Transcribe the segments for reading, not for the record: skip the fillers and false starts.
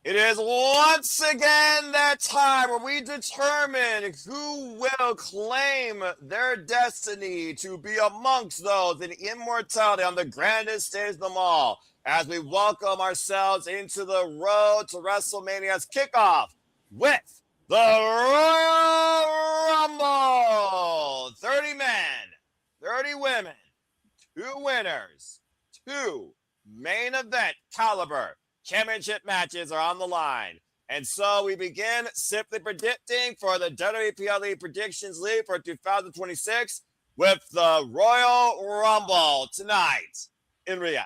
It is once again that time where we determine who will claim their destiny to be amongst those in immortality on the grandest stage of them all, as we welcome ourselves into the road to WrestleMania's kickoff with the Royal Rumble. 30 men, 30 women, 2 winners, 2 main event caliber championship matches are on the line. And so we begin simply predicting for the WPLE Predictions League for 2026 with the Royal Rumble tonight in Riyadh.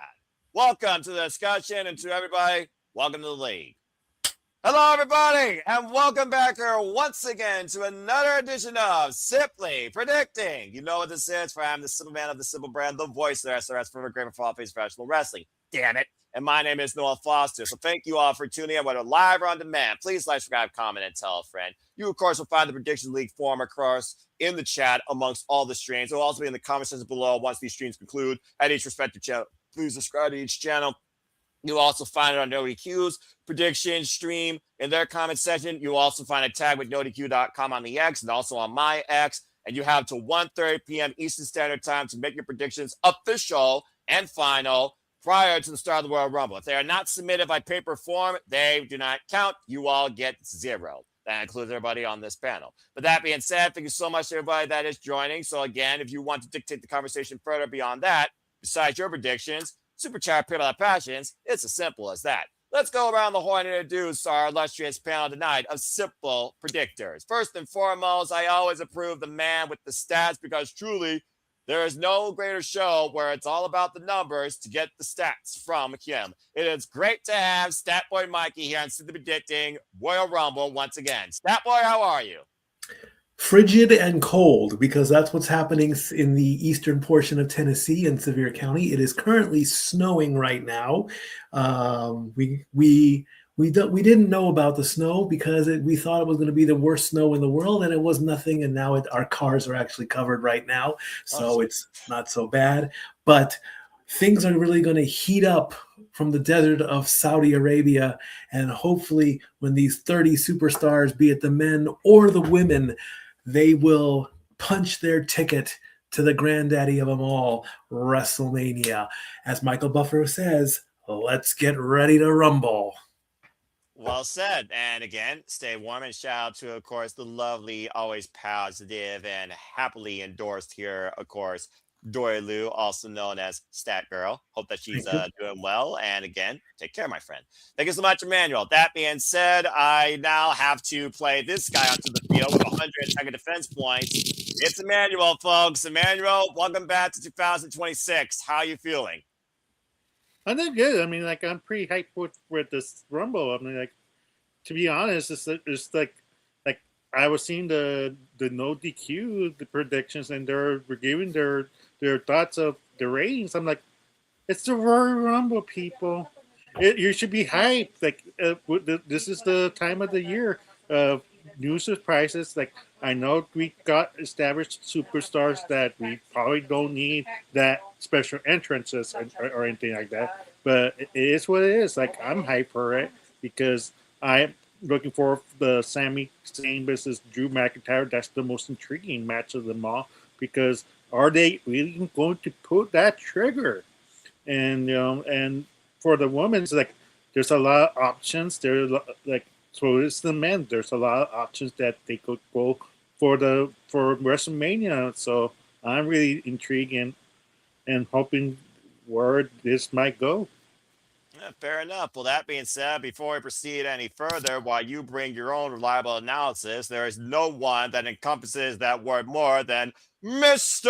Welcome to the discussion, and to everybody, welcome to the league. Hello, everybody, and welcome back here once again to another edition of Simply Predicting. You know what this is, for I'm the simple man of the simple brand, the voice of the SRS for great for face professional wrestling. Damn it. And my name is Noah Foster. So thank you all for tuning in, whether live or on demand. Please like, subscribe, comment, and tell a friend. You, of course, will find the Prediction League forum across in the chat amongst all the streams. It will also be in the comment section below once these streams conclude at each respective channel. Please subscribe to each channel. You'll also find it on NoDQ's prediction stream in their comment section. You'll also find a tag with NoDQ.com on the X and also on my X. And you have till 1:30 p.m. Eastern Standard Time to make your predictions official and final prior to the start of the Royal Rumble. If they are not submitted by paper form, they do not count. You all get 0. That includes everybody on this panel. But that being said, thank you so much to everybody that is joining. So again, if you want to dictate the conversation further beyond that, besides your predictions, Super Chat, People Have Passions, it's as simple as that. Let's go around the horn and introduce our illustrious panel tonight of simple predictors. First and foremost, I always approve the man with the stats because truly, there is no greater show where it's all about the numbers to get the stats from him. It is great to have Statboy Mikey here on Simply Predicting Royal Rumble once again. Statboy, how are you? Frigid and cold, because that's what's happening in the eastern portion of Tennessee in Sevier County. It is currently snowing right now. We didn't know about the snow because we thought it was going to be the worst snow in the world, and it was nothing. And now our cars are actually covered right now, so it's not so bad. But things are really going to heat up from the desert of Saudi Arabia, and hopefully when these 30 superstars, be it the men or the women, they will punch their ticket to the granddaddy of them all, WrestleMania. As Michael Buffer says, let's get ready to rumble. Well said. And again, stay warm, and shout out to, of course, the lovely, always positive, and happily endorsed here, of course, Dory Lou, also known as Stat Girl. Hope that she's doing well. And again, take care, my friend. Thank you so much, Emmanuel. That being said, I now have to play this guy onto the field with 100 defense points. It's Emmanuel, folks. Emmanuel, welcome back to 2026. How are you feeling? I'm doing good. I mean, like, I'm pretty hyped with this Rumble. I mean, like, to be honest, it's like I was seeing the NoDQ, the predictions, and they're giving their thoughts of the ratings. I'm like, it's the Royal Rumble, people. You should be hyped. Like, this is the time of the year of new surprises. Like, I know we got established superstars that we probably don't need that special entrances or anything like that. But it is what it is. Like, I'm hyped for it because I'm looking for the Sami Zayn versus Drew McIntyre. That's the most intriguing match of them all because are they really going to pull that trigger? And and for the women's, like, there's a lot of options. There's like, so it's the men. There's a lot of options that they could go for WrestleMania. So I'm really intrigued and hoping where this might go. Yeah, fair enough. Well, that being said, before we proceed any further, while you bring your own reliable analysis, there is no one that encompasses that word more than Mr.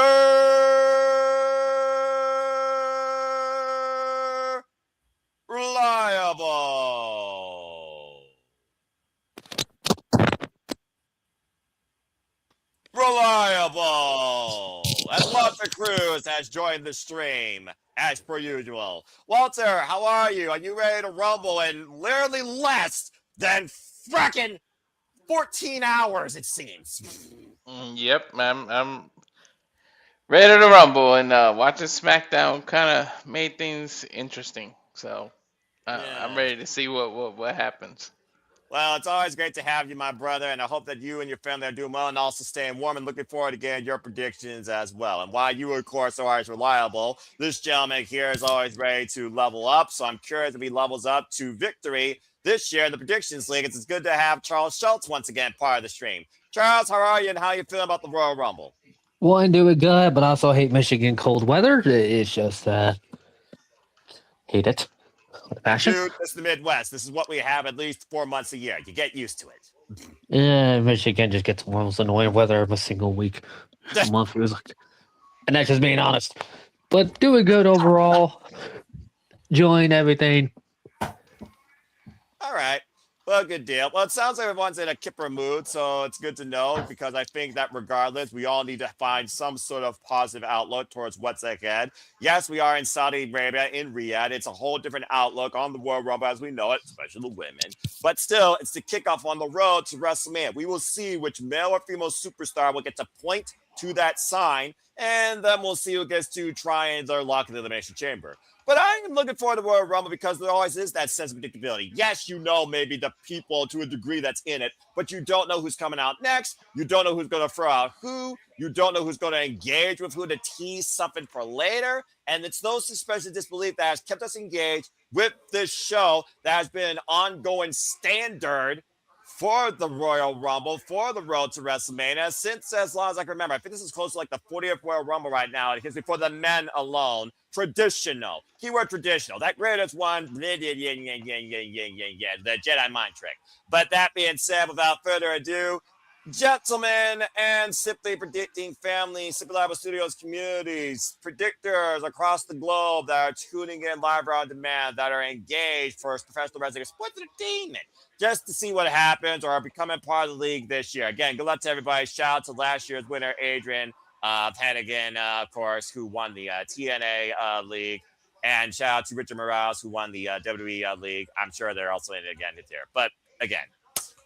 Reliable. Reliable. And Walter Cruz has joined the stream as per usual. Walter, how are you? Are you ready to rumble in literally less than frickin' 14 hours, it seems? Yep, I'm ready to rumble, and watching SmackDown kind of made things interesting. So I'm ready to see what happens. Well, it's always great to have you, my brother, and I hope that you and your family are doing well and also staying warm and looking forward to getting your predictions as well. And while you, of course, are always reliable, this gentleman here is always ready to level up. So I'm curious if he levels up to victory this year in the Predictions League. It's good to have Charles Schultz once again part of the stream. Charles, how are you and how you feeling about the Royal Rumble? Well, I do it good, but also hate Michigan cold weather. It's just hate it. Passion. Dude, it's the Midwest. This is what we have at least 4 months a year. You get used to it. Yeah, Michigan just gets almost annoying weather every single week. A month feels like, and that's just being honest. But doing good overall. Enjoying everything. All right. Well, good deal. Well, it sounds like everyone's in a kipper mood, so it's good to know because I think that regardless, we all need to find some sort of positive outlook towards what's ahead. Yes, we are in Saudi Arabia, in Riyadh. It's a whole different outlook on the World Rumble as we know it, especially the women. But still, it's the kickoff on the road to WrestleMania. We will see which male or female superstar will get to point to that sign, and then we'll see who gets to try their luck in the Elimination Chamber. But I am looking forward to Royal Rumble because there always is that sense of predictability. Yes, you know maybe the people to a degree that's in it, but you don't know who's coming out next. You don't know who's going to throw out who. You don't know who's going to engage with who to tease something for later. And it's those suspension of disbelief that has kept us engaged with this show that has been an ongoing standard for the Royal Rumble, for the road to WrestleMania, since as long as I can remember. I think this is close to like the 40th Royal Rumble right now. It is for the men alone. Traditional. Keyword traditional. That greatest one, the Jedi mind trick. But that being said, without further ado, gentlemen and Simply Predicting family, Simply Live Studios communities, predictors across the globe that are tuning in live or on demand, that are engaged for professional wrestling sports entertainment, just to see what happens or are becoming part of the league this year. Again, good luck to everybody. Shout out to last year's winner, Adrian Hannigan, of course, who won the TNA league. And shout out to Richard Morales, who won the WWE league. I'm sure they're also in it again this year. But again,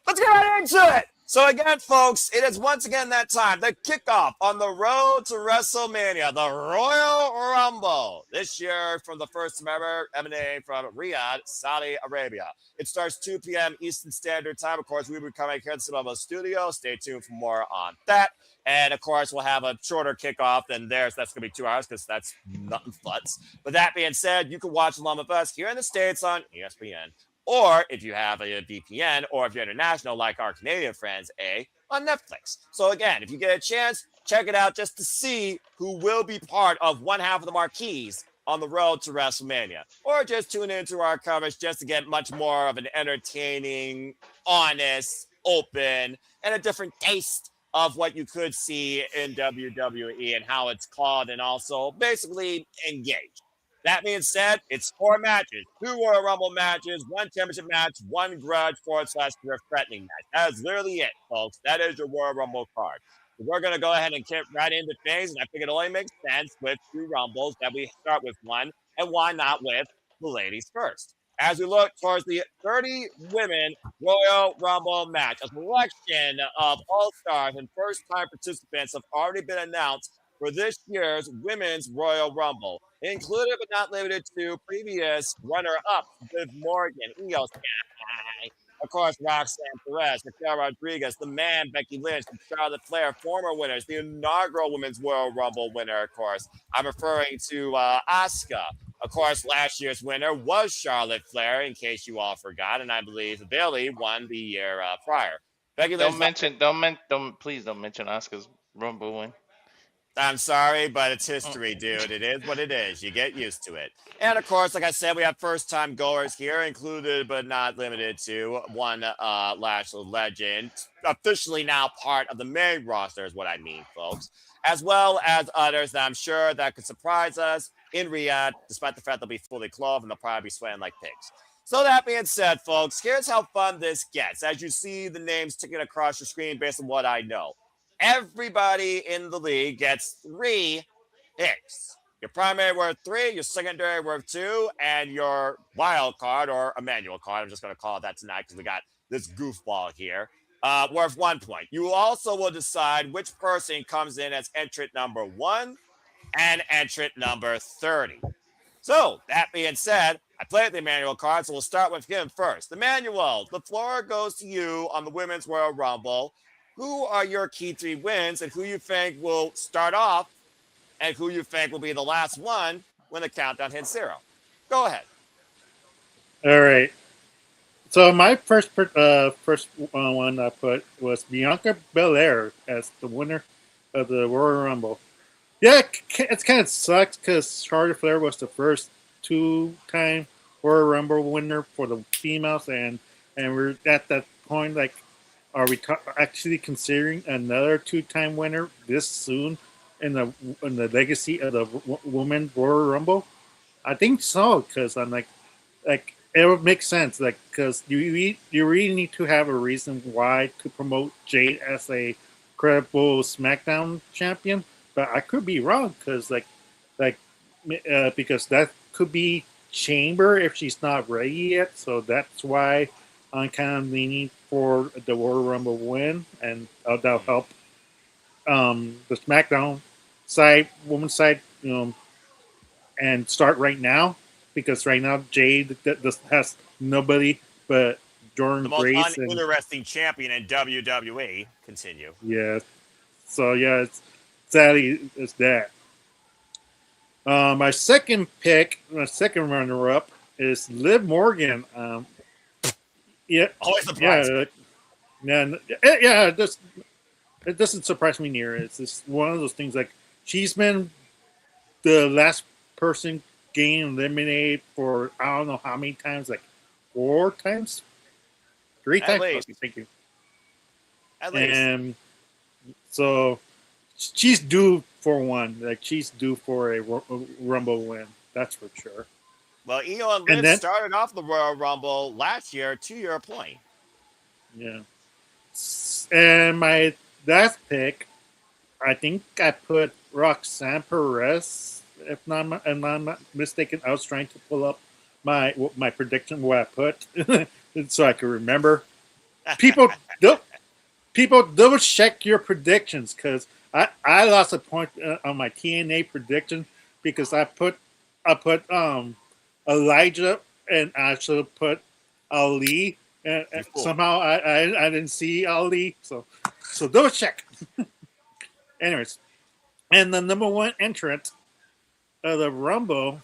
let's get right into it. So again, folks, it is once again that time, the kickoff on the road to WrestleMania, the Royal Rumble. This year from the first member emanating from Riyadh, Saudi Arabia. It starts 2 p.m. Eastern Standard Time. Of course, we will be coming here to the Cinema Studio. Stay tuned for more on that. And of course, we'll have a shorter kickoff than theirs. That's going to be 2 hours because that's nothing futz. But that being said, you can watch along with us here in the States on ESPN. Or if you have a VPN, or if you're international like our Canadian friends, on Netflix. So again, if you get a chance, check it out just to see who will be part of one half of the marquees on the road to WrestleMania. Or just tune into our coverage just to get much more of an entertaining, honest, open, and a different taste of what you could see in WWE and how it's called, and also basically engaged. That being said, it's 4 matches, 2 Royal Rumble matches, 1 championship match, 1 grudge /career threatening match. That is literally it, folks. That is your Royal Rumble card. So we're going to go ahead and get right into things, and I think it only makes sense with 2 Rumbles that we start with one, and why not with the ladies first? As we look towards the 30 women Royal Rumble match, a selection of all-stars and first-time participants have already been announced for this year's Women's Royal Rumble, included but not limited to previous runner-ups: Liv Morgan, Io Sky, of course, Roxanne Perez, Raquel Rodriguez, the man, Becky Lynch, and Charlotte Flair, former winners, the inaugural Women's Royal Rumble winner, of course. I'm referring to Asuka. Of course, last year's winner was Charlotte Flair, in case you all forgot, and I believe Bayley won the year prior. Becky Lynch. Please don't mention Asuka's Rumble win. I'm sorry, but it's history, dude. It is what it is. You get used to it. And of course, like I said, we have first-time goers here, included but not limited to one Lashley legend, officially now part of the main roster is what I mean, folks, as well as others that I'm sure that could surprise us in Riyadh, despite the fact they'll be fully clothed and they'll probably be sweating like pigs. So that being said, folks, here's how fun this gets. As you see the names ticking across your screen based on what I know. Everybody in the league gets 3 picks. Your primary worth 3, your secondary worth 2, and your wild card or a manual card, I'm just going to call it that tonight because we got this goofball here, worth 1 point. You also will decide which person comes in as entrant number 1 and entrant number 30. So that being said, I played the Emmanuel card, so we'll start with him first. Emmanuel, the floor goes to you on the Women's Royal Rumble. Who are your key 3 wins, and who you think will start off, and who you think will be the last one when the countdown hits 0? Go ahead. All right. So my first one I put was Bianca Belair as the winner of the Royal Rumble. Yeah, it kind of sucks because Charlotte Flair was the first 2-time Royal Rumble winner for the females, and we're at that point, like, are we actually considering another 2-time winner this soon in the legacy of the Women's Royal Rumble? I think so, because I'm like it would make sense, like, because you really need to have a reason why to promote Jade as a credible SmackDown champion. But I could be wrong, because because that could be Chamber if she's not ready yet. So that's why I'm kind of leaning for the Royal Rumble win, and that'll help the SmackDown side, women's side, and start right now, because right now Jade has nobody but Jordan The most Grace uninteresting champion in WWE. Continue. Yeah. So yeah, it's sadly it's that. My second runner-up is Liv Morgan. Yeah, Always surprising. Yeah. It doesn't surprise me near. It's just one of those things, like, she's been the last person getting eliminated for I don't know how many times, like 4 times, 3 At times. least. Thank you. At least. And so she's due for one. Like, she's due for a Rumble win. That's for sure. Well, Io and Liv started off the Royal Rumble last year, to your point. Yeah. And my last pick, I think I put Roxanne Perez. If I'm not mistaken, I was trying to pull up my prediction, what I put, so I could remember. People double check your predictions, because I lost a point on my TNA prediction because I put Elijah and I should have put Ali, and somehow I didn't see Ali, so double check. Anyways, and the number 1 entrant of the Rumble,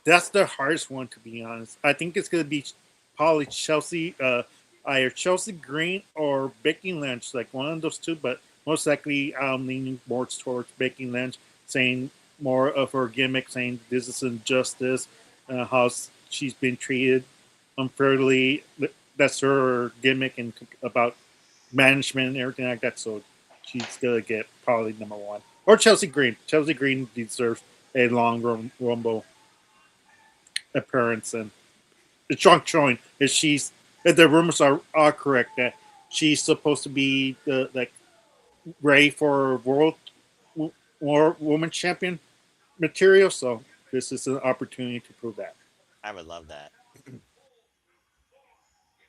that's the hardest one, to be honest. I think it's going to be probably either Chelsea Green or Becky Lynch, like one of those two, but most likely I'm leaning more towards Becky Lynch, saying more of her gimmick, saying this is injustice, how she's been treated unfairly. That's her gimmick, and about management and everything like that. So she's going to get probably number 1. Or Chelsea Green. Chelsea Green deserves a long Rumble appearance, and it's strong showing if the rumors are correct that she's supposed to be the ready for World Women's Champion material. So this is an opportunity to prove that. I would love that.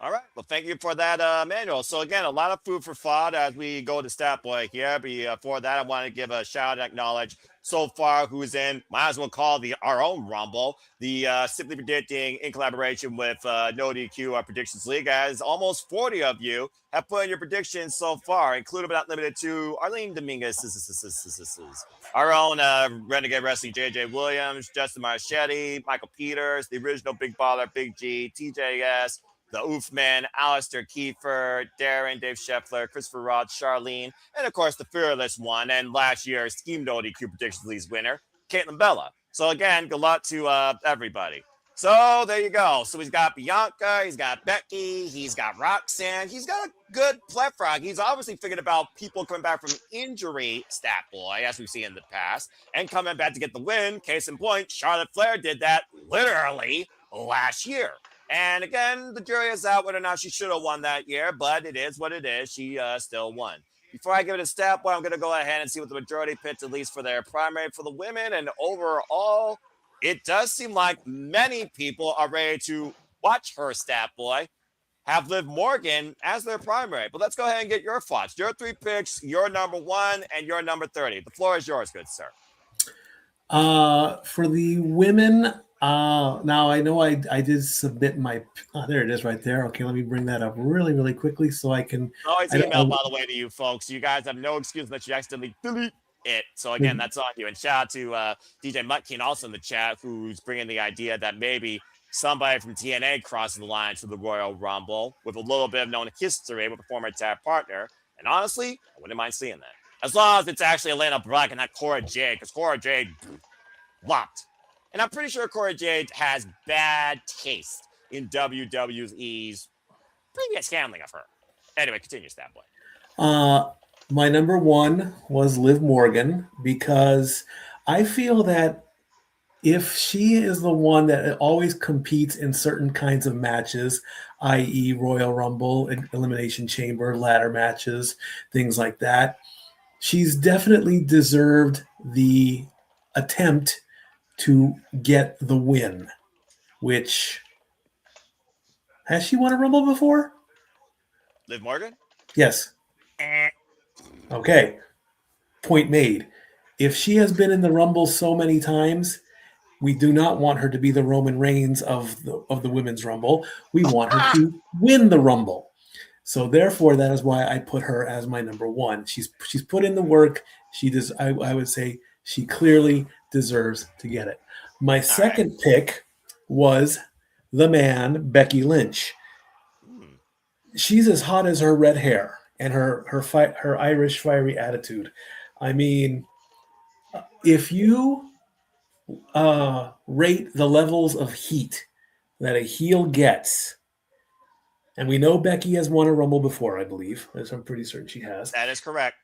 All right. Well, thank you for that, Manuel. So, again, a lot of food for thought as we go to Stat Boy here. Before that, I want to give a shout out and acknowledge so far who's in, might as well call our own Rumble, the Simply Predicting in collaboration with NoDQ, our Predictions League, as almost 40 of you have put in your predictions so far, including but not limited to Arlene Dominguez, our own Renegade Wrestling, JJ Williams, Justin Marchetti, Michael Peters, the original Big Baller, Big G, TJS, the Oof Man, Alistair Kiefer, Darren, Dave Scheffler, Christopher Roth, Charlene, and of course the fearless one, and last year's Scheme NoDQ Predictions League's winner, Caitlin Bella. So again, good luck to everybody. So there you go. So he's got Bianca, he's got Becky, he's got Roxanne, he's got a good plethora. He's obviously figured about people coming back from injury, Stat Boy, as we've seen in the past, and coming back to get the win. Case in point, Charlotte Flair did that literally last year. And again, the jury is out whether or not she should have won that year, but it is what it is. She still won. Before I give it a Stat Boy, I'm going to go ahead and see what the majority picked, at least for their primary for the women. And overall, it does seem like many people are ready to watch her, Stat Boy, have Liv Morgan as their primary. But let's go ahead and get your thoughts. Your 3 picks, your number 1, and your number 30. The floor is yours, good sir. For the women, Now I know I did submit my. Oh, there it is, right there. Okay, let me bring that up really, really quickly so I can. Always email, by the way, to you folks. You guys have no excuse that you accidentally delete it. So again, that's on you. And shout out to DJ Mutkin also in the chat, who's bringing the idea that maybe somebody from TNA crosses the line to the Royal Rumble with a little bit of known history with a former tag partner. And honestly, I wouldn't mind seeing that. As long as it's actually Atlanta Black and not Cora Jade, because Cora Jade flopped. And I'm pretty sure Cora Jade has bad taste in WWE's previous handling of her. Anyway, continue, Stat Boy. My number one was Liv Morgan, because I feel that if she is the one that always competes in certain kinds of matches, i.e. Royal Rumble, Elimination Chamber, ladder matches, things like that, she's definitely deserved the attempt to get the win, which... Has she won a Rumble before? Liv Morgan? Yes. Okay. Point made. If she has been in the Rumble so many times, we do not want her to be the Roman Reigns of the Women's Rumble. We want her to win the Rumble. So therefore, that is why I put her as my number one. She's put in the work. I would say she clearly deserves to get it. My second pick was the man, Becky Lynch. She's as hot as her red hair and her Irish fiery attitude. I mean, if you rate the levels of heat that a heel gets, and we know Becky has won a Rumble before, I believe, as I'm pretty certain she has. That is correct.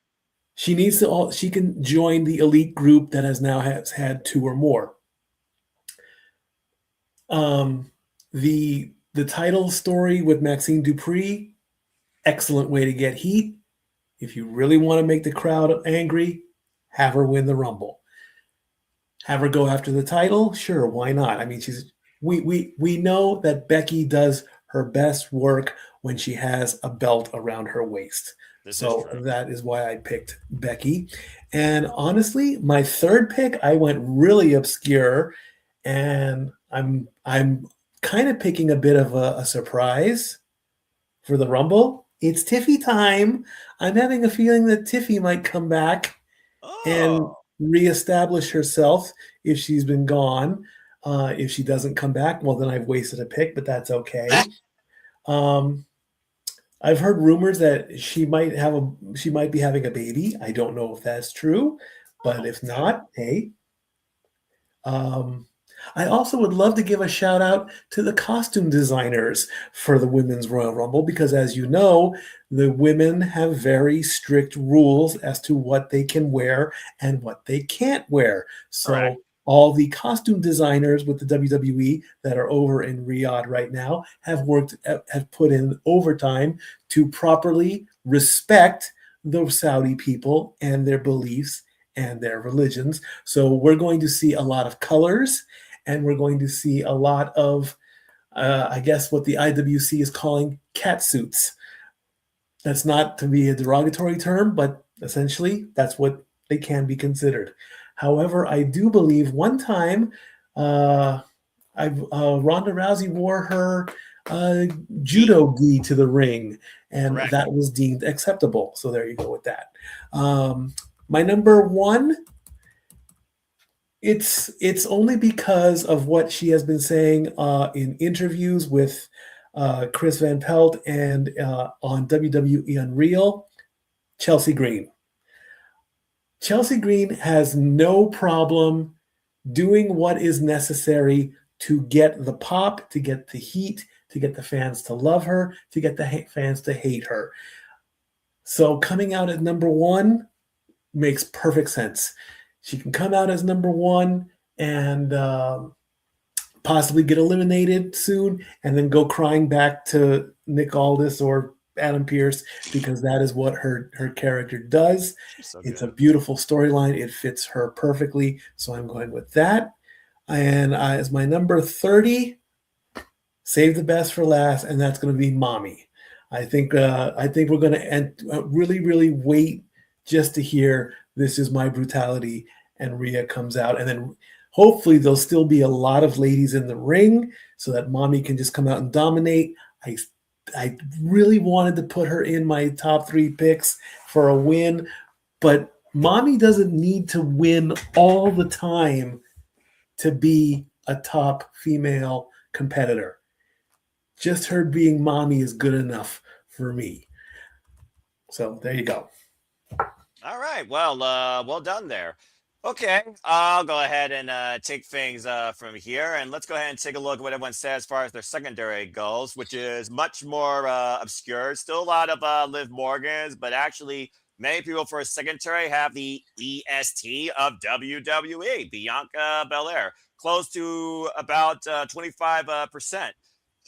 She needs to. She can join the elite group that has had two or more. The title story with Maxine Dupree, excellent way to get heat. If you really want to make the crowd angry, have her win the Rumble. Have her go after the title? Sure, why not? I mean, we know that Becky does her best work when she has a belt around her waist. So that is why I picked Becky. And honestly, my third pick, I went really obscure, and I'm kind of picking a bit of a surprise for the Rumble. It's Tiffy time. I'm having a feeling that Tiffy might come back and reestablish herself if she's been gone. If she doesn't come back, well, then I've wasted a pick, but that's okay. I've heard rumors that she might be having a baby. I don't know if that's true, but if not, hey. I also would love to give a shout out to the costume designers for the Women's Royal Rumble, because as you know, the women have very strict rules as to what they can wear and what they can't wear. So all the costume designers with the WWE that are over in Riyadh right now have put in overtime to properly respect the Saudi people and their beliefs and their religions. So we're going to see a lot of colors, and we're going to see a lot of, I guess, what the IWC is calling cat suits. That's not to be a derogatory term, but essentially that's what they can be considered. However, I do believe one time Ronda Rousey wore her judo gi to the ring, and that was deemed acceptable. So there you go with that. My number one, it's only because of what she has been saying in interviews with Chris Van Pelt and on WWE Unreal, Chelsea Green. Chelsea Green has no problem doing what is necessary to get the pop, to get the heat, to get the fans to love her, to get the fans to hate her. So coming out at number one makes perfect sense. She can come out as number one and possibly get eliminated soon and then go crying back to Nick Aldis or Adam Pearce, because that is what her character does. It's a beautiful storyline. It fits her perfectly. So I'm going with that. And as my number 30, save the best for last, and that's going to be Mommy. I think we're going to really, really wait just to hear This Is My Brutality, and Rhea comes out, and then Hopefully, there'll still be a lot of ladies in the ring so that Mommy can just come out and dominate. I really wanted to put her in my top 3 picks for a win, but Mommy doesn't need to win all the time to be a top female competitor. Just her being Mommy is good enough for me. So there you go. All right. Well, well done there. Okay, I'll go ahead and take things from here, and let's go ahead and take a look at what everyone says as far as their secondary goals, which is much more obscure. Still a lot of Liv Morgans, but actually many people for a secondary have the EST of WWE, Bianca Belair, close to about 25%.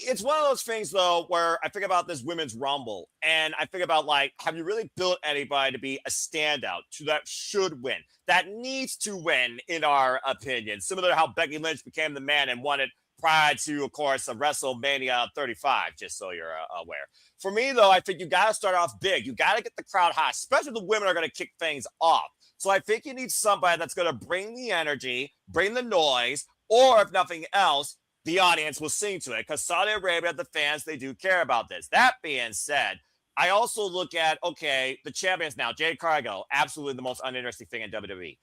It's one of those things, though, where I think about this women's rumble, and I think about, like, have you really built anybody to be a standout, to that should win, that needs to win, in our opinion, similar to how Becky Lynch became the man and won it prior to, of course, a WrestleMania 35, just so you're aware. For me, though, I think you got to start off big. You got to get the crowd hot, especially the women are going to kick things off. So I think you need somebody that's going to bring the energy, bring the noise, or if nothing else, the audience will sing to it, because Saudi Arabia, the fans, they do care about this. That being said, I also look at, okay, the champions now, Jade Cargill, absolutely the most uninteresting thing in WWE.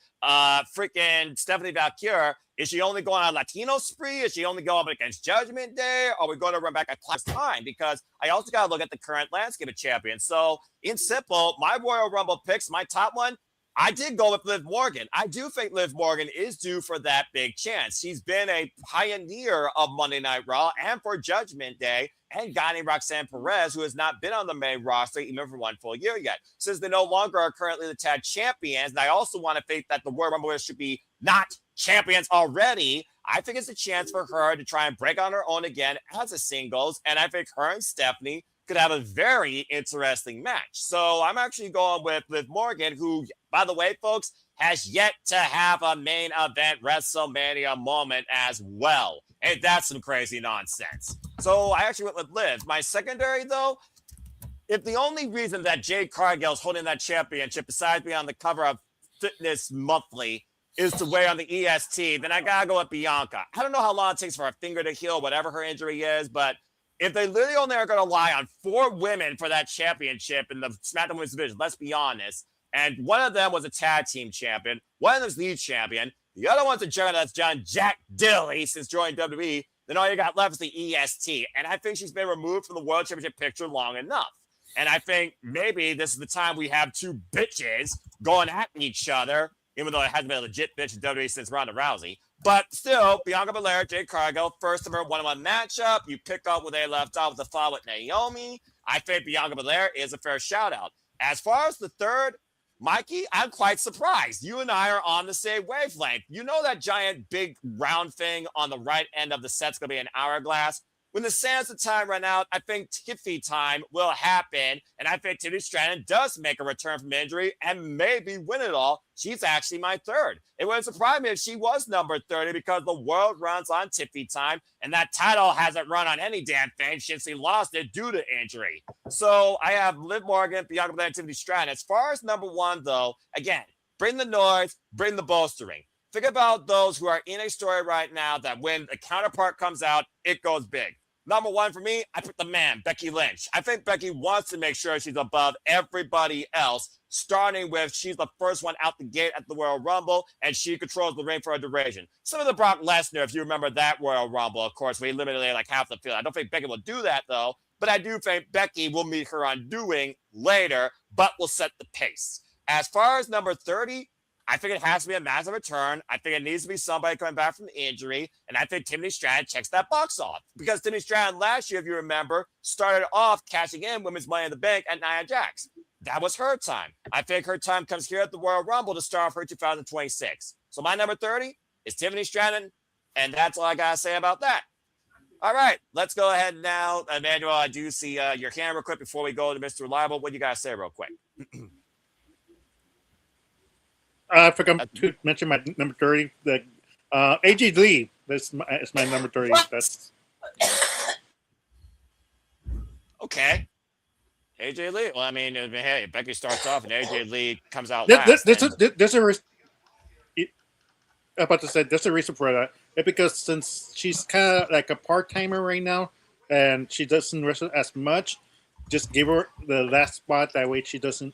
Freaking Stephanie Valkyrie, is she only going on a Latino spree? Is she only going up against Judgment Day? Or are we going to run back a class time? Because I also got to look at the current landscape of champions. So, in simple, my Royal Rumble picks, my top one, I did go with Liv Morgan. I do think Liv Morgan is due for that big chance. She's been a pioneer of Monday Night Raw and for Judgment Day, and guiding Roxanne Perez, who has not been on the main roster even for one full year yet, since they no longer are currently the tag champions. And I also want to think that the Royal Rumble should be not champions already. I think it's a chance for her to try and break on her own again as a singles, and I think her and Stephanie could have a very interesting match. So I'm actually going with Liv Morgan, who, by the way, folks, has yet to have a main event WrestleMania moment as well. And that's some crazy nonsense. So I actually went with Liv. My secondary, though, if the only reason that Jade Cargill is holding that championship, besides being on the cover of Fitness Monthly, is to wear on the EST, then I gotta go with Bianca. I don't know how long it takes for her finger to heal, whatever her injury is, but if they literally only are going to rely on 4 women for that championship in the SmackDown Women's division, let's be honest, and one of them was a tag team champion, one of them's lead champion, the other one's a juggernaut that's John Jack Dilly since joining WWE, then all you got left is the EST. And I think she's been removed from the World Championship picture long enough. And I think maybe this is the time we have 2 bitches going at each other, even though it hasn't been a legit bitch in WWE since Ronda Rousey. But still, Bianca Belair, Jade Cargill, first of her one-on-one matchup. You pick up where they left off with the fall with Naomi. I think Bianca Belair is a fair shout-out. As far as the third, Mikey, I'm quite surprised. You and I are on the same wavelength. You know that giant, big, round thing on the right end of the set's going to be an hourglass? When the sands of time run out, I think Tiffy time will happen, and I think Tiffany Stratton does make a return from injury and maybe win it all. She's actually my third. It wouldn't surprise me if she was number 30 because the world runs on Tiffy time, and that title hasn't run on any damn thing since he lost it due to injury. So I have Liv Morgan, Bianca Belair, and Tiffany Stratton. As far as number 1, though, again, bring the noise, bring the bolstering. Think about those who are in a story right now that when the counterpart comes out, it goes big. Number 1 for me, I put the man, Becky Lynch. I think Becky wants to make sure she's above everybody else, starting with she's the first one out the gate at the Royal Rumble, and she controls the ring for a duration. Similar to Brock Lesnar, if you remember that Royal Rumble, of course, we eliminated like half the field. I don't think Becky will do that, though, but I do think Becky will meet her undoing later, but will set the pace. As far as number 30, I think it has to be a massive return. I think it needs to be somebody coming back from the injury. And I think Tiffany Stratton checks that box off. Because Tiffany Stratton last year, if you remember, started off cashing in Women's Money in the Bank at Nia Jax. That was her time. I think her time comes here at the Royal Rumble to start for 2026. So my number 30 is Tiffany Stratton. And that's all I got to say about that. All right, let's go ahead now. Emmanuel, I do see your hand real quick before we go to Mr. Reliable. What do you got to say real quick? I forgot to mention my number 30. AJ Lee. That's my number 30. What? That's okay. AJ Lee. Well, I mean, hey, Becky starts off and AJ Lee comes out last. about to say there's a reason for that. It's because since she's kind of like a part timer right now, and she doesn't wrestle as much, just give her the last spot. That way, she doesn't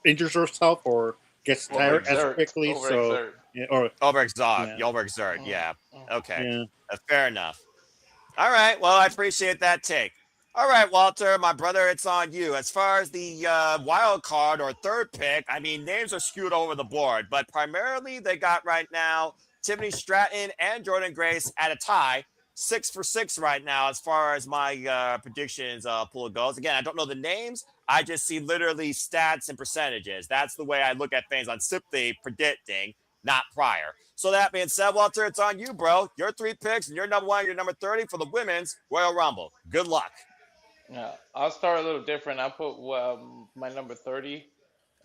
injures herself or gets tired as quickly. So, Overexert. yeah, or Overexert. Yeah. Okay. yeah. Fair enough. All right. Well, I appreciate that take. All right, Walter, my brother, it's on you. As far as the wild card or third pick, I mean, names are skewed over the board, but primarily they got right now Tiffany Stratton and Jordan Grace at a tie, 6 for 6 right now as far as my predictions pool goes. Again, I don't know the names. I just see literally stats and percentages. That's the way I look at things on simply predicting, not prior. So that being said, Walter, it's on you, bro. Your 3 picks and your number 1, your number 30 for the women's Royal Rumble. Good luck. Yeah, I'll start a little different. I'll put my number 30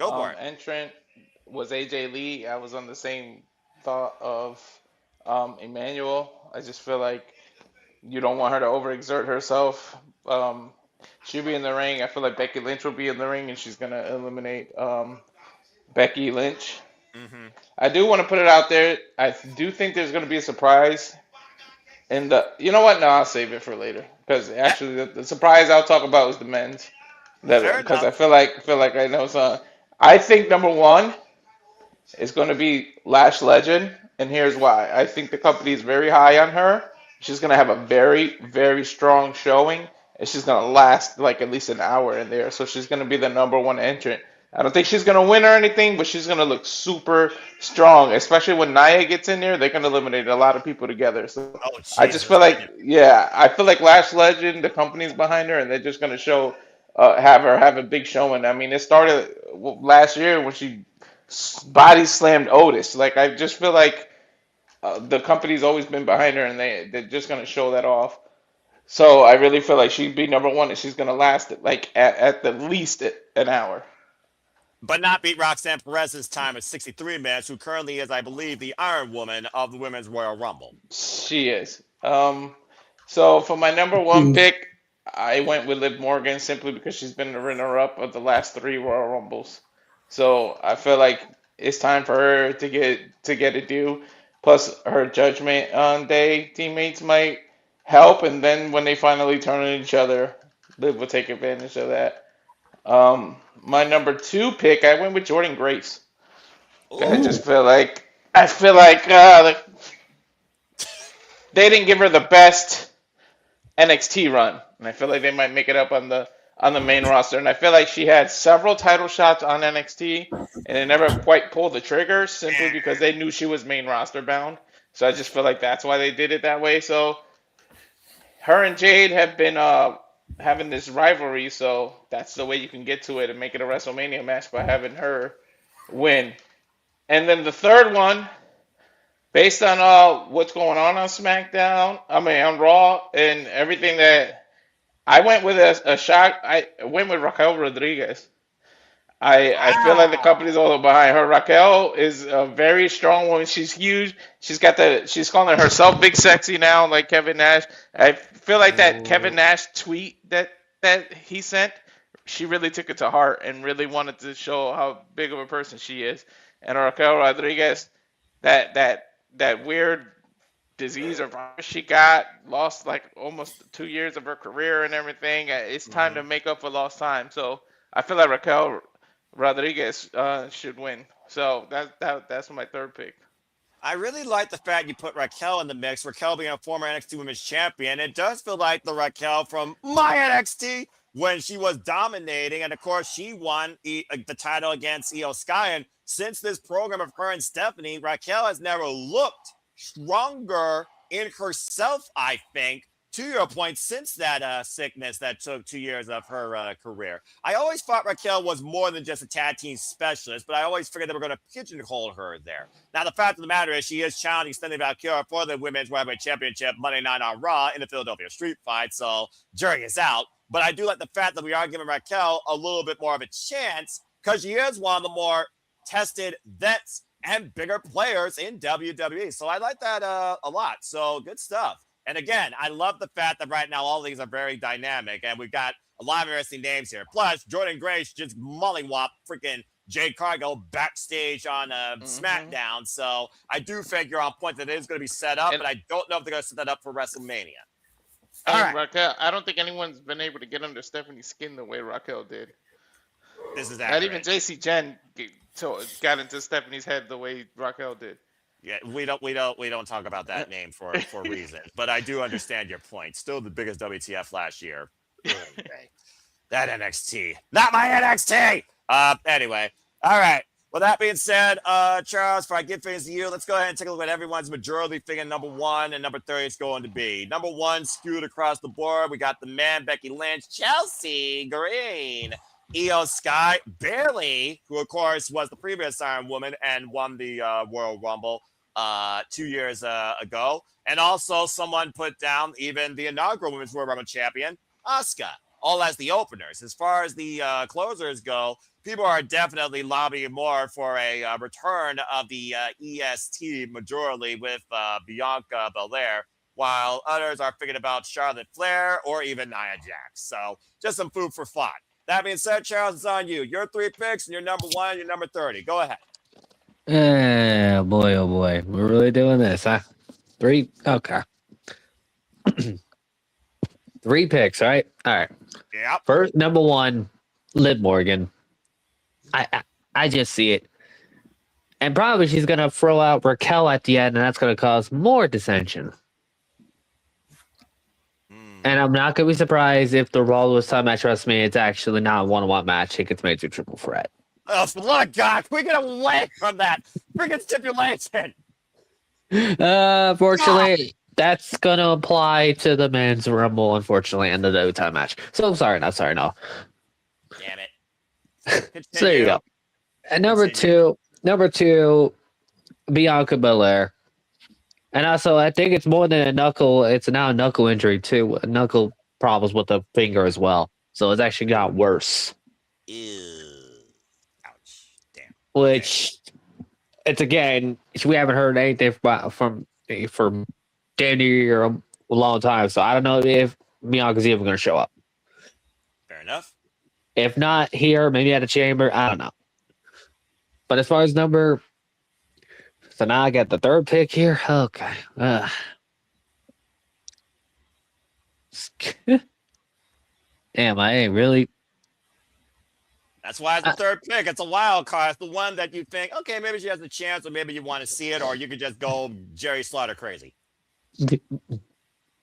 Go for it. entrant was AJ Lee. I was on the same thought of Emmanuel. I just feel like you don't want her to overexert herself. She'll be in the ring. I feel like Becky Lynch will be in the ring, and she's gonna eliminate Becky Lynch. Mm-hmm. I do want to put it out there. I do think there's gonna be a surprise. And you know what? No, I'll save it for later because actually the surprise I'll talk about is the men's. That Fair because enough. I feel like I know some. I think number one is going to be Lash Legend, and here's why. I think the company is very high on her. She's going to have a very, very strong showing, and she's going to last like at least an hour in there. So she's going to be the number one entrant. I don't think she's going to win or anything, but she's going to look super strong, especially when Nia gets in there. They're going to eliminate a lot of people together. So Oh, I just Jesus. feel like, yeah, I feel like Lash Legend, the company's behind her, and they're just going to have her have a big showing. I mean, it started last year when she body slammed Otis. Like I just feel like the company's always been behind her, and they're just gonna show that off. So I really feel like she'd be number one, and she's gonna last like at the least an hour. But not beat Roxanne Perez's time of 63 minutes, who currently is, I believe, the Iron Woman of the Women's Royal Rumble. She is. So for my number one pick, I went with Liv Morgan simply because she's been the runner-up of the last 3 Royal Rumbles. So I feel like it's time for her to get a due. Plus, her Judgment Day teammates might help, and then when they finally turn on each other, Liv will take advantage of that. My number 2 pick, I went with Jordan Grace. Ooh. I feel like they didn't give her the best NXT run, and I feel like they might make it up on the main roster. And I feel like she had several title shots on NXT, and they never quite pulled the trigger simply because they knew she was main roster bound. So I just feel like that's why they did it that way. So her and Jade have been having this rivalry, so that's the way you can get to it and make it a WrestleMania match by having her win. And then the third one, based on what's going on SmackDown, I mean on Raw and everything that I went with a shot. I went with Raquel Rodriguez. I feel like the Wow. company's all behind her. Raquel is a very strong woman. She's huge. She's calling herself big sexy now, like Kevin Nash. I feel like that Kevin Nash tweet that he sent, she really took it to heart and really wanted to show how big of a person she is. And Raquel Rodriguez, that weird disease or virus she got, lost like almost 2 years of her career and everything. It's time to make up for lost time. So I feel like Raquel Rodriguez should win. So that's my third pick. I really like the fact you put Raquel in the mix. Raquel being a former NXT Women's Champion. It does feel like the Raquel from my NXT when she was dominating. And of course, she won the title against Io Sky. And since this program of her and Stephanie, Raquel has never looked stronger in herself, I think. To your point, since that sickness that took 2 years of her career, I always thought Raquel was more than just a tag team specialist, but I always figured they were going to pigeonhole her there. Now, the fact of the matter is she is challenging Stephanie Valkyria for the Women's Heavyweight Championship Monday night on Raw in the Philadelphia Street Fight, so jury is out. But I do like the fact that we are giving Raquel a little bit more of a chance because she is one of the more tested vets and bigger players in WWE. So I like that a lot. So good stuff. And again, I love the fact that right now all these are very dynamic and we've got a lot of interesting names here. Plus, Jordan Grace just mollywop freaking Jade Cargill backstage on SmackDown. So I do think you're on point that it is going to be set up, but I don't know if they're going to set that up for WrestleMania. All right. Raquel, I don't think anyone's been able to get under Stephanie's skin the way Raquel did. This is Not accurate. even JC Jen got into Stephanie's head the way Raquel did. Yeah, we don't talk about that name for reasons, but I do understand your point. Still the biggest WTF last year. That NXT, not my NXT. Anyway, all right. Well, that being said, Charles, before I give things to you, let's go ahead and take a look at everyone's majority thinking number 1 and number 30 is going to be. Number 1 skewed across the board. We got the man Becky Lynch, Chelsea Green, Io Sky, Bayley, who of course was the previous Iron Woman and won the Royal Rumble 2 years ago, and also someone put down even the inaugural Women's Royal Rumble champion, Asuka, all as the openers. As far as the closers go, people are definitely lobbying more for a return of the EST majorly with Bianca Belair, while others are thinking about Charlotte Flair or even Nia Jax. So just some food for thought. That being said, Charles, it's on you. Your 3 picks and your number 1 and your number 30. Go ahead. Oh boy. We're really doing this, huh? 3? Okay. 3 picks, right? All right. Yeah. First, number 1, Liv Morgan. I just see it. And probably she's going to throw out Raquel at the end, and that's going to cause more dissension. And I'm not going to be surprised if the Raw was time match WrestleMania, it's actually not a one-on-one match. It gets made to a triple threat. Oh, for the love of God, we get away from that freaking stipulation. Fortunately, that's going to apply to the men's Rumble, unfortunately, and the no time match. So sorry, no. Damn it. So there you go. And number two, Bianca Belair. And also, I think it's more than a knuckle. It's now a knuckle injury, too. Knuckle problems with the finger as well. So it's actually got worse. Ew. Ouch. Damn. Which, it's again, we haven't heard anything from damn near a long time. So I don't know if Bianca's even going to show up. Fair enough. If not here, maybe at a chamber. I don't know. But as far as number... So now I got the 3rd pick here. Okay. Damn, I ain't really... That's why it's the 3rd pick. It's a wild card. It's the one that you think, okay, maybe she has a chance, or maybe you want to see it, or you could just go Jerry Slaughter crazy.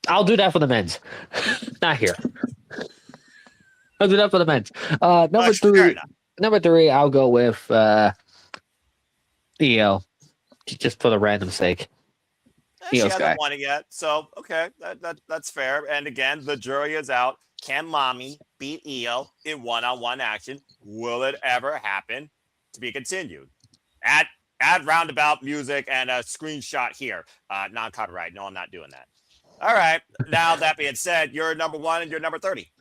I'll do that for the men's. Not here. I'll do that for the men's. Number 3, I'll go with Io. Just for the random sake. She hasn't won it yet, so okay, that's fair. And again, the jury is out. Can Mommy beat Io in one-on-one action? Will it ever happen? To be continued. Add roundabout music and a screenshot here. Non-copyright. No, I'm not doing that. All right. Now that being said, you're number 1 and you're number 30.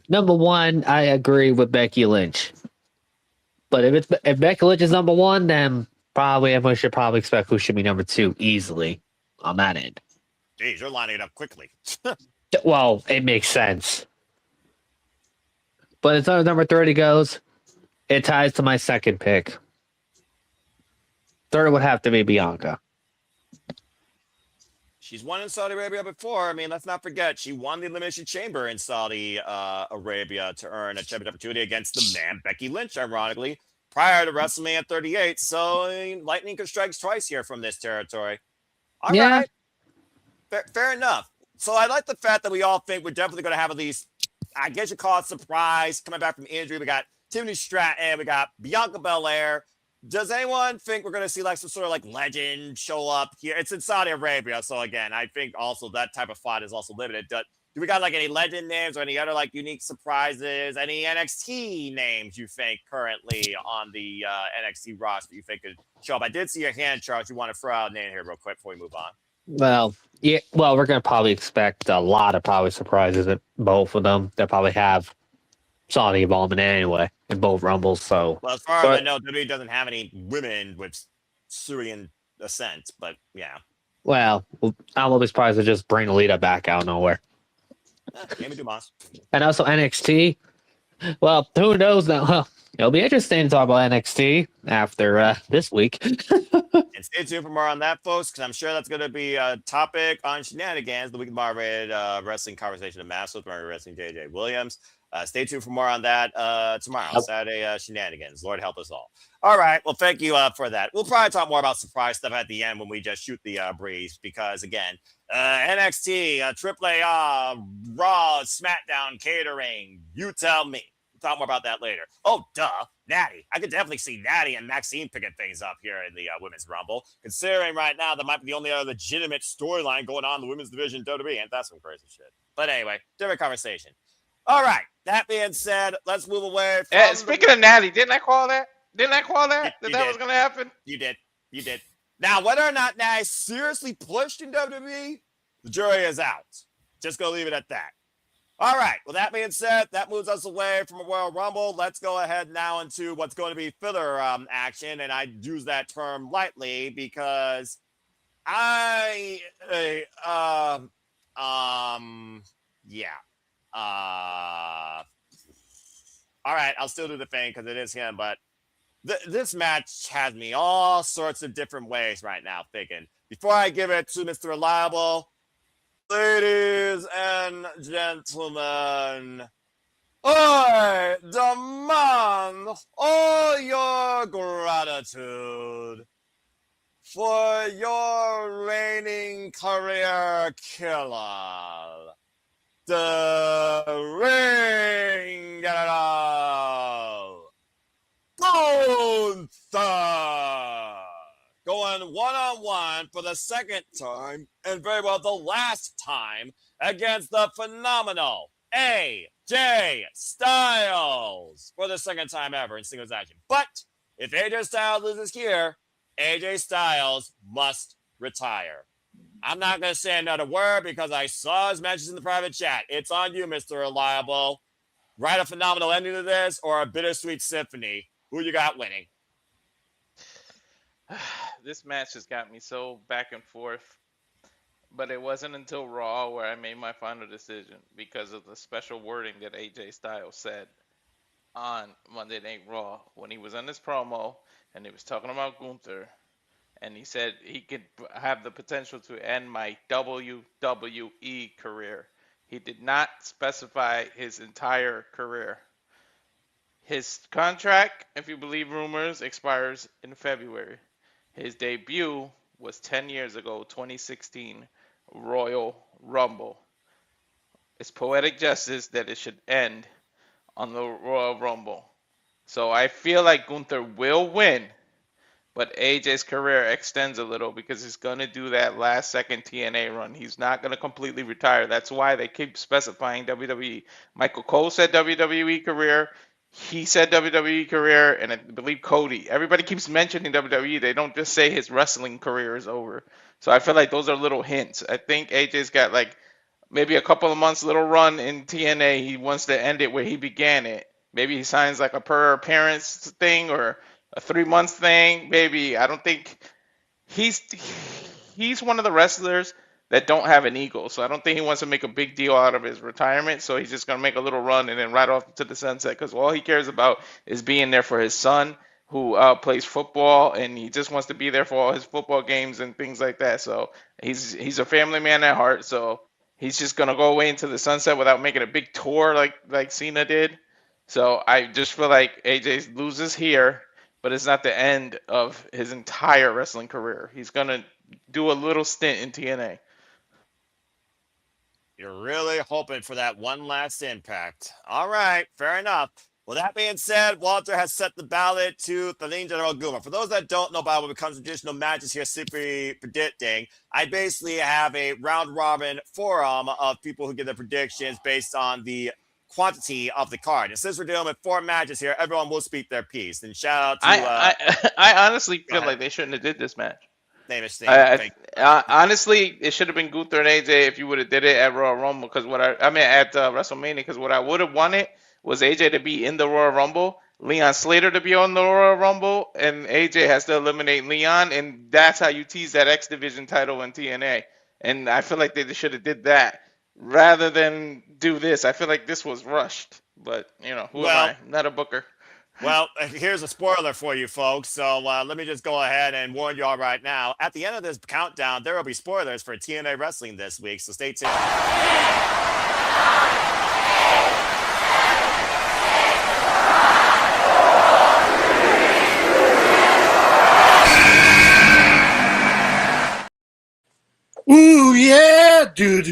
Number 1, I agree with Becky Lynch. But if Becky Lynch is number 1, then probably everyone should probably expect who should be number 2 easily on that end. Jeez, you're lining it up quickly. Well, it makes sense. But as far as number 30 goes, it ties to my 2nd pick. 3rd would have to be Bianca. She's won in Saudi Arabia before. I mean, let's not forget, she won the Elimination Chamber in Saudi Arabia to earn a championship opportunity against the man Becky Lynch, ironically, prior to WrestleMania 38. So lightning can strike twice here from this territory. All right. Fair enough. So I like the fact that we all think we're definitely going to have at least, I guess you call it surprise, coming back from injury. We got Tiffany Stratton, we got Bianca Belair. Does anyone think we're going to see like some sort of like legend show up here? It's in Saudi Arabia. So again, I think also that type of fight is also limited. Do we got like any legend names or any other like unique surprises? Any NXT names you think currently on the NXT roster you think could show up? I did see your hand, Charles. You want to throw out a name here real quick before we move on? Well, yeah. Well, we're going to probably expect a lot of probably surprises at both of them. They'll probably have Saudi involvement anyway in both Rumbles. So, well, as far as I know, WWE doesn't have any women with Syrian descent, but yeah. Well, I'm a little surprised to just bring Alita back out of nowhere. Maybe Dumas. And also NXT. Well, who knows now? Well, It'll be interesting to talk about NXT after this week. And stay tuned for more on that, folks, because I'm sure that's going to be a topic on Shenanigans, the week of moderated wrestling conversation of Mass with Mario Wrestling JJ Williams. Stay tuned for more on that tomorrow, Saturday Shenanigans. Lord help us all. All right. Well, thank you for that. We'll probably talk more about surprise stuff at the end when we just shoot the breeze, because, again, NXT, AAA, Raw, SmackDown, catering. You tell me. We'll talk more about that later. Oh, duh. Natty. I could definitely see Natty and Maxine picking things up here in the Women's Rumble, considering right now that might be the only other legitimate storyline going on in the women's division WWE. Ain't that some crazy shit? But anyway, different conversation. All right. That being said, let's move away from speaking of Natty, didn't I call that? Didn't I call that? You That was going to happen? You did. Now, whether or not Natty seriously pushed in WWE, the jury is out. Just gonna leave it at that. All right. Well, that being said, that moves us away from a Royal Rumble. Let's go ahead now into what's going to be filler action, and I use that term lightly because yeah. All right, I'll still do the thing because it is him, but this match has me all sorts of different ways right now thinking. Before I give it to Mr. Reliable, ladies and gentlemen, I demand all your gratitude for your reigning career killer, the Ring General, GUNTHER, going one-on-one for the second time, and very well the last time, against the phenomenal AJ Styles for the second time ever in singles action. But if AJ Styles loses here, AJ Styles must retire. I'm not going to say another word because I saw his mentions in the private chat. It's on you, Mr. Reliable. Write a phenomenal ending to this or a bittersweet symphony. Who you got winning? This match has got me so back and forth. But it wasn't until Raw where I made my final decision because of the special wording that AJ Styles said on Monday Night Raw when he was on this promo and he was talking about Gunther. And he said he could have the potential to end my WWE career. He did not specify his entire career. His contract, if you believe rumors, expires in February. His debut was 10 years ago, 2016, Royal Rumble. It's poetic justice that it should end on the Royal Rumble. So I feel like Gunther will win. But AJ's career extends a little because he's going to do that last second TNA run. He's not going to completely retire. That's why they keep specifying WWE. Michael Cole said WWE career. He said WWE career. And I believe Cody. Everybody keeps mentioning WWE. They don't just say his wrestling career is over. So I feel like those are little hints. I think AJ's got like maybe a couple of months little run in TNA. He wants to end it where he began it. Maybe he signs like a per appearance thing or a 3 months thing, maybe. I don't think he's one of the wrestlers that don't have an ego. So I don't think he wants to make a big deal out of his retirement. So he's just gonna make a little run and then ride off to the sunset because all he cares about is being there for his son who plays football, and he just wants to be there for all his football games and things like that. So he's a family man at heart. So he's just gonna go away into the sunset without making a big tour like Cena did. So I just feel like AJ loses here, but it's not the end of his entire wrestling career. He's going to do a little stint in TNA. You're really hoping for that one last impact. All right, fair enough. Well, that being said, Walter has set the ballot to the Ring General Guma. For those that don't know about what becomes additional matches here, simply predicting, I basically have a round-robin forum of people who give their predictions based on the quantity of the card. And since we're dealing with 4 matches here, everyone will speak their piece. And shout out to I honestly feel like they shouldn't have did this match. Honestly, it should have been Gunther and AJ if you would have did it at Royal Rumble. Because at WrestleMania. Because what I would have wanted was AJ to be in the Royal Rumble, Leon Slater to be on the Royal Rumble, and AJ has to eliminate Leon, and that's how you tease that X Division title in TNA. And I feel like they should have did that rather than do this. I feel like this was rushed, but who am I? Not a booker. Well, here's a spoiler for you folks. So let me just go ahead and warn you all right now. At the end of this countdown, there will be spoilers for TNA Wrestling this week, so stay tuned. Ooh yeah, do.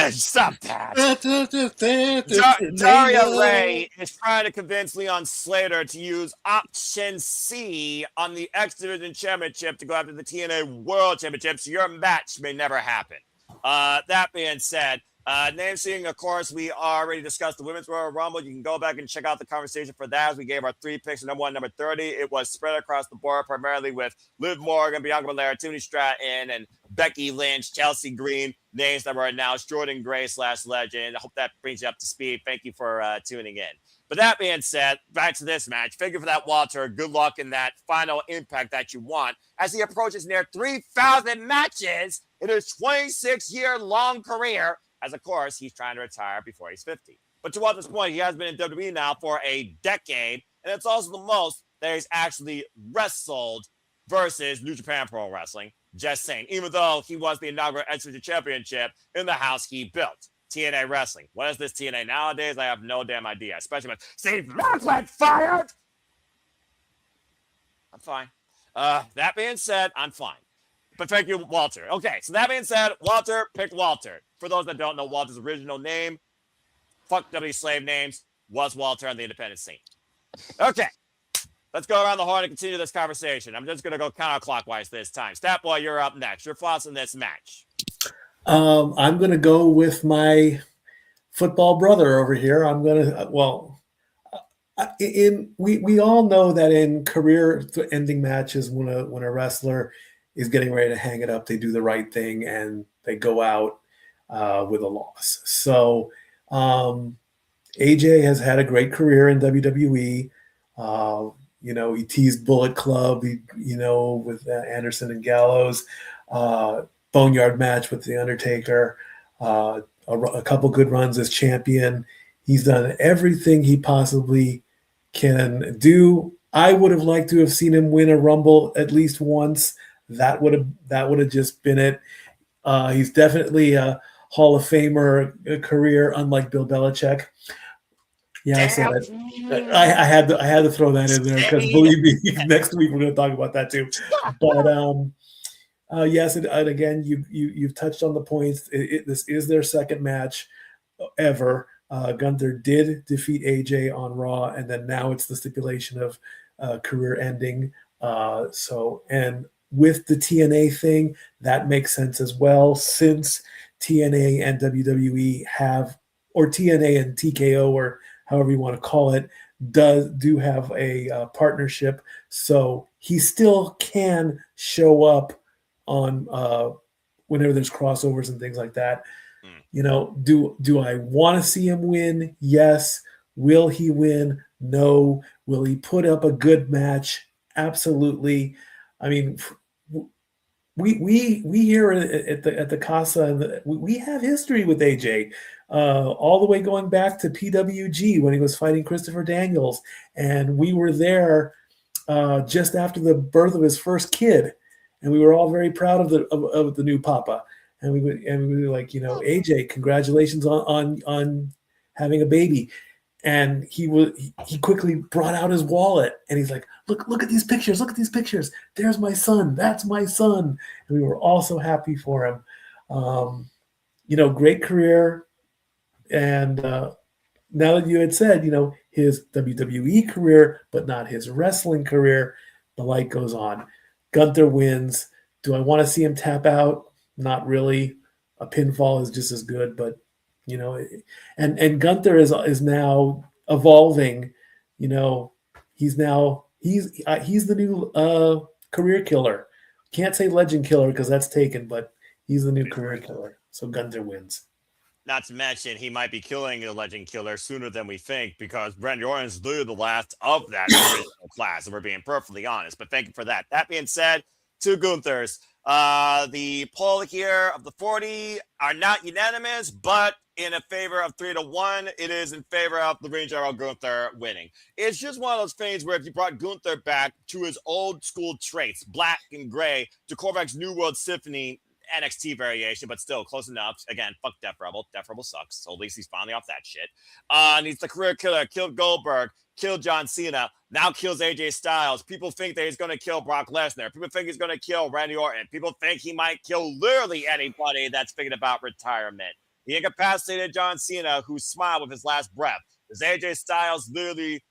Stop that. Daria Ray is trying to convince Leon Slater to use Option C on the X Division Championship to go after the TNA World Championship, so your match may never happen. That being said, name seeing, of course, we already discussed the Women's Royal Rumble. You can go back and check out the conversation for that as we gave our 3 picks, number 1, number 30. It was spread across the board, primarily with Liv Morgan, Bianca Belair, Tony Stratton, and Becky Lynch, Chelsea Green, names that were announced, Jordan Gray /legend. I hope that brings you up to speed. Thank you for tuning in. But that being said, back to this match. Figure for that Walter. Good luck in that final impact that you want as he approaches near 3,000 matches in his 26-year-long career, as of course he's trying to retire before he's 50. But to Walter's point, he has been in WWE now for a decade, and it's also the most that he's actually wrestled versus New Japan Pro Wrestling. Just saying, even though he was the inaugural X Division Championship in the house he built. TNA Wrestling. What is this TNA nowadays? I have no damn idea. Especially when Steve Macklin fired. I'm fine. That being said, I'm fine. But thank you, Walter. Okay, so that being said, Walter, pick Walter. For those that don't know Walter's original name, fuck W slave names, was Walter on the independent scene. Okay, let's go around the horn and continue this conversation. I'm just going to go counterclockwise this time. Stat Boy, you're up next. Your thoughts on this match? I'm going to go with my football brother over here. I'm going to, we all know that in career-ending matches, when a wrestler is getting ready to hang it up, they do the right thing and they go out with a loss. So AJ has had a great career in WWE. He teased Bullet Club, with Anderson and Gallows, Boneyard match with The Undertaker, a couple good runs as champion. He's done everything he possibly can do. I would have liked to have seen him win a Rumble at least once. That would have just been it. He's definitely a Hall of Famer career, unlike Bill Belichick. Yeah, I said it. I had to throw that in there because believe me, next week we're going to talk about that too. But yes, and again, you've touched on the points. This is their second match ever. Gunther did defeat AJ on Raw, and then now it's the stipulation of career ending. And with the TNA thing, that makes sense as well, since TNA and WWE have, or TNA and TKO, or however you want to call it, do have a partnership. So he still can show up on whenever there's crossovers and things like that. Do I want to see him win? Yes. Will he win? No. Will he put up a good match? Absolutely. I mean, we here at the Casa, we have history with AJ, all the way going back to PWG when he was fighting Christopher Daniels, and we were there just after the birth of his first kid, and we were all very proud of the new Papa, and we were like, AJ, congratulations on having a baby. And he quickly brought out his wallet, and he's like, look at these pictures. Look at these pictures. There's my son. That's my son. And we were all so happy for him. Great career. And now that you had said, his WWE career, but not his wrestling career, the light goes on. Gunther wins. Do I want to see him tap out? Not really. A pinfall is just as good, but and Gunther is now evolving. He's the new career killer. Can't say legend killer because that's taken, but he's the new career killer. So Gunther wins. Not to mention, he might be killing the legend killer sooner than we think, because Brent Jordan's literally the last of that original class, and we're being perfectly honest. But thank you for that. That being said, 2 Gunthers. The poll here of the 40 are not unanimous, but in a favor of 3-1. It is in favor of the Ring General Gunther winning. It's just one of those things where if you brought Gunther back to his old school traits, black and gray, to Korvac's New World Symphony NXT variation, but still close enough. Again, fuck Death Rebel. Death Rebel sucks. So at least he's finally off that shit. And he's the career killer. Killed Goldberg. Killed John Cena. Now kills AJ Styles. People think that he's going to kill Brock Lesnar. People think he's going to kill Randy Orton. People think he might kill literally anybody that's thinking about retirement. He incapacitated John Cena, who smiled with his last breath. Does AJ Styles literally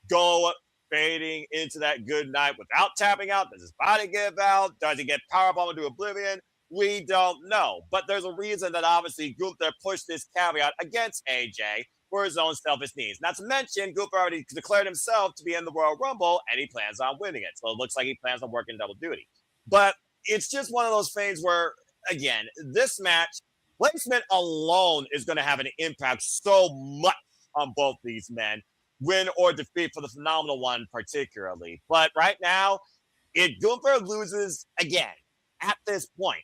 go fading into that good night without tapping out? Does his body give out? Does he get powerbombed into oblivion? We don't know. But there's a reason that obviously Gunther pushed this caveat against AJ for his own selfish needs. Not to mention, Gunther already declared himself to be in the Royal Rumble, and he plans on winning it. So it looks like he plans on working double duty. But it's just one of those things where, again, this match, placement alone is going to have an impact so much on both these men, win or defeat for the phenomenal one particularly. But right now, if Gunther loses again at this point,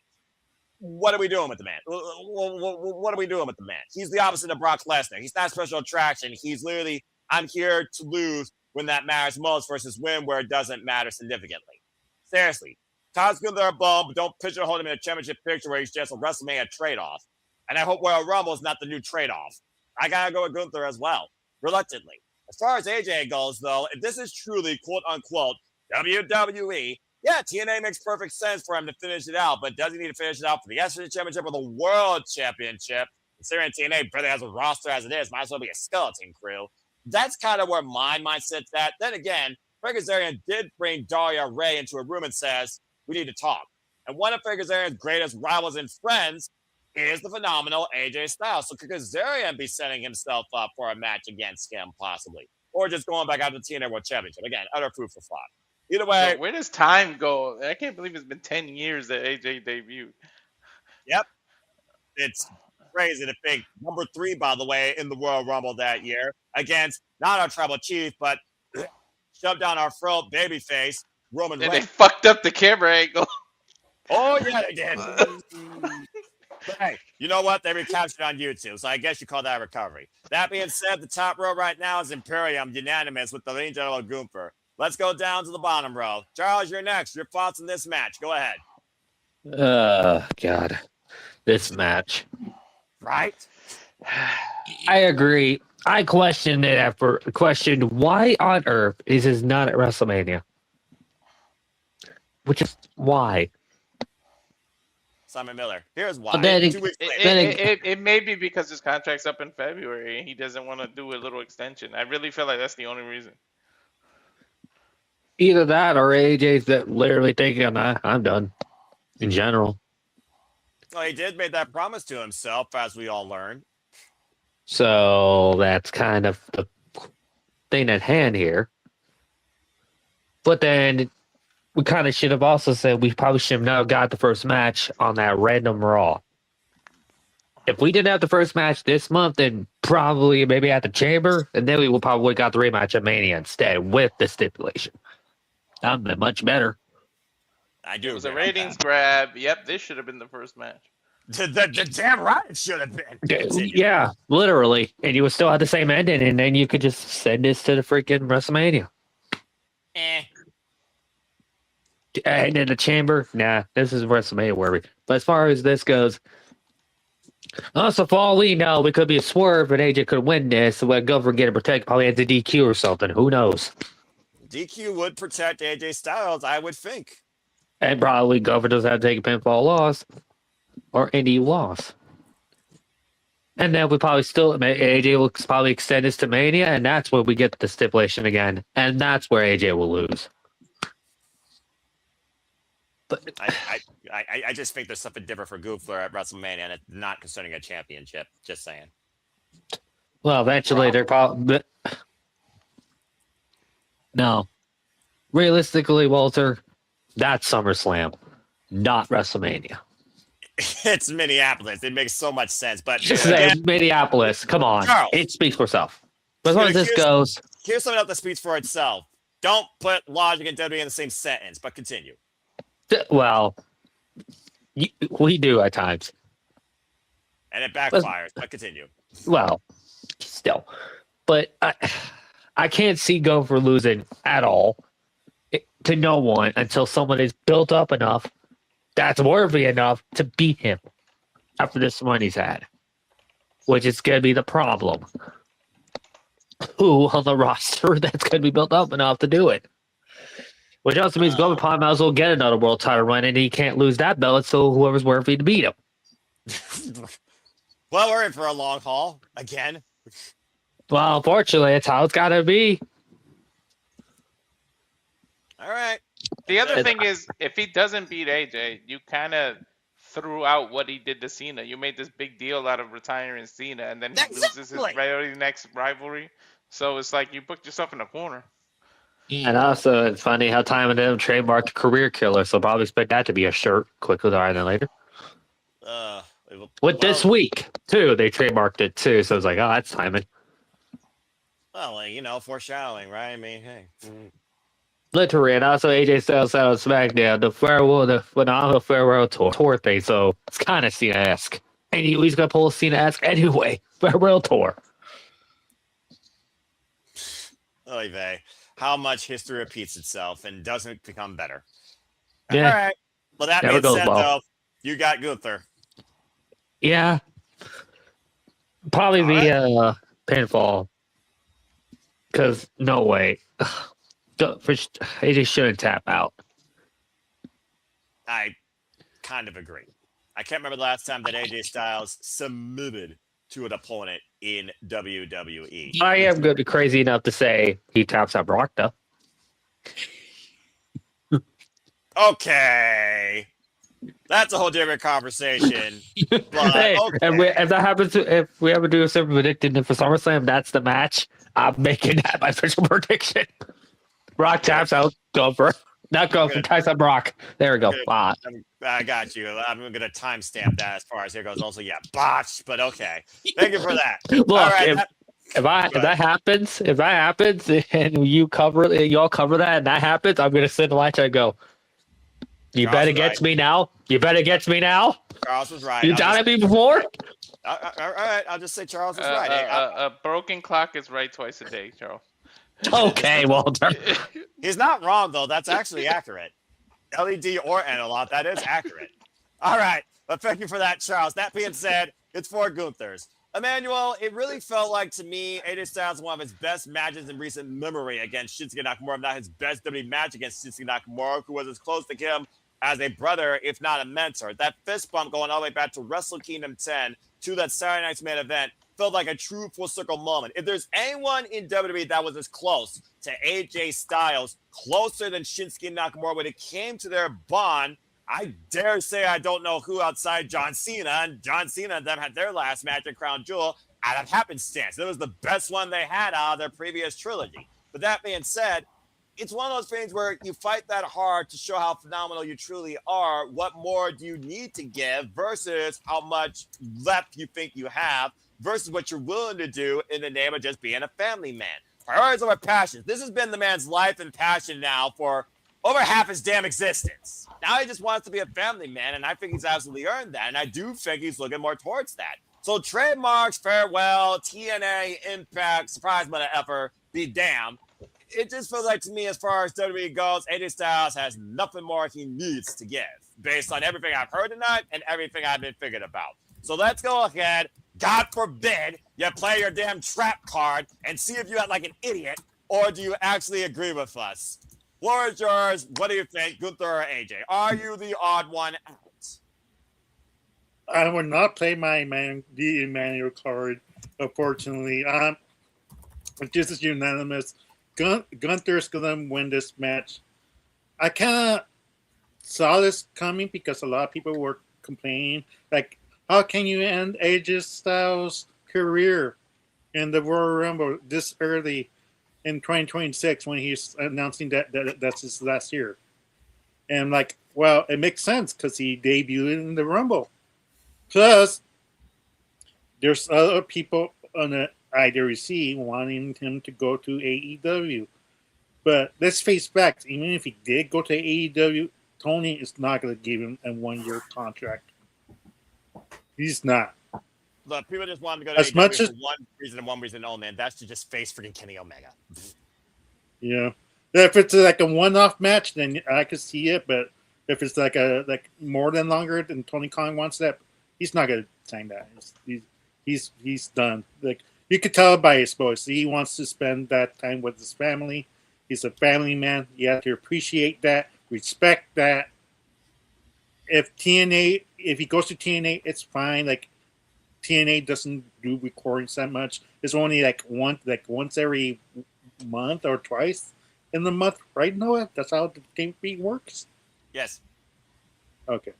what are we doing with the man? What are we doing with the man? He's the opposite of Brock Lesnar. He's not special attraction. He's literally, I'm here to lose when that matters most versus win where it doesn't matter significantly. Seriously. Todd's Gunther a bum, but don't pigeonhole him in a championship picture where he's just a WrestleMania trade-off. And I hope Royal Rumble is not the new trade-off. I got to go with Gunther as well, reluctantly. As far as AJ goes, though, if this is truly, quote-unquote, WWE, yeah, TNA makes perfect sense for him to finish it out, but does he need to finish it out for the SC Championship or the World Championship? Considering TNA barely has a roster as it is, might as well be a skeleton crew. That's kind of where my mindset's at. Then again, Frank Kazarian did bring Daria Ray into a room and says, we need to talk. And one of Frank Kazarian's greatest rivals and friends is the phenomenal AJ Styles. So could Kazarian be setting himself up for a match against him, possibly? Or just going back out to the TNA World Championship? Again, utter food for thought. Either way. So where does time go? I can't believe it's been 10 years that AJ debuted. Yep. It's crazy to think. Number 3, by the way, in the Royal Rumble that year against not our tribal chief, but shoved down our throat babyface, Roman Reigns. And they fucked up the camera angle. Oh, yeah, they did. But hey, you know what? They recaptured on YouTube, so I guess you call that a recovery. That being said, the top row right now is Imperium, unanimous with the Ring General Gunther. Let's go down to the bottom row. Charles, you're next. Your thoughts on this match. Go ahead. God. This match. Right? I agree. I questioned it questioned why on earth is this not at WrestleMania? Which is why. Simon Miller. Here's why. Then 2 weeks later. It may be because his contract's up in February and he doesn't want to do a little extension. I really feel like that's the only reason. Either that or AJ's that literally thinking, I'm done. In general. Well, he did make that promise to himself, as we all learned. So that's kind of the thing at hand here. But then we kind of should have also said we probably should have now got the first match on that random Raw. If we didn't have the first match this month, then probably maybe at the Chamber, and then we would probably got the rematch at Mania instead with the stipulation. That would have been much better. I do. It was a ratings grab. Yep, this should have been the first match. The damn right it should have been. Yeah, literally. And you would still have the same ending, and then you could just send this to the freaking WrestleMania. And in the Chamber, nah, this is WrestleMania worthy. But as far as this goes, also for all we know, it could be a swerve, and AJ could win this. So let Gunther get it protected, probably at the DQ or something. Who knows? DQ would protect AJ Styles, I would think. And probably Gunther doesn't have to take a pinfall loss or any loss. And then we probably still, AJ will probably extend this to Mania, and that's where we get the stipulation again. And that's where AJ will lose. But I just think there's something different for Gunther at WrestleMania, and it's not concerning a championship. Just saying. Well, eventually they're probably... No. Realistically, Walter, that's SummerSlam, not WrestleMania. It's Minneapolis. It makes so much sense. But Just say Minneapolis. Come on. Charles, it speaks for itself. But as far as this goes... Here's something else that speaks for itself. Don't put logic and WWE in the same sentence, but continue. Well, we do at times. And it backfires. But continue. Well, still. But I can't see Gunther losing at all to no one until someone is built up enough that's worthy enough to beat him after this run he's had. Which is going to be the problem. Who on the roster that's going to be built up enough to do it? Which also means Logan Paul might as well get another world title run, and he can't lose that belt, so whoever's worthy to beat him. Well, we're in for a long haul again. Well, unfortunately, that's how it's got to be. All right. The other thing is, if he doesn't beat AJ, you kind of threw out what he did to Cena. You made this big deal out of retiring Cena, and then he loses his very next rivalry. So it's like you booked yourself in a corner. And also, it's funny how Time and them trademarked career killer, so probably expect that to be a shirt quicker rather than later. This week, too, they trademarked it, too, so it's like, oh, that's timing. Well, foreshadowing, right? I mean, hey. Literally, and also AJ Styles said on SmackDown, the farewell tour thing, so it's kind of Cena-esque. And he's going to pull a Cena-esque anyway. Farewell tour. Oy vey. How much history repeats itself and doesn't become better. Yeah. All right. Well, that being said, though, you got Gunther. Yeah. Probably the pinfall. Because no way. AJ shouldn't tap out. I kind of agree. I can't remember the last time that AJ Styles submitted to an opponent in WWE. I am going to be crazy enough to say he taps out Brock, though. Okay. That's a whole different conversation. But, hey, okay. and if that happens, if we ever do a super predicted for SummerSlam, that's the match. I'm making that my official prediction. Brock taps out Gunther. Not Gunther, taps out Brock. There we go. I got you. I'm going to timestamp that as far as here goes. Also, yeah, botch, but okay. Thank you for that. Look, right, if that happens, and y'all cover that, and that happens, I'm going to sit and watch and go, you bet against me now? You bet against me now? Charles was right. You doubted me before? All right, I'll just say Charles was right. A broken clock is right twice a day, Charles. Okay, Walter. He's not wrong, though. That's actually accurate. LED or analog, that is accurate. All right. But thank you for that, Charles. That being said, it's for Gunther's. Emmanuel, it really felt like to me, AJ Styles one of his best matches in recent memory against Shinsuke Nakamura, if not his best WWE match against Shinsuke Nakamura, who was as close to him as a brother, if not a mentor. That fist bump going all the way back to Wrestle Kingdom 10 to that Saturday night's main event felt like a true full circle moment. If there's anyone in WWE that was as close to AJ Styles, closer than Shinsuke Nakamura when it came to their bond, I dare say I don't know who outside John Cena. And John Cena and them had their last match at Crown Jewel out of happenstance. It was the best one they had out of their previous trilogy. But that being said, it's one of those things where you fight that hard to show how phenomenal you truly are. What more do you need to give versus how much left you think you have versus what you're willing to do in the name of just being a family man. Priorities over passions. This has been the man's life and passion now for over half his damn existence. Now he just wants to be a family man, and I think he's absolutely earned that. And I do think he's looking more towards that. So trademarks, farewell, TNA, Impact, surprise mother-effer, be damned. It just feels like to me, as far as WWE goes, AJ Styles has nothing more he needs to give based on everything I've heard tonight and everything I've been thinking about. So let's go ahead. God forbid you play your damn trap card and see if you act like an idiot, or do you actually agree with us? Floor is yours. What do you think, Gunther or AJ? Are you the odd one out? I would not play the Emmanuel card, unfortunately. This is unanimous. Gunther's going to win this match. I kind of saw this coming because a lot of people were complaining, like, how can you end AJ Styles' career in the Royal Rumble this early in 2026 when he's announcing that that's his last year? And like, well, it makes sense because he debuted in the Rumble. Plus, there's other people on the IWC wanting him to go to AEW. But let's face facts, even if he did go to AEW, Tony is not going to give him a 1-year contract. He's not. Look, people just want to go to As AEW much for as- one reason and one reason only, and that's to just face freaking Kenny Omega. Yeah. If it's like a one-off match, then I could see it. But if it's like more than longer than Tony Khan wants that, he's not gonna sign that. He's done. Like you could tell by his voice, he wants to spend that time with his family. He's a family man. You have to appreciate that, respect that. If he goes to TNA, it's fine. Like TNA doesn't do recordings that much. It's only like once every month or twice in the month, right, Noah? That's how the game feed works. Yes. Okay.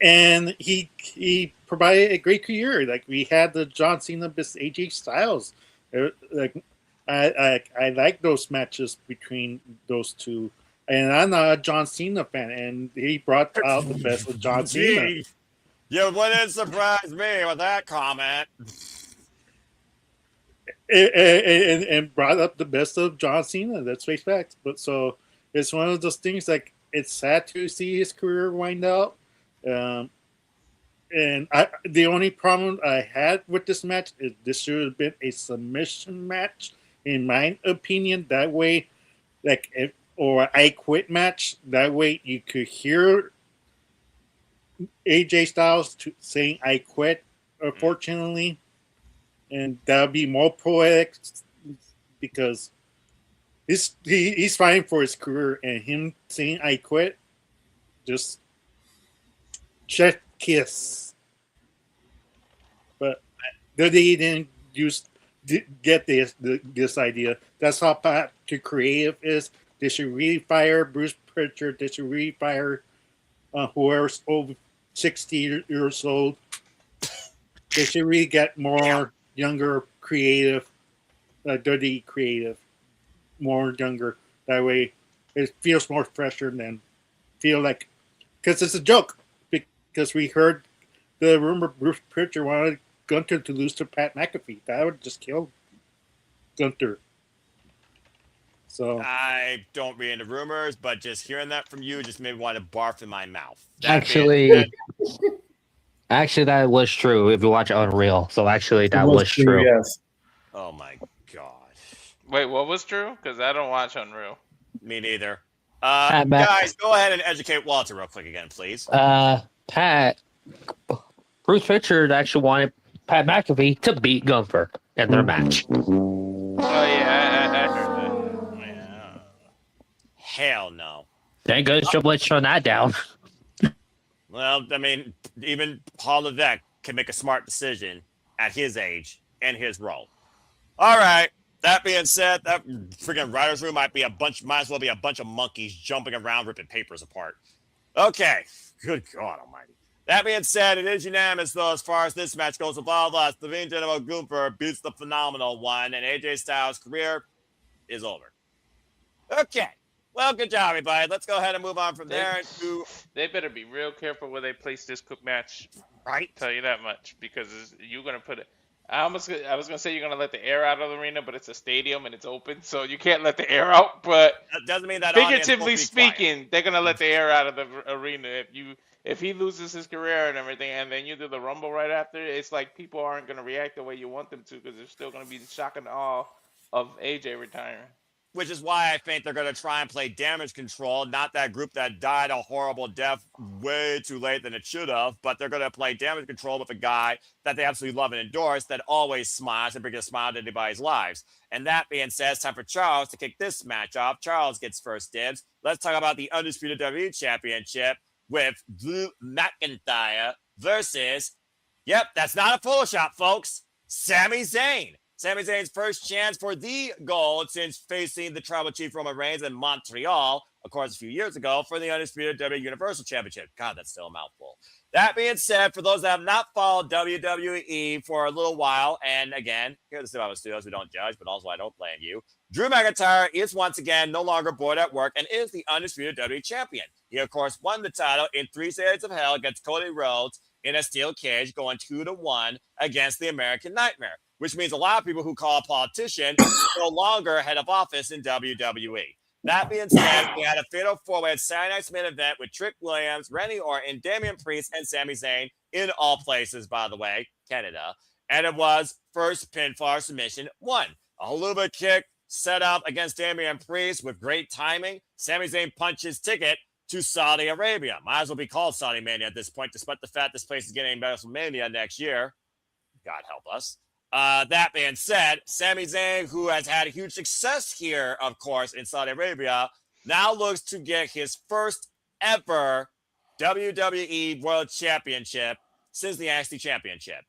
And he provided a great career. Like we had the John Cena vs AJ Styles. Like I like those matches between those two. And I'm not a John Cena fan, and he brought out the best of John Cena. Gee, you wouldn't surprise me with that comment. And brought up the best of John Cena. That's face facts. But so it's one of those things. Like it's sad to see his career wind out. And the only problem I had with this match is this should have been a submission match, in my opinion. That way, or I quit match. That way you could hear AJ Styles saying I quit, unfortunately. And that would be more poetic because he's fighting for his career, and him saying I quit, just check kiss. But they didn't get this idea. That's how Fatu creative is. They should really fire Bruce Pritchard. They should really fire whoever's over 60 years old. They should really get more younger, creative, dirty creative, more younger. That way, it feels more fresher than feel like, because it's a joke. Because we heard the rumor Bruce Pritchard wanted Gunther to lose to Pat McAfee. That would just kill Gunther. So I don't read into rumors, but just hearing that from you just made me want to barf in my mouth. Actually, that was true if you watch Unreal. So actually, that was true. Yes. Oh my god. Wait, what was true? Because I don't watch Unreal. Me neither. Matt. Guys, go ahead and educate Walter real quick again, please. Bruce Pritchard actually wanted Pat McAfee to beat Gunther in their match. Oh yeah, I heard that. Yeah. Hell no. Thank goodness Triple H turned that down. Well, I mean, even Paul Levesque can make a smart decision at his age and his role. All right. That being said, that freaking writer's room might as well be a bunch of monkeys jumping around ripping papers apart. Okay. Good God almighty. That being said, it is unanimous, though, as far as this match goes. With all of us, the Vin General Gunther beats the Phenomenal One, and AJ Styles' career is over. Okay. Well, good job, everybody. Let's go ahead and move on from there to... They better be real careful where they place this match. Right. Tell you that much, because you're gonna put it. I was gonna say you're gonna let the air out of the arena, but it's a stadium and it's open, so you can't let the air out. But that doesn't mean that figuratively speaking, they're gonna let the air out of the arena if he loses his career and everything, and then you do the Rumble right after. It's like people aren't gonna react the way you want them to, because they're still gonna be in shock and awe of AJ retiring. Which is why I think they're going to try and play Damage Control, not that group that died a horrible death way too late than it should have, but they're going to play Damage Control with a guy that they absolutely love and endorse, that always smiles and brings a smile to anybody's lives. And that being said, it's time for Charles to kick this match off. Charles gets first dibs. Let's talk about the Undisputed WWE Championship with Drew McIntyre versus, yep, that's not a Photoshop, folks, Sami Zayn. Sami Zayn's first chance for the gold since facing the Tribal Chief Roman Reigns in Montreal, of course, a few years ago for the Undisputed WWE Universal Championship. God, that's still a mouthful. That being said, for those that have not followed WWE for a little while, and again, here at the Survival Studios, we don't judge, but also I don't blame you. Drew McIntyre is once again no longer bored at work and is the Undisputed WWE Champion. He, of course, won the title in 3 Stages of Hell against Cody Rhodes in a steel cage, going 2-1 against the American Nightmare, which means a lot of people who call a politician no longer head of office in WWE. That being said, we had a fatal four-way Saturday night's main event with Trick Williams, Randy Orton, Damian Priest, and Sami Zayn in all places, by the way, Canada. And it was first pinfall submission 1. A Haluva kick set up against Damian Priest with great timing. Sami Zayn punches ticket to Saudi Arabia. Might as well be called Saudi Mania at this point, despite the fact this place is getting WrestleMania next year. God help us. That being said, Sami Zayn, who has had a huge success here, of course, in Saudi Arabia, now looks to get his first ever WWE World Championship since the NXT Championship.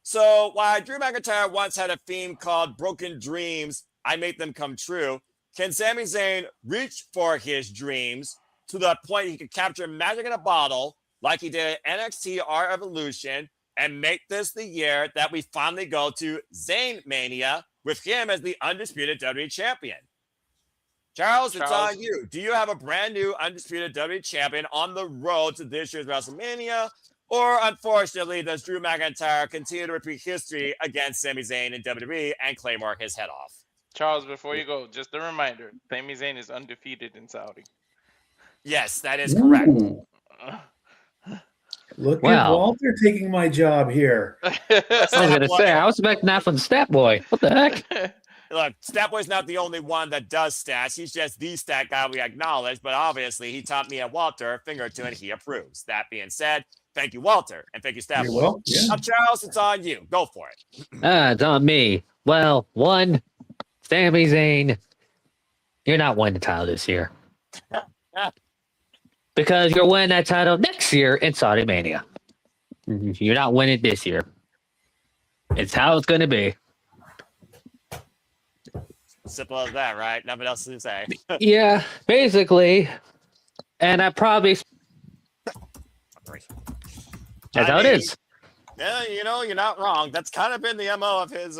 So while Drew McIntyre once had a theme called Broken Dreams, I Make Them Come True, can Sami Zayn reach for his dreams to the point he could capture magic in a bottle like he did at NXT R Evolution and make this the year that we finally go to Zayn Mania with him as the undisputed WWE champion? Charles, it's on you. Do you have a brand new undisputed WWE champion on the road to this year's WrestleMania? Or, unfortunately, does Drew McIntyre continue to repeat history against Sami Zayn in WWE and Claymore his head off? Charles, before you go, just a reminder, Sami Zayn is undefeated in Saudi. Yes, that is correct. Ooh. Look at Walter taking my job here. I was going to say, I was expecting that from Stat Boy. What the heck? Look, Stat Boy's not the only one that does stats. He's just the stat guy we acknowledge, but obviously he taught me and Walter a thing or two, and he approves. That being said, thank you, Walter, and thank you, Stat Boy. Well, yeah. Now, Charles, it's on you. Go for it. It's on me. Well, one, Sami Zayn, you're not winning the title this year. Because you're winning that title next year in Saudi Mania. You're not winning this year. It's how it's going to be. Simple as that, right? Nothing else to say. Yeah, basically. And I probably... That's how it is. Yeah, you know, you're not wrong. That's kind of been the MO of his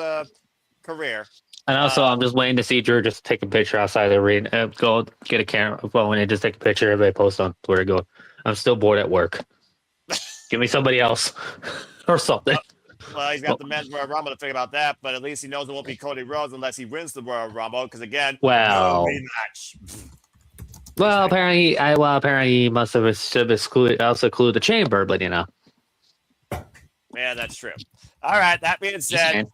career. And also, I'm just waiting to see Drew just take a picture outside the arena. Go get a camera phone and just take a picture. Everybody post on Twitter. Go, I'm still bored at work. Give me somebody else or something. Well, he's got the men's Royal Rumble to think about that, but at least he knows it won't be Cody Rhodes unless he wins the Royal Rumble. Because again, no rematch. Well, apparently, he must have also included the chamber, but you know. Yeah, that's true. All right. That being said,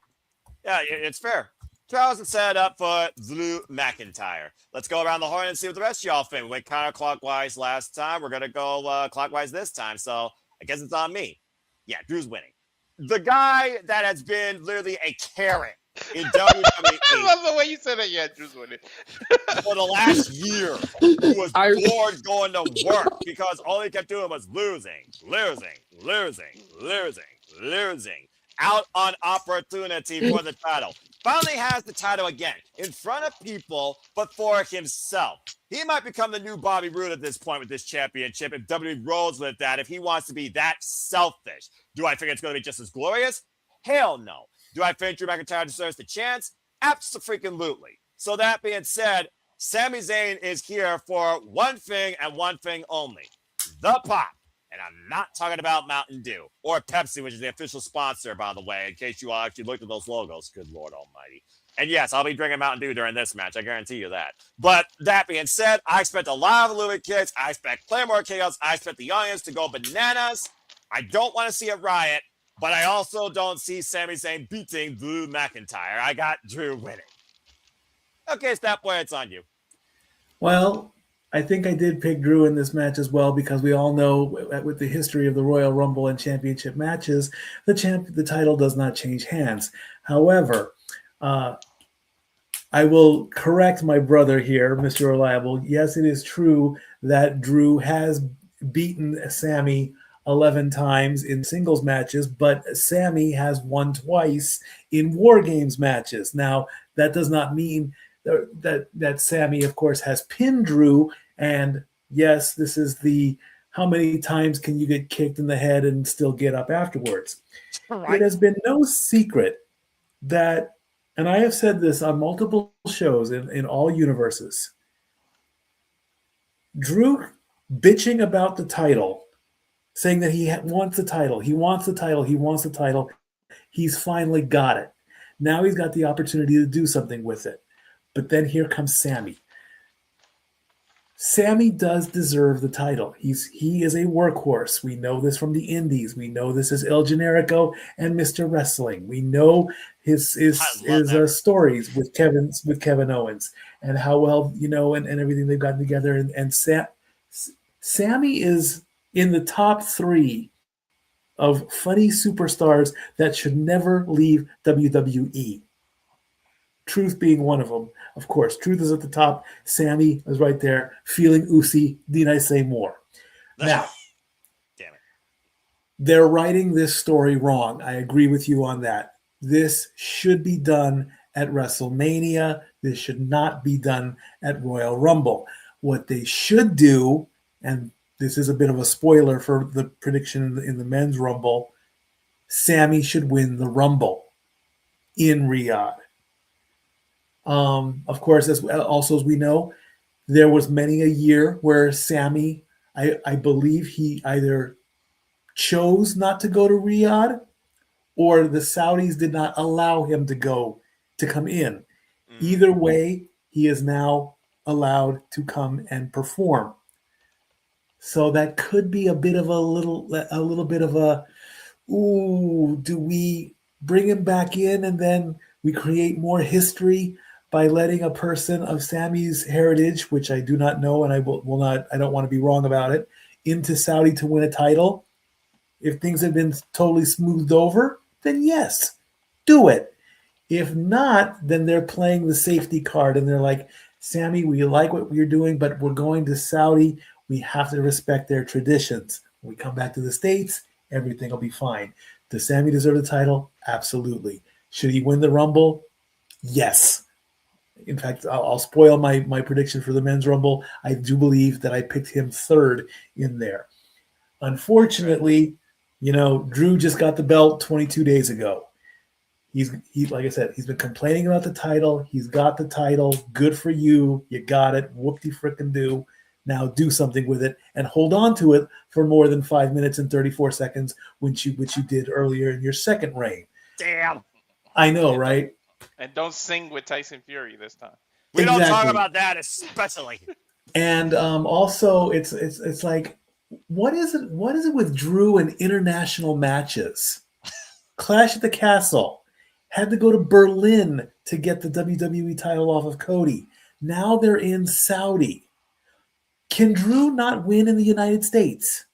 yeah, it's fair. Charles is set up for Drew McIntyre. Let's go around the horn and see what the rest of y'all think. We went counterclockwise last time. We're going to go clockwise this time. So I guess it's on me. Yeah, Drew's winning. The guy that has been literally a carrot in WWE. I love the way you said it. Yeah, Drew's winning. For the last year, who was bored going to work because all he kept doing was losing. Out on opportunity for the title. Finally has the title again in front of people, but for himself. He might become the new Bobby Roode at this point with this championship if WWE rolls with that, if he wants to be that selfish. Do I think it's going to be just as glorious? Hell no. Do I think Drew McIntyre deserves the chance? Absolutely. So that being said, Sami Zayn is here for one thing and one thing only. The pop. And I'm not talking about Mountain Dew or Pepsi, which is the official sponsor, by the way, in case you all actually looked at those logos. Good Lord Almighty. And yes, I'll be drinking Mountain Dew during this match. I guarantee you that. But that being said, I expect a lot of Louis kicks. I expect Claymore chaos. I expect the audience to go bananas. I don't want to see a riot, but I also don't see Sami Zayn beating Drew McIntyre. I got Drew winning. Okay, Stat Boy, it's on you. Well, I think I did pick Drew in this match as well because we all know with the history of the Royal Rumble and championship matches, the title does not change hands. However, I will correct my brother here, Mr. Reliable. Yes, it is true that Drew has beaten Sami 11 times in singles matches, but Sami has won twice in War Games matches. Now, that does not mean that Sami, of course, has pinned Drew. And yes, this is the how many times can you get kicked in the head and still get up afterwards. Right. It has been no secret that, and I have said this on multiple shows in all universes, Drew bitching about the title, saying that he wants the title, he's finally got it. Now he's got the opportunity to do something with it. But then here comes Sami. Sami does deserve the title. He is a workhorse. We know this from the Indies. We know this as El Generico and Mr. Wrestling. We know his stories with Kevin Owens and how well, and everything they've gotten together. And Sami is in the top 3 of funny superstars that should never leave WWE. Truth being one of them. Of course, Truth is at the top. Sami is right there, feeling Usi. Need I say more? Now, damn it. They're writing this story wrong. I agree with you on that. This should be done at WrestleMania. This should not be done at Royal Rumble. What they should do, and this is a bit of a spoiler for the prediction in the men's Rumble, Sami should win the Rumble in Riyadh. Of course, as we know, there was many a year where Sami, I believe he either chose not to go to Riyadh or the Saudis did not allow him to come in. Either way, he is now allowed to come and perform. So that could be a little bit of a, do we bring him back in and then we create more history by letting a person of Sami's heritage, which I do not know, and I don't want to be wrong about it, into Saudi to win a title? If things have been totally smoothed over, then yes, do it. If not, then they're playing the safety card and they're like, Sami, we like what you're doing, but we're going to Saudi. We have to respect their traditions. When we come back to the States, everything will be fine. Does Sami deserve the title? Absolutely. Should he win the Rumble? Yes. In fact, I'll spoil my prediction for the men's Rumble. I do believe that I picked him 3rd in there. Unfortunately, Drew just got the belt 22 days ago. He like I said, he's been complaining about the title. He's got the title. Good for you. You got it. Whoop-de-frickin-do. Now do something with it and hold on to it for more than 5 minutes and 34 seconds, which you did earlier in your second reign. Damn. I know, right? And don't sing with Tyson Fury this time. We don't talk about that, especially. And also, it's like, what is it with Drew and international matches? Clash at the Castle. Had to go to Berlin to get the WWE title off of Cody. Now they're in Saudi. Can Drew not win in the United States?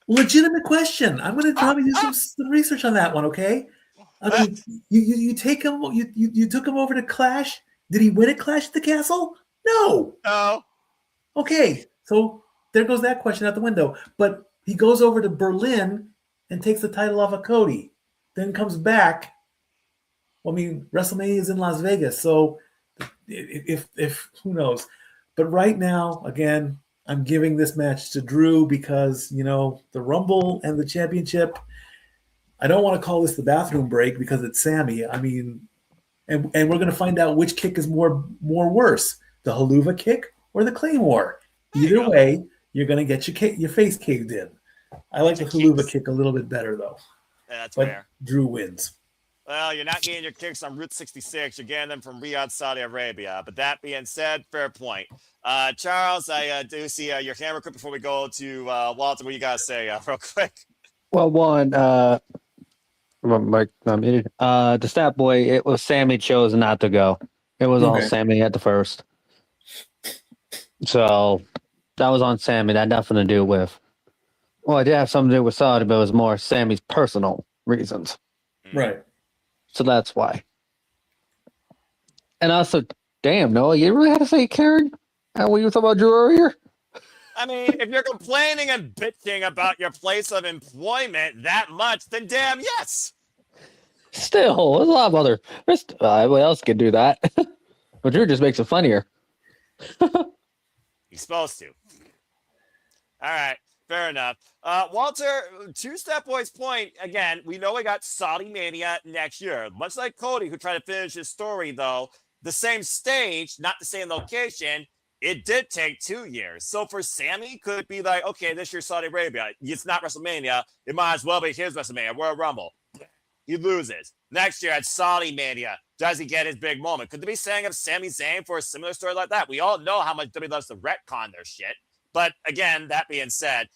Legitimate question. I'm going to probably do some research on that one, okay? I mean, you take him. You took him over to Clash. Did he win at Clash at the Castle? No. No. Okay, so there goes that question out the window. But he goes over to Berlin and takes the title off of Cody. Then comes back. Well, I mean, WrestleMania is in Las Vegas, so if who knows. But right now, again, I'm giving this match to Drew because, the Rumble and the championship, I don't want to call this the bathroom break because it's Sami. I mean, and we're going to find out which kick is more worse, the Haluva kick or the Claymore. Either way, you're going to get your face caved in. I like the Haluva kick a little bit better, though. Yeah, that's but fair. Drew wins. Well, you're not getting your kicks on Route 66. You're getting them from Riyadh, Saudi Arabia. But that being said, fair point. Charles, I do see your camera quick before we go to Walter. What you got to say real quick? Well, one, the stat boy, it was Sami chose not to go. It was all Sami at the first. So that was on Sami. That had nothing to do with, well, it did have something to do with Saudi, but it was more Sami's personal reasons. Right. So that's why. And also, damn, Noah, you really had to say Karen? When you were talking about Drew earlier? I mean, if you're complaining and bitching about your place of employment that much, then damn yes. Still, there's a lot of other. Everyone else can do that. But Drew just makes it funnier. He's supposed to. All right. Fair enough. Walter, to Step Boy's point, again, we know we got Saudi Mania next year. Much like Cody, who tried to finish his story, though, the same stage, not the same location, it did take 2 years. So for Sami, could it be like, okay, this year's Saudi Arabia. It's not WrestleMania. It might as well be his WrestleMania, Royal Rumble. He loses. Next year at Saudi Mania, does he get his big moment? Could they be setting up Sami Zayn for a similar story like that? We all know how much WWE loves to retcon their shit. But again, that being said,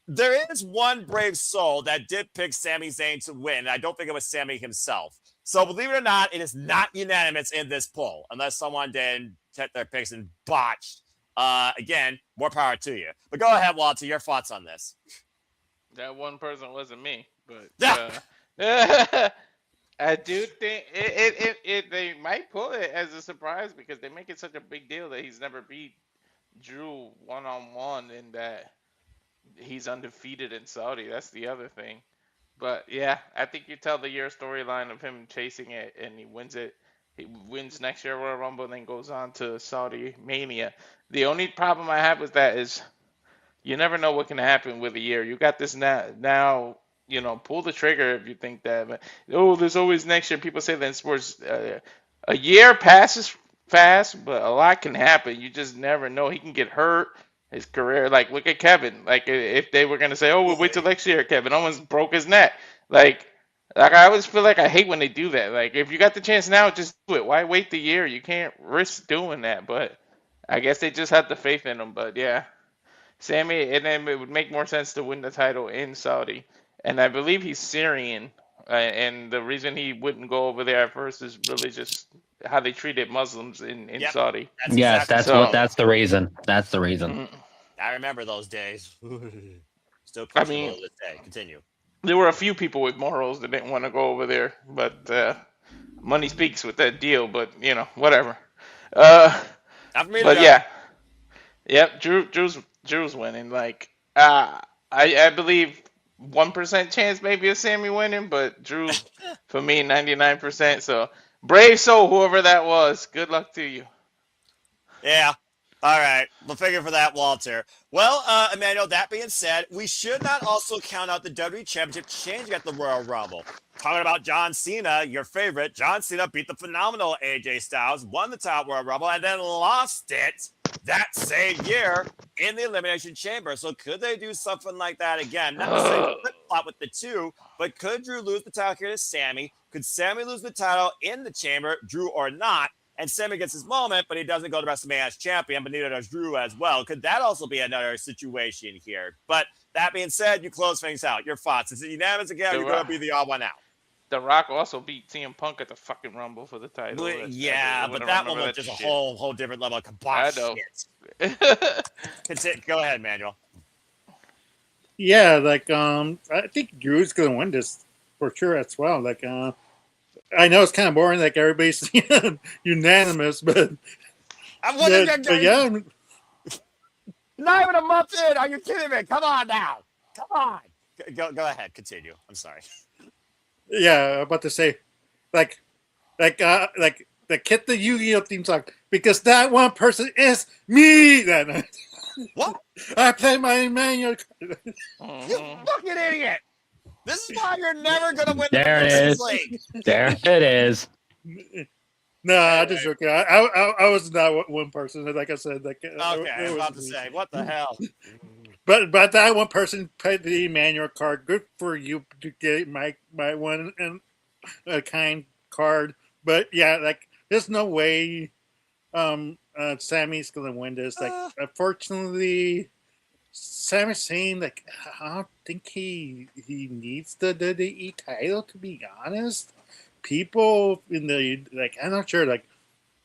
there is one brave soul that did pick Sami Zayn to win. I don't think it was Sami himself. So believe it or not, it is not unanimous in this poll, unless someone did take their picks and botched. Again, more power to you. But go ahead, Walter, your thoughts on this. That one person wasn't me, but Yeah. I do think they might pull it as a surprise because they make it such a big deal that he's never beat Drew one-on-one and that he's undefeated in Saudi. That's the other thing. But yeah, I think you tell the year storyline of him chasing it and he wins it. He wins next year Royal Rumble and then goes on to Saudi Mania. The only problem I have with that is you never know what can happen with a year. You got this now, you know, pull the trigger if you think that. But, oh, there's always next year. People say that in sports, a year passes fast, but a lot can happen. You just never know. He can get hurt. His career, like, look at Kevin. Like, if they were going to say, oh, we'll wait till next year, Kevin almost broke his neck. Like I always feel like I hate when they do that. Like, if you got the chance now, just do it. Why wait the year? You can't risk doing that. But I guess they just have the faith in him. But, yeah. Sami, and then it would make more sense to win the title in Saudi. And I believe he's Syrian. And the reason he wouldn't go over there at first is really just how they treated Muslims in Yep. Saudi. Yes, that's So- that's the reason. That's the reason. I remember those days. Still I questionable mean- to this day. Continue. There were a few people with morals that didn't want to go over there, but money speaks with that deal. But you know, whatever. Not for me to But judge. yeah, yep. Drew's winning. Like I believe 1% chance maybe of Sami winning, but Drew for me 99%. So brave soul, whoever that was. Good luck to you. Yeah. All right. We'll figure for that, Walter. Well, Emmanuel, that being said, we should not also count out the WWE Championship changing at the Royal Rumble. Talking about John Cena, your favorite, John Cena beat the phenomenal AJ Styles, won the top Royal Rumble, and then lost it that same year in the Elimination Chamber. So could they do something like that again? Not necessarily flip-flop with the two, but could Drew lose the title here to Sami? Could Sami lose the title in the Chamber, Drew or not? And Sami gets his moment, but he doesn't go to WrestleMania as champion, but neither does Drew as well. Could that also be another situation here? But that being said, you close things out. Your thoughts? Is it unanimous again? Or you're going to be the odd one out? The Rock also beat CM Punk at the fucking Rumble for the title. Yeah, but that one was just a whole different level of I know. Go ahead, Manuel. Yeah, like I think Drew's gonna win this for sure as well. Like I know it's kind of boring, like everybody's unanimous, but yeah, not even a month in. Are you kidding me? Come on now. Come on. Go ahead. Continue. I'm sorry. yeah. I'm about to say, like hit the Yu-Gi-Oh theme song because that one person is me. That night. What? I play my manual. You fucking idiot. This is why you're never going to win There the it Princess is. League. There it is. No, I just joking. I was not one person. Like I said, like Okay, I was about to say, what the hell? But that one person played the manual card. Good for you to get my one and a kind card. But yeah, like there's no way Sammy's gonna win this. Like unfortunately, Sami's saying like I don't think he needs the WWE title, to be honest. People in the like I'm not sure, like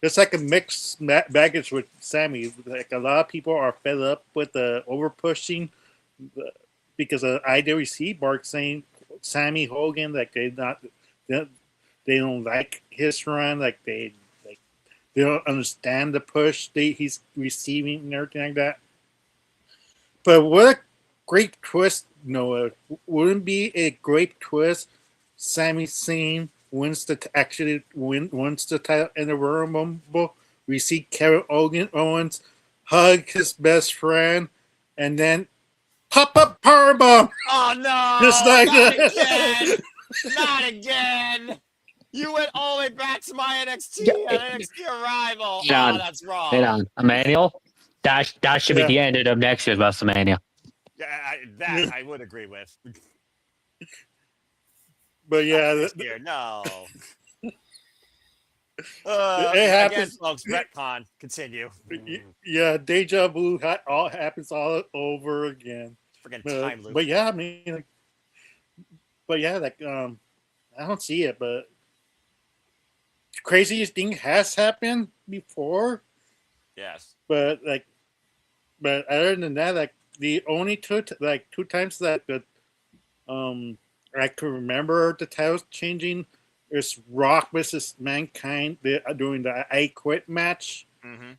it's like a mixed baggage with Sami. Like a lot of people are fed up with the over pushing because of IWC Bark saying Sami Hogan like they don't like his run, like they don't understand the push he's receiving and everything like that. But what a great twist, Noah. Wouldn't be a great twist Sami Zayn wins the title in the Royal Rumble. We see Kevin Owens hug his best friend and then pop up powerbomb. Oh no! Just like not that. again! Not again! You went all the way back to my NXT arrival. Hang on. Oh, that's wrong. Hang on, Emmanuel. That should be Yeah. the end of next year's WrestleMania. Yeah, that I would agree with. But yeah, This year, no. it Again, happens. folks. Retcon. Continue. Yeah, deja vu all happens all over again. Freaking time loop. But yeah, I mean, like, but yeah, like I don't see it, but craziest thing has happened before. Yes. But other than that, like the only two times that I could remember the titles changing is Rock versus Mankind during the I Quit match, and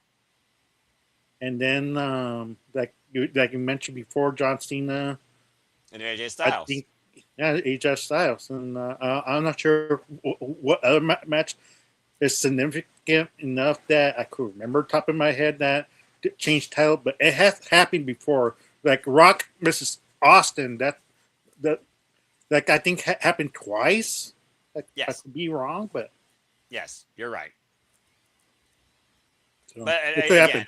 then like you mentioned before, John Cena And AJ Styles. I think, yeah, AJ Styles, and I'm not sure what other match is significant enough that I could remember top of my head that changed title, but it has happened before. Like Rock versus Austin, that I think happened twice. Yes. I could be wrong, but yes, you're right. So, But it could happen.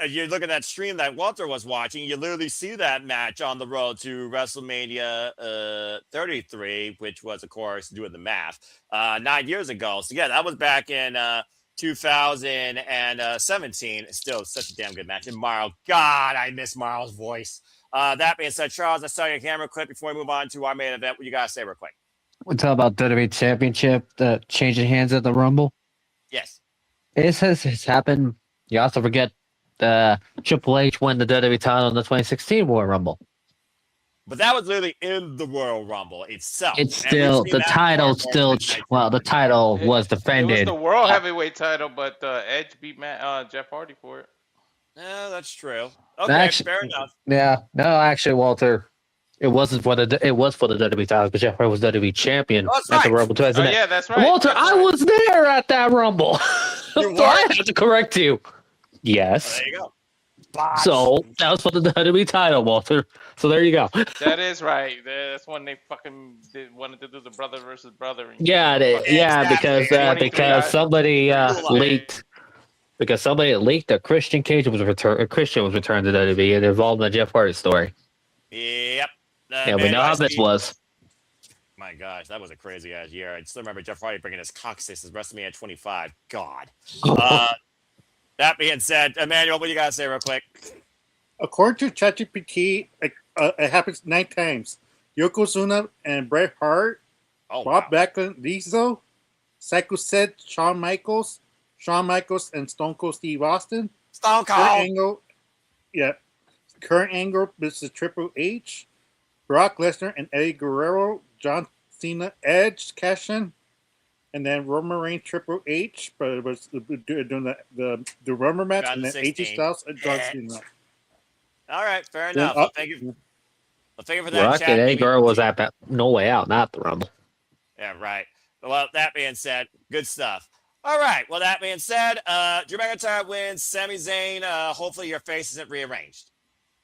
You look at that stream that Walter was watching, you literally see that match on the road to WrestleMania 33, which was, of course, doing the math, 9 years ago. So, yeah, that was back in 2017. Still such a damn good match. And Marl, God, I miss Marl's voice. That being said, Charles, I saw your camera clip before we move on to our main event. What you got to say real quick? We talk about WWE Championship, the changing hands at the Rumble. Yes. It's happened. You also forget Triple H won the WWE title in the 2016 Royal Rumble. But that was literally in the Royal Rumble itself. It's still the title. The title was defended. It was the World Heavyweight title, but Edge beat Jeff Hardy for it. Yeah, that's true. Okay, fair enough. Yeah, no, actually, Walter, it wasn't for the WWE title, but Jeff Hardy was WWE champion at the Rumble 2000. Yeah, that's right. Walter, that's I was there at that Rumble. You So I have to correct you. Yes. There you go. So that was for the WWE title, Walter. So there you go. That is right. That's when they fucking wanted to do the brother versus brother. Because somebody leaked. Because somebody leaked that Christian Cage was returned to WWE and involved in the Jeff Hardy story. Yep. Yeah, we know how this was. My gosh, that was a crazy ass year. I still remember Jeff Hardy bringing his coccyx as WrestleMania 25. God. That being said, Emmanuel, what do you got to say real quick? According to ChatGPT, it happens 9 times. Yokozuna and Bret Hart, Bob Backlund, Lizzo, Psycho Sid, Shawn Michaels and Stone Cold Steve Austin. Stone Cold. Kurt Angle versus Triple H, Brock Lesnar and Eddie Guerrero, John Cena, Edge, cash-in, and then Roman Reigns, Triple H, but it was doing the Roman match, and then AJ Styles and John Cena. All right, fair enough. Thank you. Thank you for that. Rock and Eddie Guerrero was at No Way Out, not the Rumble. Yeah, right. Well, that being said, good stuff. All right. Well, that being said, Drew McIntyre wins. Sami Zayn. Hopefully your face isn't rearranged.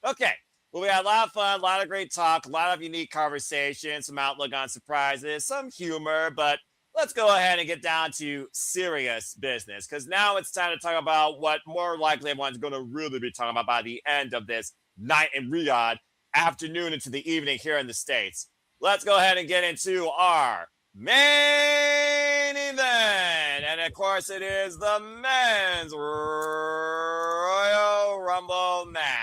Okay. Well, we had a lot of fun, a lot of great talk, a lot of unique conversations, some outlook on surprises, some humor, but let's go ahead and get down to serious business, because now it's time to talk about what more likely everyone's going to really be talking about by the end of this night in Riyadh, afternoon into the evening here in the States. Let's go ahead and get into our main event. And of course, it is the men's Royal Rumble match.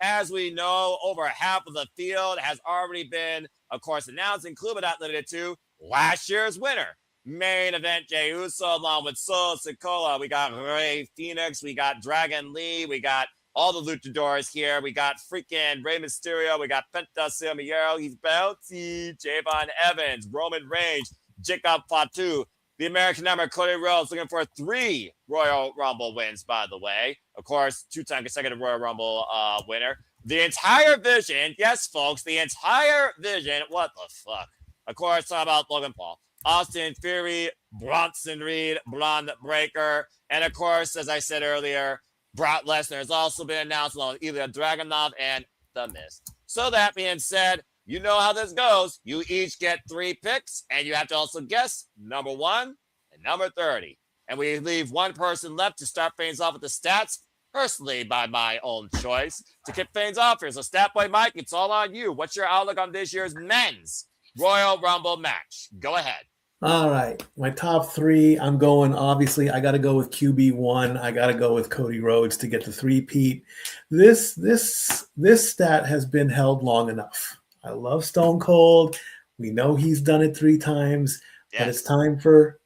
As we know, over half of the field has already been, of course, announced, including but not limited to last year's winner. Main event, Jey Uso, along with Sikoa. We got Rey Phoenix. We got Dragon Lee. We got all the luchadors here. We got freaking Rey Mysterio. We got Penta, Sami, he's bouncy. Javon Evans, Roman Reigns, Jacob Fatu. The American number, Cody Rhodes, looking for 3 Royal Rumble wins, by the way. Of course, 2-time consecutive Royal Rumble winner. The entire vision, yes, folks, the entire vision. What the fuck? Of course, talk about Logan Paul, Austin Theory, Bronson Reed, Bron Breakker, and of course, as I said earlier, Brock Lesnar has also been announced along with Ilya Dragunov and The Miz. So that being said, you know how this goes. You each get 3 picks, and you have to also guess number 1 and number 30. And we leave one person left to start things off with the stats, personally by my own choice, to kick things off here. So Stat Boy Mike, it's all on you. What's your outlook on this year's men's Royal Rumble match. Go ahead. All right, my top three. I'm going. Obviously, I got to go with QB1. I got to go with Cody Rhodes to get the three-peat. This stat has been held long enough. I love Stone Cold. We know he's done it 3 times, but it's time for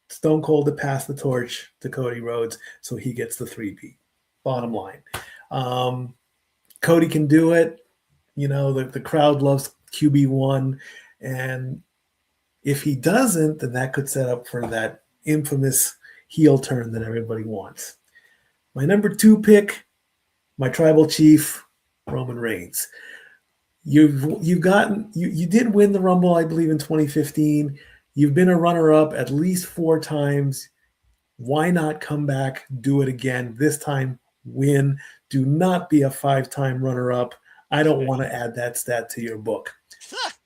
Stone Cold to pass the torch to Cody Rhodes so he gets the three-peat. Bottom line, Cody can do it. You know, the crowd loves QB1, and if he doesn't, then that could set up for that infamous heel turn that everybody wants. My number 2 pick, my tribal chief, Roman Reigns. You did win the Rumble, I believe, in 2015. You've been a runner-up at least 4 times. Why not come back, do it again? This time, win. Do not be a 5-time runner-up. I don't want to add that stat to your book.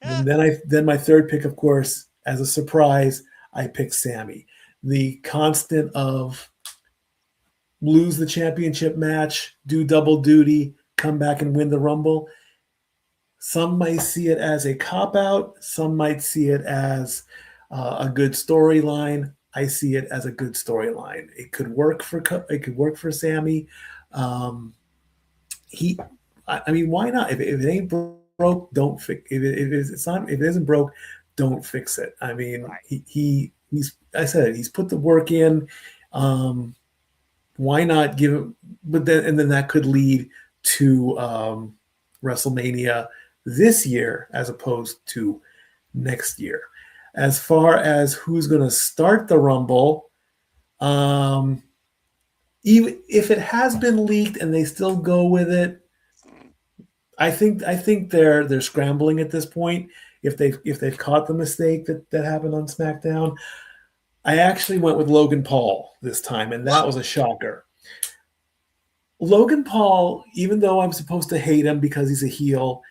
And then my third pick, of course, as a surprise, I picked Sami. The constant of lose the championship match, do double duty, come back and win the Rumble. Some might see it as a cop-out. Some might see it as a good storyline. I see it as a good storyline. It could work for Sami. I mean, why not? If it ain't broke, don't fix. If it isn't broke, don't fix it. I mean, he's put the work in. Why not give him? But then that could lead to WrestleMania this year as opposed to next year. As far as who's going to start the Rumble, even if it has been leaked and they still go with it, I think they're scrambling at this point. If they've caught the mistake that happened on SmackDown, I actually went with Logan Paul this time, and that was a shocker. Logan Paul, even though I'm supposed to hate him because he's a heel,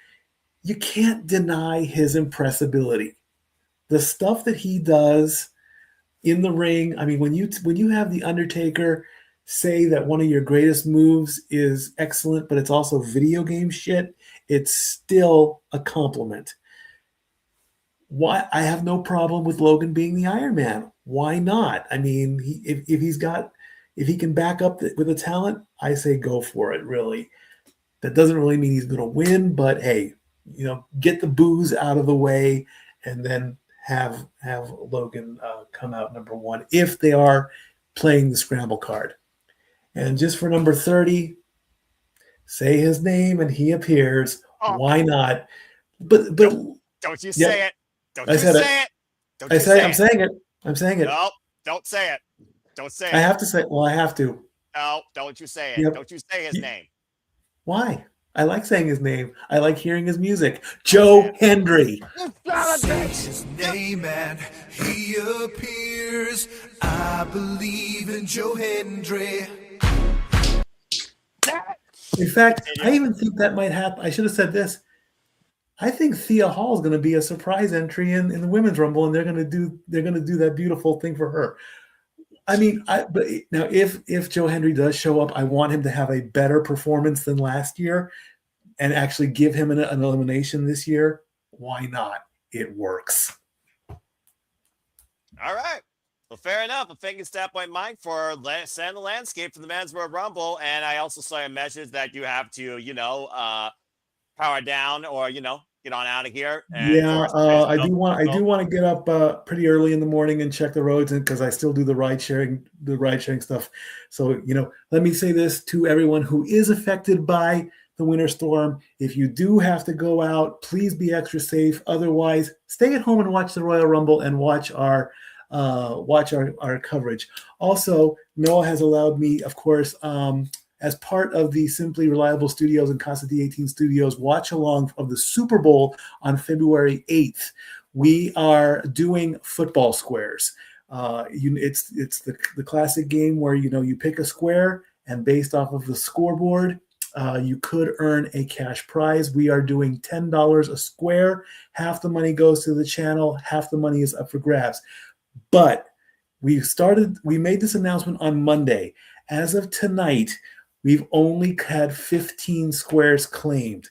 you can't deny his impressibility. The stuff that he does in the ring. I mean, when you have The Undertaker say that one of your greatest moves is excellent, but it's also video game shit, it's still a compliment. Why? I have no problem with Logan being the Iron Man. Why not? I mean, if he can back up with a talent, I say go for it. Really, that doesn't really mean he's going to win, but hey, get the booze out of the way, and then have Logan come out number 1 if they are playing the scramble card. And just for number 30, say his name and he appears. Oh. Why not? But don't you say it. Don't you say it. I'm saying it. No, don't say it. Don't say it. I have to say it. Well, I have to. No, don't you say it. Yep. Don't you say his name. Why? I like saying his name. I like hearing his music. Joe Hendry. Say his name and he appears. I believe in Joe Hendry. In fact, I even think that might happen. I should have said this. I think Thea Hall is going to be a surprise entry in the Women's Rumble, and they're going to do that beautiful thing for her. I mean, but now if Joe Hendry does show up, I want him to have a better performance than last year, and actually give him an elimination this year. Why not? It works. All right. Well, fair enough. A thinking standpoint, Mike, for setting the landscape for the Men's World Rumble. And I also saw a message that you have to, power down or, get on out of here. And yeah, I do want to get up pretty early in the morning and check the roads, because I still do the ride sharing stuff. So, let me say this to everyone who is affected by the winter storm. If you do have to go out, please be extra safe. Otherwise, stay at home and watch the Royal Rumble and watch our coverage. Also, Noah has allowed me, of course, as part of the Simply Reliable Studios and Casa D18 Studios watch along of the Super Bowl on February 8th. We are doing football squares. It's the classic game where you pick a square, and based off of the scoreboard, you could earn a cash prize. We are doing $10 a square. Half the money goes to the channel. Half the money is up for grabs. But we made this announcement on Monday. As of tonight, we've only had 15 squares claimed.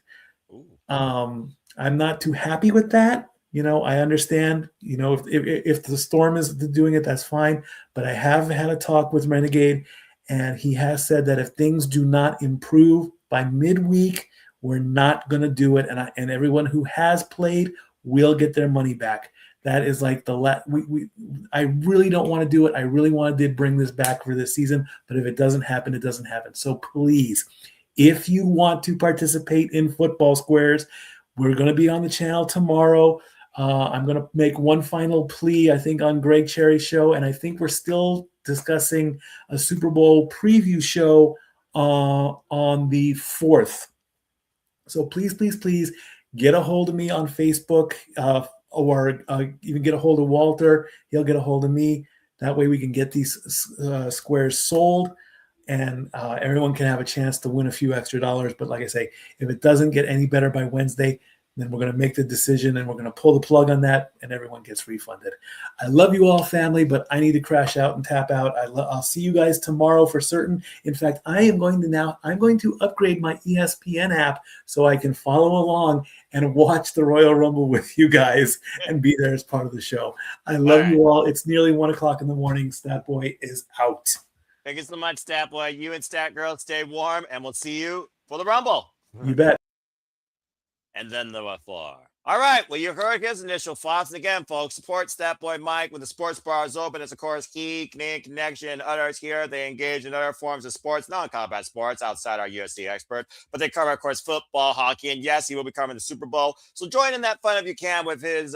I'm not too happy with that, I understand. If the Storm is doing it, that's fine. But I have had a talk with Renegade, and he has said that if things do not improve by midweek, we're not going to do it. And everyone who has played will get their money back. That is like I really don't want to do it. I really wanted to bring this back for this season, but if it doesn't happen, it doesn't happen. So please, if you want to participate in Football Squares, we're going to be on the channel tomorrow. I'm going to make one final plea, I think, on Greg Cherry's show, and I think we're still discussing a Super Bowl preview show on the 4th. So please, please, please get a hold of me on Facebook, or even get a hold of Walter. He'll get a hold of me. That way we can get these squares sold, and everyone can have a chance to win a few extra dollars. But like I say, if it doesn't get any better by Wednesday, then we're going to make the decision and we're going to pull the plug on that, and everyone gets refunded. I love you all, family, but I need to crash out and tap out. I'll see you guys tomorrow for certain. In fact, I'm going to upgrade my ESPN app so I can follow along and watch the Royal Rumble with you guys and be there as part of the show. I love you all. It's nearly 1 o'clock in the morning. Stat Boy is out. Thank you so much, Stat Boy. You and Stat Girl stay warm, and we'll see you for the Rumble. You bet. And then the floor. All right. Well, you heard his initial thoughts. And again, folks, support Stat Boy Mike when the sports bar is open. As of course, he, Canadian Connection, and others here. They engage in other forms of sports, non-combat sports, outside our UFC expert. But they cover, of course, football, hockey, and yes, he will be covering the Super Bowl. So join in that fun if you can with his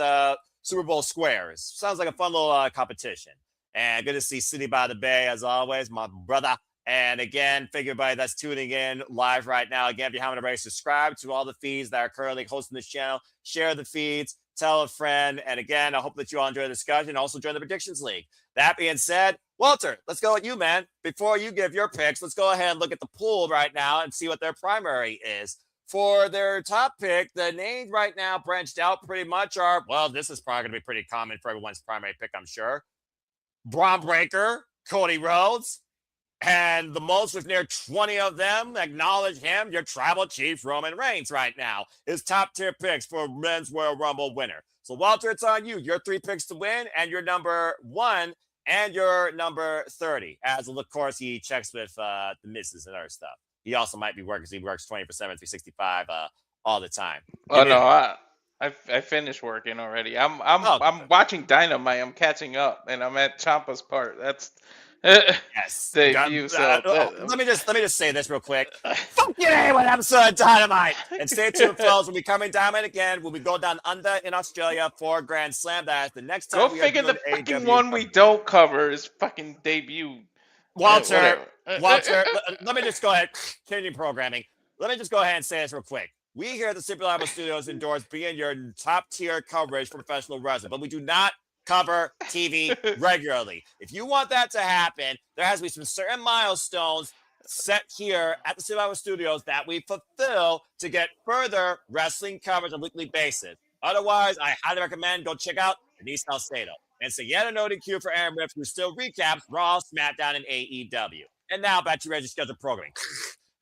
Super Bowl squares. Sounds like a fun little competition. And good to see City by the Bay, as always, my brother. And again, thank you everybody that's tuning in live right now. Again, if you haven't already, subscribe to all the feeds that are currently hosting this channel. Share the feeds, tell a friend. And again, I hope that you all enjoy the discussion. Also join the Predictions League. That being said, Walter, let's go with you, man. Before you give your picks, let's go ahead and look at the pool right now and see what their primary is. For their top pick, the names right now branched out pretty much are, well, this is probably going to be pretty common for everyone's primary pick, I'm sure. Bron Breakker, Cody Rhodes. And the most with near 20 of them acknowledge him, your tribal chief, Roman Reigns, right now. His top tier picks for Men's Royal Rumble winner. So, Walter, it's on you. Your 3 picks to win, and your number 1 and your number 30. As, of course, he checks with the misses and other stuff. He also might be working because he works 20%, 365 all the time. Oh, no, I finished working already. I'm watching Dynamite. I'm catching up, and I'm at Ciampa's part. That's... Yes. Let me just say this real quick. Fuck you, what episode of Dynamite. And stay tuned, folks. We'll be coming Dynamite again. We'll be going down under in Australia for Grand Slam. That's the next time. Go figure the fucking one we don't cover is fucking debut. Walter, let me just go ahead. Continue programming. Let me just go ahead and say this real quick. We here at the Super Level Studios endorse being your top tier coverage for professional wrestling, but we do not cover TV regularly. If you want that to happen, there has to be some certain milestones set here at the Survivor Studios that we fulfill to get further wrestling coverage on a weekly basis. Otherwise, I highly recommend go check out Denise Salcedo. And so yet a NoDQ for Aaron Rips, who still recaps Raw, SmackDown, and AEW. And now back to register schedule programming.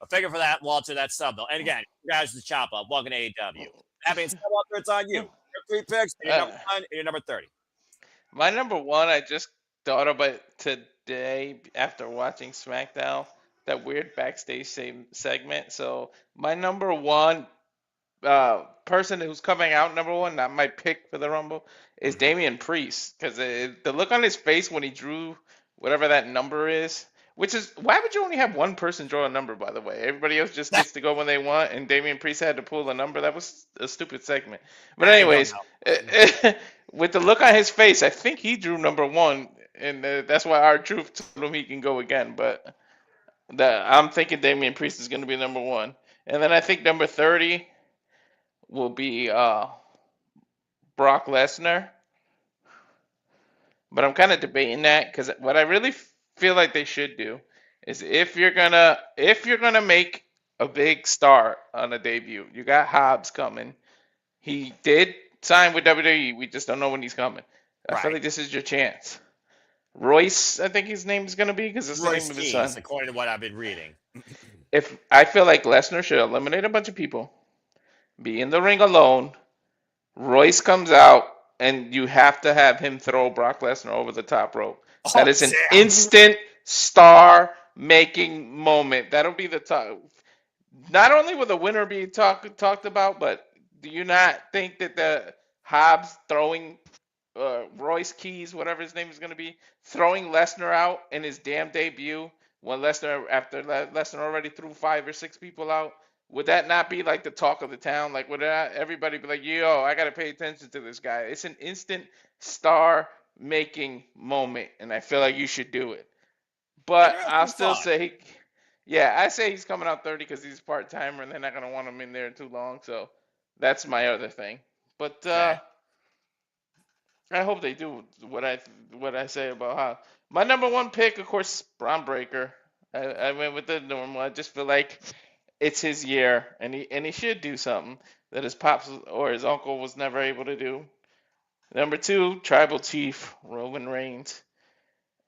A figure for that, Walter, that's sub though. And again, you guys the Ciampa, welcome to AEW. That being said, Walter, it's on you. Your 3 picks, and your number 1 and your number 30. My number 1, I just thought about today after watching SmackDown, that weird backstage segment. So my number 1 person who's coming out number 1, not my pick for the Rumble, is Damian Priest. Because the look on his face when he drew whatever that number is, which is, why would you only have one person draw a number, by the way? Everybody else just gets to go when they want, and Damian Priest had to pull a number. That was a stupid segment. But anyways, with the look on his face, I think he drew number 1, and that's why our truth told him he can go again. But I'm thinking Damian Priest is going to be number 1. And then I think number 30 will be Brock Lesnar. But I'm kind of debating that, because what I really feel like they should do is if you're gonna make a big star on a debut, you got Hobbs coming. He did sign with WWE. We just don't know when he's coming. I feel like this is your chance. Royce, I think his name is gonna be, because it's the name of his son. According to what I've been reading. I feel like Lesnar should eliminate a bunch of people, be in the ring alone, Royce comes out, and you have to have him throw Brock Lesnar over the top rope. That is an instant star-making moment. That'll be the top. Not only will the winner be talked about, but do you not think that the Hobbs throwing Royce Keys, whatever his name is going to be, throwing Lesnar out in his damn debut when after Lesnar already threw 5 or 6 people out, would that not be like the talk of the town? Like, would everybody be like, yo, I got to pay attention to this guy? It's an instant star-making moment, and I feel like you should do it. But I'll still say, I say he's coming out 30 because he's part-timer, and they're not going to want him in there too long, so that's my other thing. But I hope they do what I say about how my number 1 pick, of course, Bron Breakker. I went with the normal. I just feel like it's his year, and he should do something that his pops or his uncle was never able to do. Number 2, Tribal Chief Roman Reigns.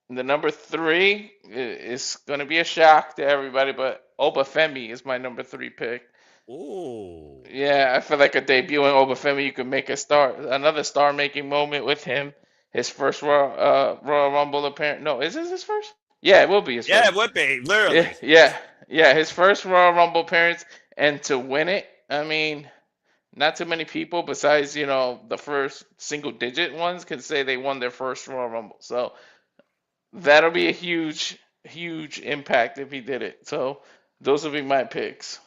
And the number 3 is going to be a shock to everybody, but Obafemi is my number 3 pick. Ooh. Yeah, I feel like a debuting Obafemi, you could make another star-making moment with him. His first Royal Rumble appearance. No, is this his first? Yeah, it will be his first. Yeah, it would be, literally. Yeah, his first Royal Rumble appearance, and to win it, I mean, not too many people besides, the first single-digit ones can say they won their first Royal Rumble. So that'll be a huge, huge impact if he did it. So those will be my picks.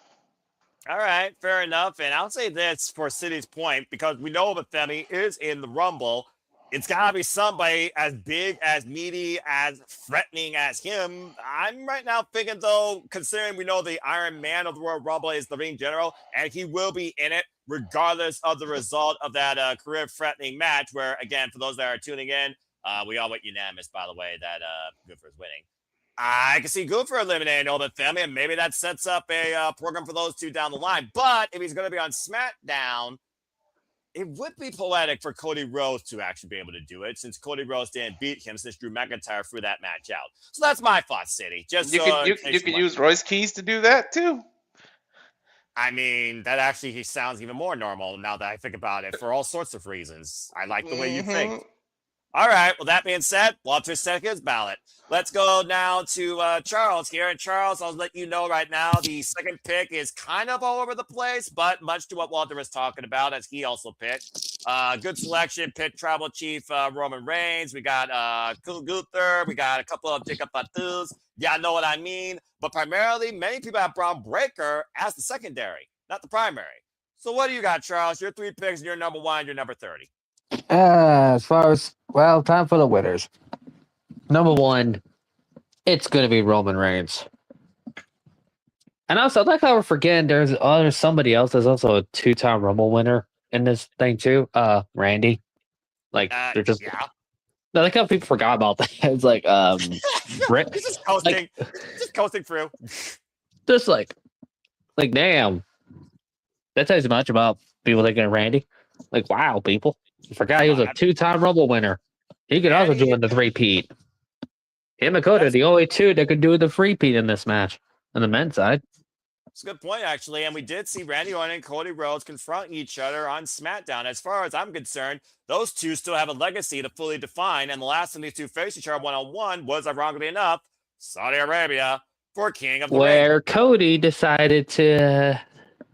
All right, fair enough. And I'll say this for City's point, because we know Obafemi is in the Rumble. It's got to be somebody as big, as meaty, as threatening as him. I'm right now thinking, though, considering we know the Iron Man of the Royal Rumble is the ring general, and he will be in it regardless of the result of that career-threatening match, where, again, for those that are tuning in, we all went unanimous, by the way, that Gunther's winning. I can see Gunther eliminating Obafemi, and maybe that sets up a program for those two down the line. But if he's going to be on SmackDown, it would be poetic for Cody Rhodes to actually be able to do it, since Cody Rhodes didn't beat him since Drew McIntyre threw that match out. So that's my thought, City. Just you can use Royce Keys to do that too. I mean, that actually sounds even more normal now that I think about it, for all sorts of reasons. I like the way you think. All right. Well, that being said, Walter set his ballot. Let's go now to Charles here. And Charles, I'll let you know right now, the second pick is kind of all over the place, but much to what Walter was talking about, as he also picked. Good selection. Pick Tribal Chief Roman Reigns. We got Gunther. We got a couple of Jacob Fatus. Yeah, I know what I mean. But primarily, many people have Bron Breakker as the secondary, not the primary. So what do you got, Charles? Your 3 picks, and your number 1, your number 30. As far as, time for the winners. Number 1, it's going to be Roman Reigns. And also, like how we're forgetting, there's somebody else that's also a 2-time Rumble winner in this thing too. Randy. Like, they're just... Yeah. I like how people forgot about that. It's like, He's just coasting. Just coasting through. Just like, damn. That tells you much about people thinking of Randy. Like, wow, people. I forgot he was a 2-time Rumble winner. He could also do the 3-peat. Him and Cody are the only 2 that could do the 3-peat in this match on the men's side. That's a good point, actually. And we did see Randy Orton and Cody Rhodes confronting each other on SmackDown. As far as I'm concerned, those 2 still have a legacy to fully define. And the last time these 2 faced each other one-on-one was, ironically enough, Saudi Arabia for King of the Ring. Where Cody decided to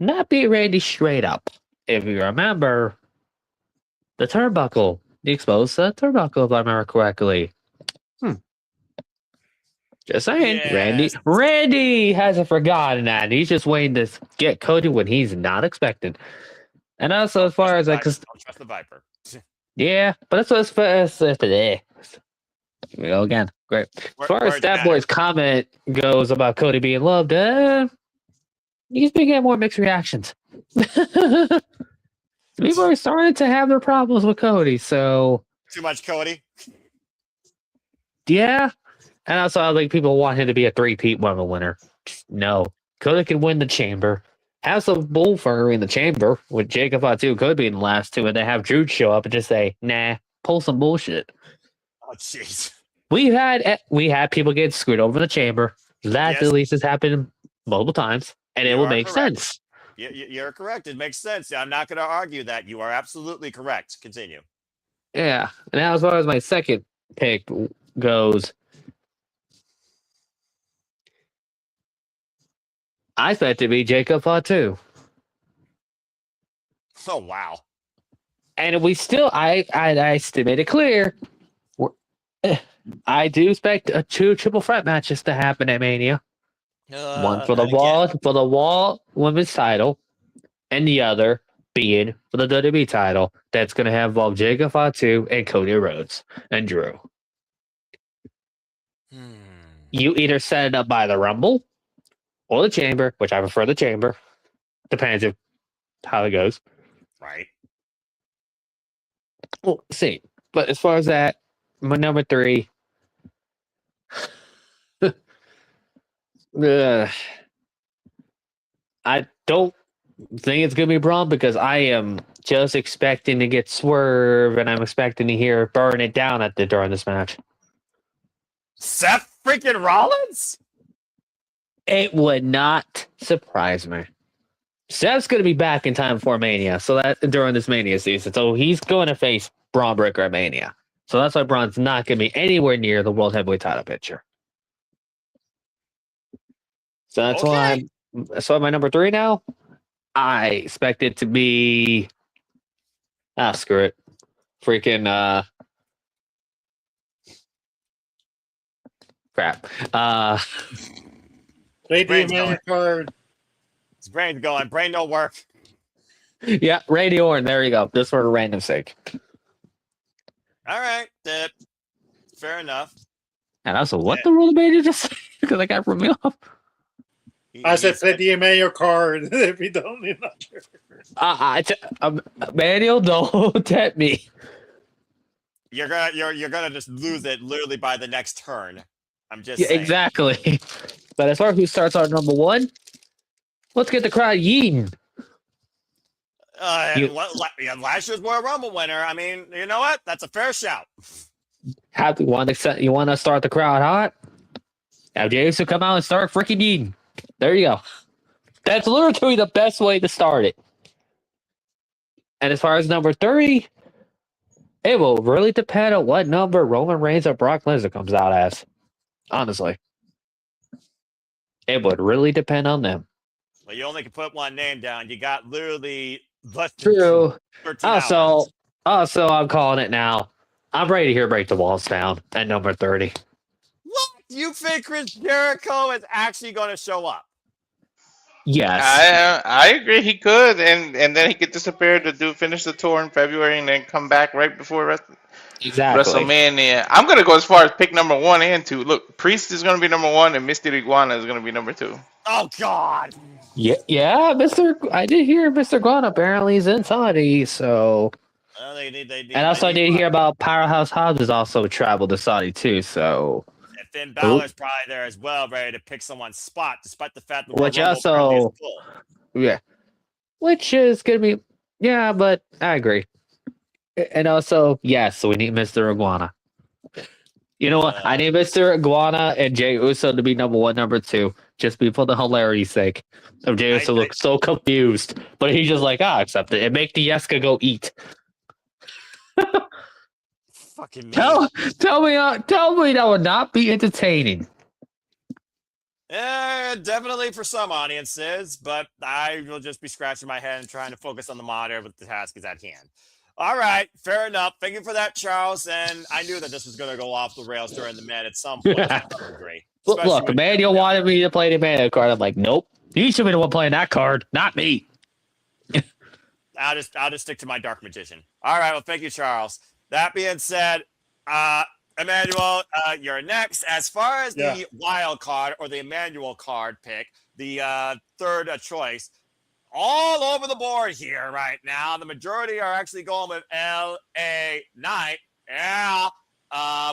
not beat Randy straight up. If you remember, the turnbuckle. He exposed the turnbuckle, if I remember correctly. Just saying. Yes. Randy hasn't forgotten that. He's just waiting to get Cody when he's not expected. And also, as far as like, don't trust the Viper. Yeah, but that's what today. Here we go again. Great. As far as Stat Boy's comment goes about Cody being loved, he's been getting more mixed reactions. People are starting to have their problems with Cody, so... Too much Cody? Yeah. And also, I think people want him to be a 3-peat Rumble winner. No. Cody can win the chamber. Have some bullfur in the chamber with Jacob Fatu could be in the last 2, and then have Drew show up and just say, nah, pull some bullshit. Oh, jeez. We had people get screwed over in the chamber. That at least has happened multiple times, and it will make sense. You're correct. It makes sense. I'm not going to argue that. You are absolutely correct. Continue. Yeah. And now as far as my second pick goes, I expect to be Jacob Fatu. Oh, wow. And we still, I still made it clear, I do expect two triple threat matches to happen at Mania. One for the Wall Women's title, and the other being for the WWE title. That's going to have involve Jacob Fatu and Cody Rhodes and Drew. You either set it up by the Rumble or the Chamber, which I prefer the Chamber. Depends if how it goes. Right. We'll see. But as far as that, my number 3. I don't think it's going to be Braun because I am just expecting to get Swerve and I'm expecting to hear Burn It Down during this match. Seth freaking Rollins? It would not surprise me. Seth's going to be back in time for Mania, so that during this Mania season. So he's going to face Bron Breakker at Mania. So that's why Braun's not going to be anywhere near the World Heavyweight title picture. So that's why my number 3 now. I expect it to be screw it. Freaking crap. Brain's going. Card. His brain's going. Brain don't work. Yeah, Randy Orton. There you go. Just for a random sake. All right. Fair enough. And also, what the rule made you just say? Because I got from me off. I said play the Emmanuel card if you don't need Manuel, don't tempt me. You're gonna just lose it literally by the next turn. I'm just saying. Exactly. But as far as who starts our number 1, let's get the crowd yeeting. Last year's Royal Rumble winner. I mean, you know what? That's a fair shout. You want to start the crowd hot? Now Jey Uso come out and start freaking yeeting. There you go. That's literally the best way to start it. And as far as number 3, it will really depend on what number Roman Reigns or Brock Lesnar comes out as. Honestly. It would really depend on them. Well, you only can put one name down. You got literally less than True. 13 hours. Also, I'm calling it now. I'm ready to hear Break the Walls Down at number 30. What? You think Chris Jericho is actually going to show up? Yes. I agree he could, and then he could disappear to finish the tour in February and then come back right before exactly. WrestleMania. I'm going to go as far as pick number 1 and 2. Look, Priest is going to be number 1 and Mr. Iguana is going to be number 2. Oh, God. Yeah, I did hear Mr. Iguana apparently is in Saudi, so... and also I did hear about Powerhouse Hobbs has also traveled to Saudi too, so... And Finn Balor's probably there as well, ready to pick someone's spot, despite the fact that which is going to be... Yeah, but I agree. And also, yes, we need Mr. Iguana. You know what? I need Mr. Iguana and Jey Uso to be number 1, number 2, just for the hilarity's sake. Of Jey Uso looks so confused, but he's just like, accept it. And make the Yeska go eat. Fucking tell me that would not be entertaining. Definitely for some audiences, but I will just be scratching my head and trying to focus on the monitor, but the task is at hand. All right, fair enough. Thank you for that, Charles. And I knew that this was going to go off the rails during the man at some point. I agree. Look, Emmanuel wanted me to play the Emmanuel card. I'm like, nope. You should be the one playing that card, not me. I'll just stick to my Dark Magician. All right, well, thank you, Charles. That being said, Emmanuel, you're next. As far as the wild card or the Emmanuel card pick, the third choice, all over the board here right now. The majority are actually going with LA Knight. Yeah.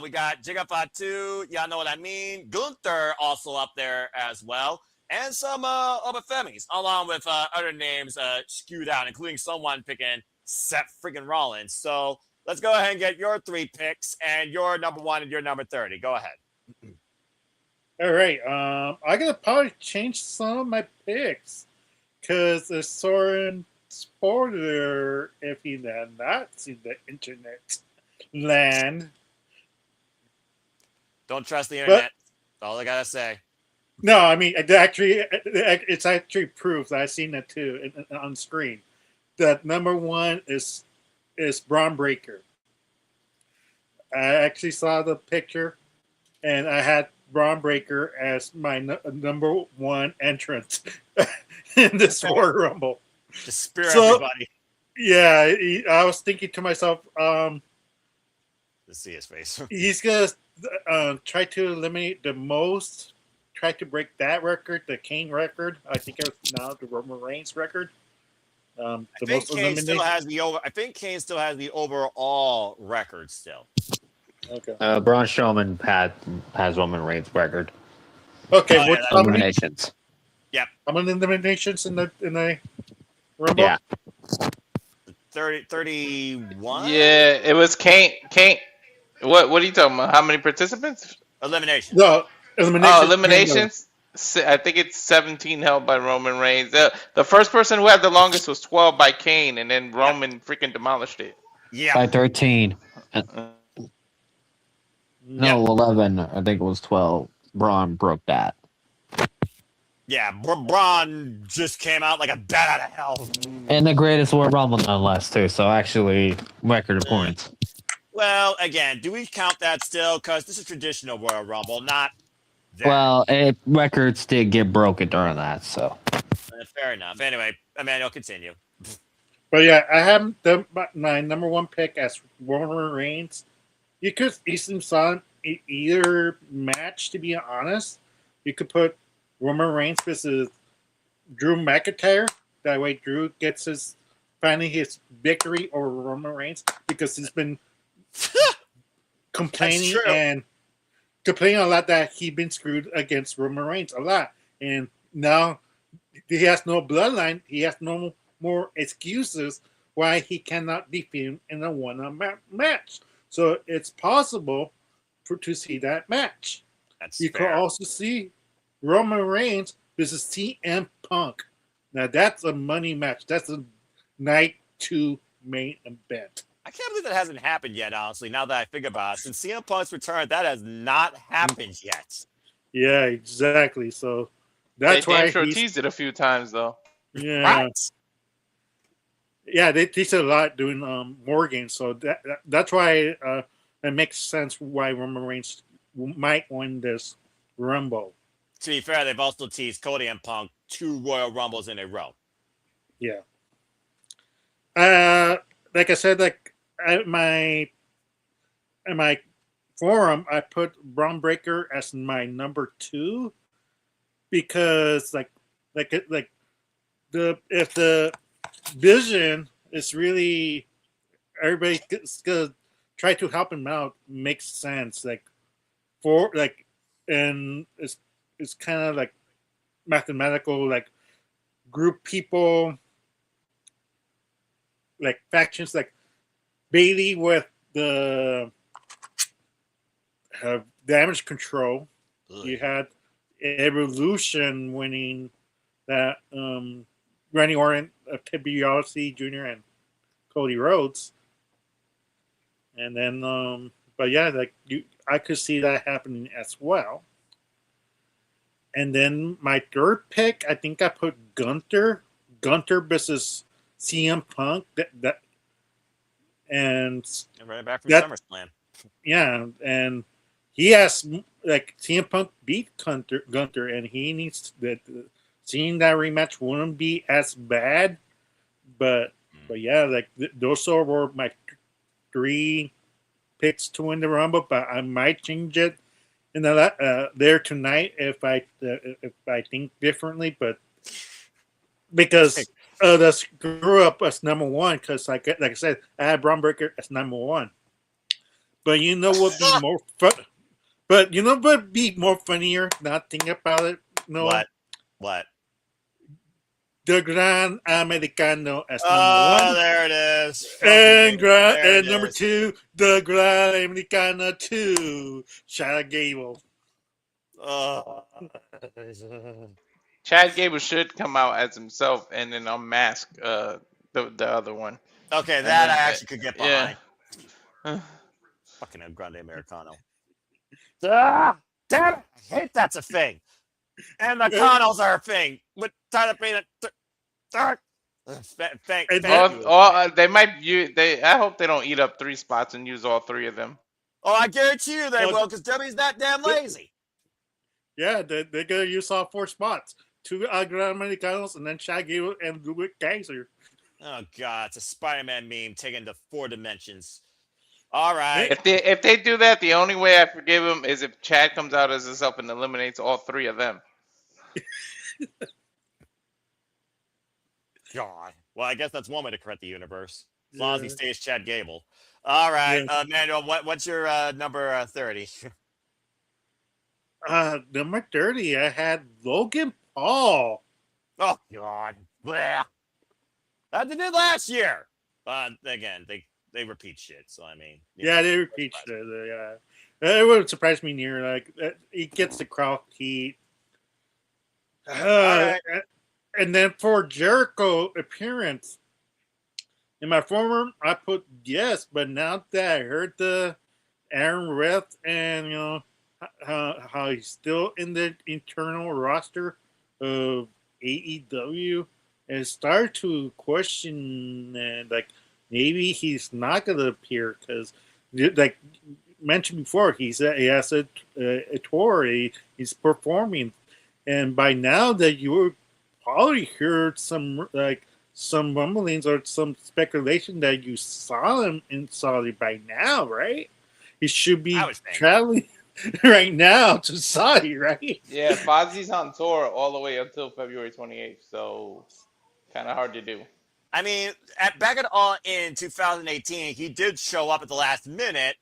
We got Jigga Fatu. Y'all know what I mean. Gunther also up there as well. And some other Femis, along with other names skewed out, including someone picking Seth friggin' Rollins. So let's go ahead and get your 3 picks and your number 1 and your number 30. Go ahead. All right. I'm going to probably change some of my picks. because the Soren spoiler, if he had not seen the internet land. Don't trust the internet. That's all I gotta say. No, I mean, it's actually proof that I've seen that too on screen. That number one is Bron Breakker. I actually saw the picture, and I had Bron Breakker as my number one entrant in this Royal Rumble. Just spear everybody. Yeah, I was thinking to myself, to see his face. He's gonna try to eliminate the most, try to break that record, the Kane record. I think it's now the Roman Reigns record. I think Kane still has the overall record still. Okay. Braun Strowman has Roman Reigns record. Okay, Oh, what's yeah, Eliminations. Yep. how many eliminations in the Rumble? Yeah. 31? Yeah, it was Kane. What are you talking about? How many participants? Elimination. No, eliminations. Oh, eliminations. I think it's 17 held by Roman Reigns. The first person who had the longest was 12 by Kane, and then Roman freaking demolished it. Yeah. By 13. No, 11. I think it was 12. Braun broke that. Yeah, Braun just came out like a bat out of hell. And the greatest Royal Rumble nonetheless, too. So actually, record of points. Well, again, do we count that still? Because this is traditional Royal Rumble, not that. Well, records did get broken during that, so. Fair enough. Anyway, Emmanuel, continue. But yeah, I have my number one pick as Roman Reigns. You could easily saw either match, to be honest. You could put Roman Reigns versus Drew McIntyre. That way Drew gets finally his victory over Roman Reigns, because he's been complaining a lot that he's been screwed against Roman Reigns a lot. And now he has no bloodline. He has no more excuses why he cannot defeat him in a one-on-one match. So it's possible to see that match. You could also see Roman Reigns versus CM Punk. Now that's a money match. That's a night 2 main event. I can't believe that hasn't happened yet, honestly, now that I think about it. Since CM Punk's return, that has not happened yet. Yeah, exactly. So that's they why sure teased it a few times, though. Yeah. Right? Yeah, they teach a lot doing more games, so that's why it makes sense why Roman Reigns might win this Rumble. To be fair, they've also teased Cody and Punk 2 Royal Rumbles in a row. Yeah. Like I said, in my forum, I put Bron Breakker as my number 2 because if the vision is really everybody's gonna try to help him out, makes sense. And it's kind of like mathematical, like group people, like factions, like Bailey with the damage control. Ugh. You had Evolution winning that Randy Orton, Ted DiBiase Jr. and Cody Rhodes. And then but yeah, I could see that happening as well. And then my third pick, I think I put Gunther versus CM Punk. And right back from SummerSlam. Yeah, and he has CM Punk beat Gunther, and he needs that. Seeing that rematch wouldn't be as bad, but yeah, those were my 3 picks to win the Rumble. But I might change it in there tonight if I think differently. But because the screw up as number 1, because like I said, I had Bron Breakker as number 1. But you know what would be more fun? But you know what would be more funnier? Not thinking about it. No. What? The Gran Americano as number 1. Oh, there it is. And number 2, the Gran Americano 2, Shada Gable. Chad Gable should come out as himself and then unmask the other one. Okay, And that then, I actually could get behind. Yeah. Fucking El Grande Americano. Ah, damn it! I hate that's a thing. And the Connells are a thing. With Tyler Payne. Thank And you. They might use. I hope they don't eat up 3 spots and use all 3 of them. Oh, I guarantee you they Well, will, because W's that damn lazy. Yeah, they're gonna use all 4 spots. 2 Americanos and then Chad Gable and Ludwig Kaiser. Oh god, it's a Spider-Man meme taken to 4 dimensions. All right. If they do that, the only way I forgive him is if Chad comes out as himself and eliminates all 3 of them. God. Well, I guess that's one way to correct the universe. As long as he stays Chad Gable. All right, Manuel, what's your number 30? Number 30, I had Logan Paul. Oh God. Blech. That they did last year. Again, they repeat shit, so I mean. Yeah, they repeat shit. Yeah. It wouldn't surprise me near. Like, he gets the crowd heat. Right. And then for Jericho appearance, in my former, I put yes, but now that I heard the Aaron Reth and how he's still in the internal roster of AEW, and start to question like maybe he's not going to appear because, like mentioned before, he has a tour, he's performing, and by now that you probably heard some rumblings or some speculation that you saw him in Saudi by now, right? He should be traveling right now to Saudi, right? Yeah, Fozzie's on tour all the way until February 28th, so kind of hard to do. I mean, back at all in 2018, he did show up at the last minute,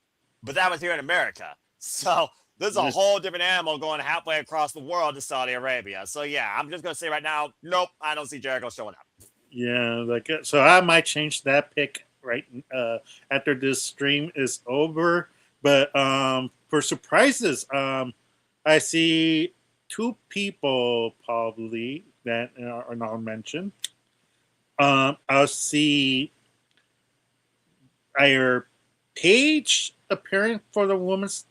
but that was here in America. So there's a whole different animal going halfway across the world to Saudi Arabia. So yeah, I'm just gonna say right now, nope, I don't see Jericho showing up. Yeah, so I might change that pick right after this stream is over. But for surprises, I see 2 people probably that are not mentioned. I'll see either Paige appearing for the Women's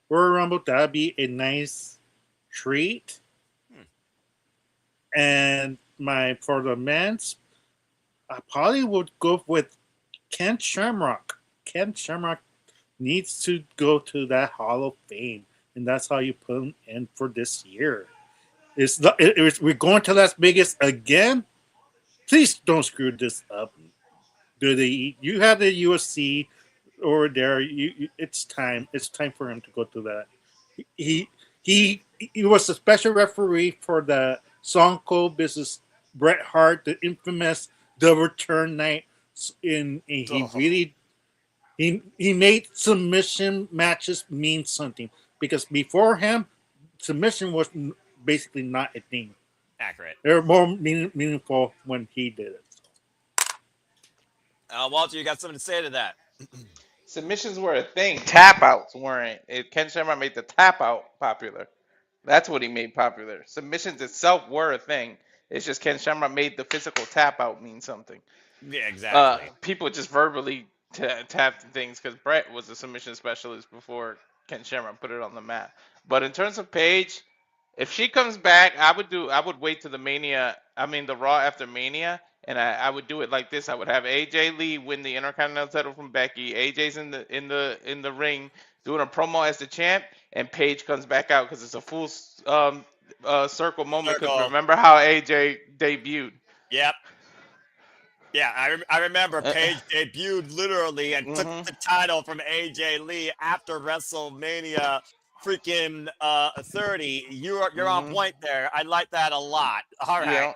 Royal Rumble. That'd be a nice treat. And for the men's, I probably would go with Ken Shamrock. Ken Shamrock needs to go to that Hall of Fame, and that's how you put him in for this year. We're going to Las Vegas again. Please don't screw this up. You have the UFC over there. It's time. It's time for him to go to that. He was a special referee for the Stone Cold versus Bret Hart, the infamous The Return night. He made submission matches mean something, because before him, submission was basically not a thing. Accurate. They were more meaningful when he did it. Walter, you got something to say to that? Submissions were a thing. Tap outs weren't. Ken Shamrock made the tap out popular. That's what he made popular. Submissions itself were a thing. It's just Ken Shamrock made the physical tap out mean something. Yeah, exactly. People just verbally tapped things because Brett was a submission specialist before Ken Shamrock put it on the map. But in terms of Paige, if she comes back, I would wait to the Raw after Mania, and I would do it like this. I would have AJ Lee win the Intercontinental title from Becky. AJ's in the ring doing a promo as the champ, and Paige comes back out because it's a full circle moment. Because remember how AJ debuted? Yep. Yeah, I remember Paige debuted literally and took the title from AJ Lee after WrestleMania freaking 30. You're on point there. I like that a lot. All right. Yeah.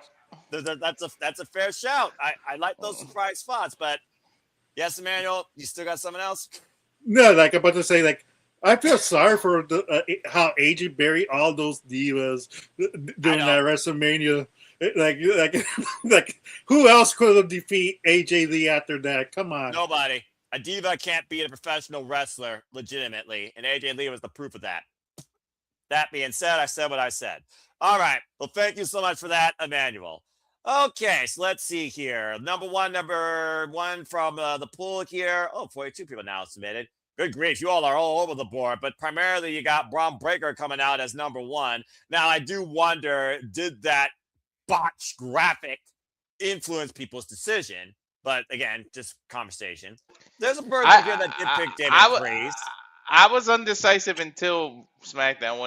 That's a fair shout. I like those surprise spots, but yes, Emmanuel, you still got something else? No, like I'm about to say, like I feel sorry for how AJ buried all those divas during that WrestleMania. Like who else could have defeated AJ Lee after that? Come on. Nobody. A diva can't beat a professional wrestler legitimately, and AJ Lee was the proof of that. That being said, I said what I said. All right. Well, thank you so much for that, Emmanuel. Okay, so let's see here. Number one from the pool here. Oh, 42 people now submitted. Good grief, you all are all over the board, but primarily you got Bron Breakker coming out as number one. Now, I do wonder, did that botched graphic influence people's decision? But again, just conversation. There's a person here that did pick David Priest. I was undecisive until SmackDown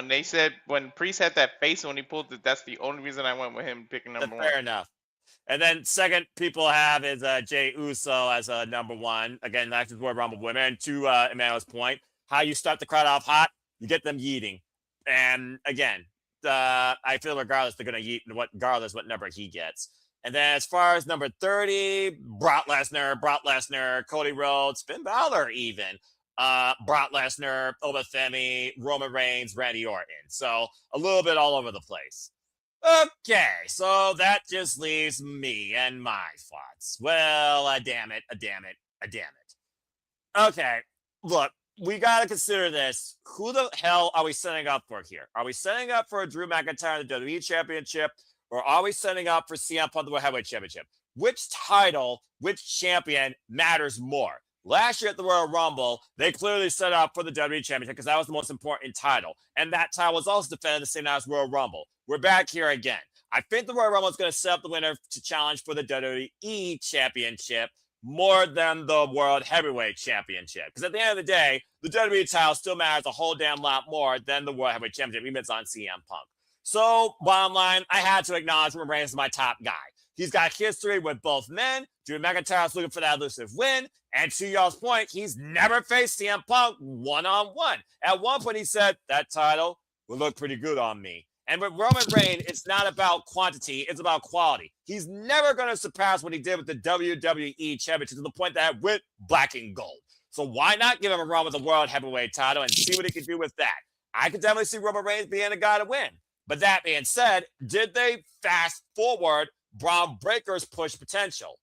when Priest had that face when he pulled it. That's the only reason I went with him picking number one. Fair enough. And then second people have is Jey Uso as number one. Again, that's Royal Rumble winner. And to Emmanuel's point, how you start the crowd off hot, you get them yeeting. And again, I feel regardless they're going to yeet regardless what number he gets. And then as far as number 30, Brock Lesnar, Cody Rhodes, Finn Balor even. Brock Lesnar, Obafemi, Roman Reigns, Randy Orton. So a little bit all over the place. Okay, so that just leaves me and my thoughts. Well, damn it. Okay, look, we got to consider this. Who the hell are we setting up for here? Are we setting up for Drew McIntyre in the WWE Championship, or are we setting up for CM Punk the World Heavyweight Championship? Which title, which champion matters more? Last year at the Royal Rumble, they clearly set up for the WWE Championship because that was the most important title. And that title was also defended the same night as Royal Rumble. We're back here again. I think the Royal Rumble is going to set up the winner to challenge for the WWE Championship more than the World Heavyweight Championship. Because at the end of the day, the WWE title still matters a whole damn lot more than the World Heavyweight Championship, even if it's on CM Punk. So, bottom line, I had to acknowledge Roman Reigns is my top guy. He's got history with both men. Drew McIntyre's looking for that elusive win. And to y'all's point, he's never faced CM Punk one-on-one. At one point, he said, that title will look pretty good on me. And with Roman Reigns, it's not about quantity. It's about quality. He's never going to surpass what he did with the WWE Championship to the point that it went black and gold. So why not give him a run with the World Heavyweight title and see what he can do with that? I could definitely see Roman Reigns being a guy to win. But that being said, did they fast forward Bron Breakker's push potential?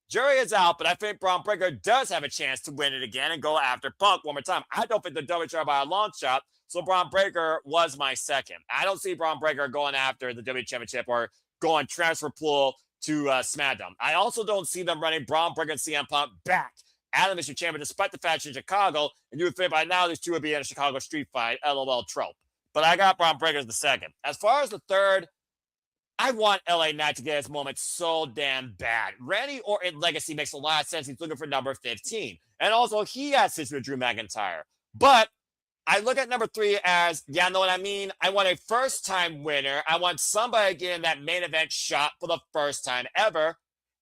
Jury is out, but I think Bron Breakker does have a chance to win it again and go after Punk one more time. I don't think the WWE by a long shot, so Bron Breakker was my second. I don't see Bron Breakker going after the WWE Championship or going transfer pool to SmackDown. I also don't see them running Bron Breakker and CM Punk back at the Mr. Champion, despite the fact she's in Chicago, and you would think by now these two would be in a Chicago street fight, LOL trope. But I got Bron Breakker as the second. As far as the third, I want LA Knight to get his moment so damn bad. Randy Orton legacy makes a lot of sense. He's looking for number 15. And also, he has history with Drew McIntyre. But I look at number 3 as, yeah, know what I mean? I want a first-time winner. I want somebody getting that main event shot for the first time ever.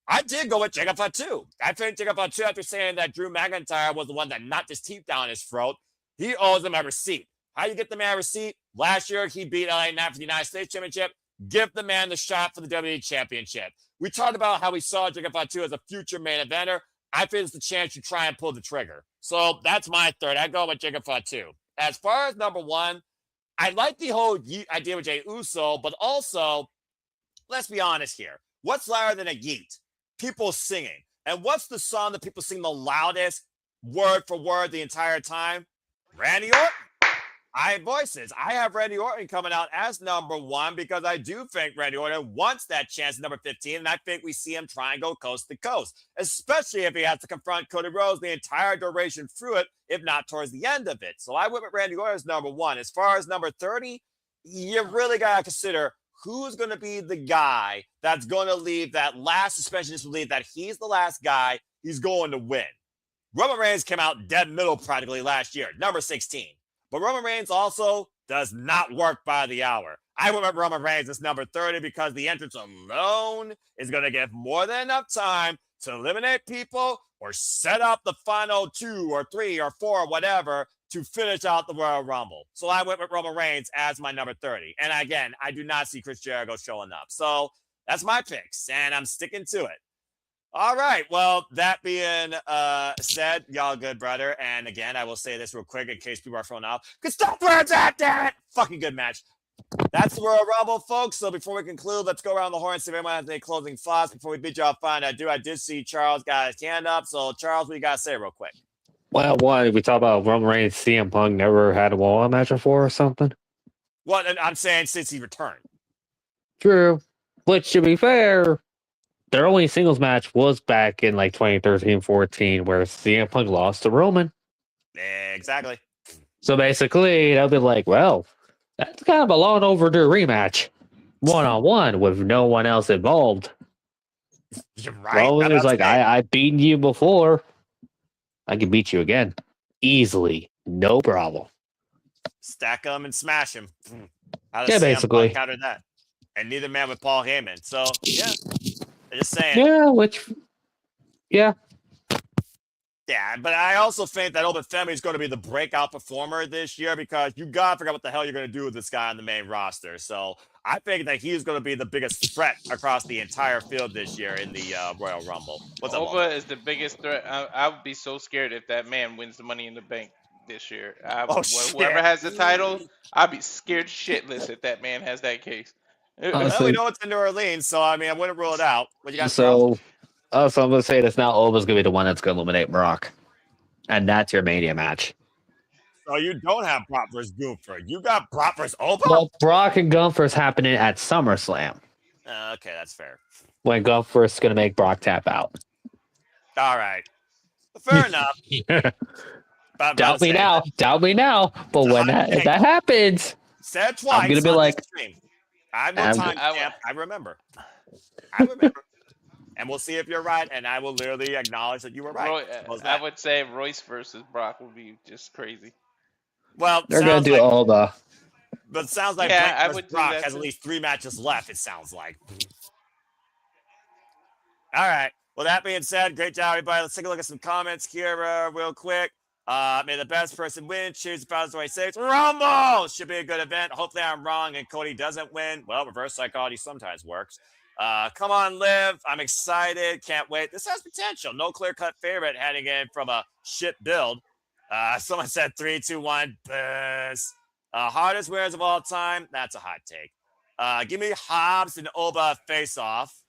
I did go with Jacob Fatu. I think Jacob Fatu, after saying that Drew McIntyre was the one that knocked his teeth down his throat, he owes him a receipt. How you get the man a receipt? Last year, he beat LA Knight for the United States Championship. Give the man the shot for the WWE Championship. We talked about how we saw Jacob Fatu as a future main eventer. I think it's the chance to try and pull the trigger. So that's my third. I go with Jacob Fatu. As far as number 1, I like the whole idea with Jey Uso, but also, let's be honest here. What's louder than a yeet? People singing. And what's the song that people sing the loudest, word for word, the entire time? Randy Orton. I have voices. I have Randy Orton coming out as number 1 because I do think Randy Orton wants that chance at number 15, and I think we see him try and go coast to coast, especially if he has to confront Cody Rhodes the entire duration through it, if not towards the end of it. So I went with Randy Orton as number 1. As far as number 30, you really got to consider who's going to be the guy that's going to leave that last suspension disbelief that he's the last guy he's going to win. Roman Reigns came out dead middle practically last year, number 16. But Roman Reigns also does not work by the hour. I went with Roman Reigns as number 30 because the entrance alone is going to give more than enough time to eliminate people or set up the final 2 or 3 or 4 or whatever to finish out the Royal Rumble. So I went with Roman Reigns as my number 30. And again, I do not see Chris Jericho showing up. So that's my picks, and I'm sticking to it. All right. Well, that being said, y'all good, brother. And again, I will say this real quick in case people are thrown off. Because stop where it's at, damn it! Fucking good match. That's the Royal Rumble, folks. So before we conclude, let's go around the horn and see if anyone has any closing thoughts before we beat y'all fine. I did see Charles got his hand up. So, Charles, what you got to say real quick? Well, one, we talk about Roman Reigns, CM Punk never had a wall match before or something. Well, I'm saying since he returned. True. Which, to be fair, their only singles match was back in like 2013-14, where CM Punk lost to Roman. Exactly. So basically, they'll be like, well, that's kind of a long overdue rematch. One-on-one with no one else involved. You're right. Roman is like, I've beaten you before. I can beat you again. Easily. No problem. Stack them and smash them. How Yeah, does CM basically. Punk counter that? And neither man with Paul Heyman. So, yeah. I'm just saying. Yeah, Yeah, but I also think that Open Femi is going to be the breakout performer this year because you gotta figure out what the hell you're going to do with this guy on the main roster. So I think that he's going to be the biggest threat across the entire field this year in the Royal Rumble. What's up, Oba is the biggest threat. I would be so scared if that man wins the Money in the Bank this year. Whoever has the title, I'd be scared shitless if that man has that case. Well, we know it's in New Orleans, so I mean, I wouldn't rule it out. What you got? so I'm going to say this now. Oba's going to be the one that's going to eliminate Brock. And that's your Mania match. So you don't have Brock versus Gunther. You got Brock versus Oba? Well, Brock and Gunther's happening at SummerSlam. Okay, that's fair. When Gunther's going to make Brock tap out. All right. Fair enough. Doubt me now. But when if that happens, said twice, I'm going to be like, I'm no time champ. I remember. And we'll see if you're right, and I will literally acknowledge that you were right. I would say Royce versus Brock would be just crazy. Well, they're going to do all the... But it sounds like Brock has at least 3 matches left, it sounds like. All right. Well, that being said, great job, everybody. Let's take a look at some comments here real quick. May the best person win. Choose the 2026 Rumble. Should be a good event. Hopefully I'm wrong and Cody doesn't win. Well, reverse psychology sometimes works. Come on, Liv. I'm excited. Can't wait. This has potential. No clear-cut favorite heading in from a shit build. Someone said 3, 2, 1. Buzz. Hardest wears of all time. That's a hot take. Give me Hobbs and Oba face-off.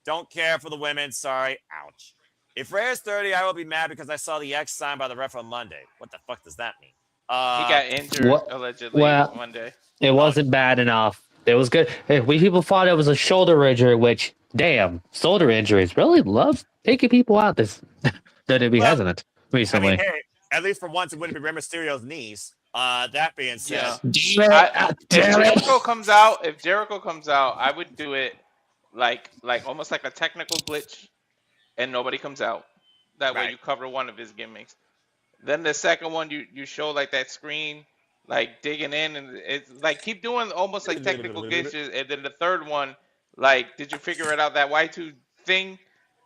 Don't care for the women. Sorry. Ouch. If Rey is 30, I will be mad because I saw the X signed by the ref on Monday. What the fuck does that mean? He got injured allegedly Monday. It wasn't bad enough. It was good. We people thought it was a shoulder injury, which, damn, shoulder injuries really love taking people out. This WWE hasn't it recently. I mean, hey, at least for once, it wouldn't be Rey Mysterio's knees. That being said, if Jericho comes out, I would do it like almost like a technical glitch, and nobody comes out. That way, you cover one of his gimmicks. Then the second one, you show like that screen. Like digging in, and it's like keep doing almost like technical glitches, and then the third one, like, did you figure it out that Y2 thing?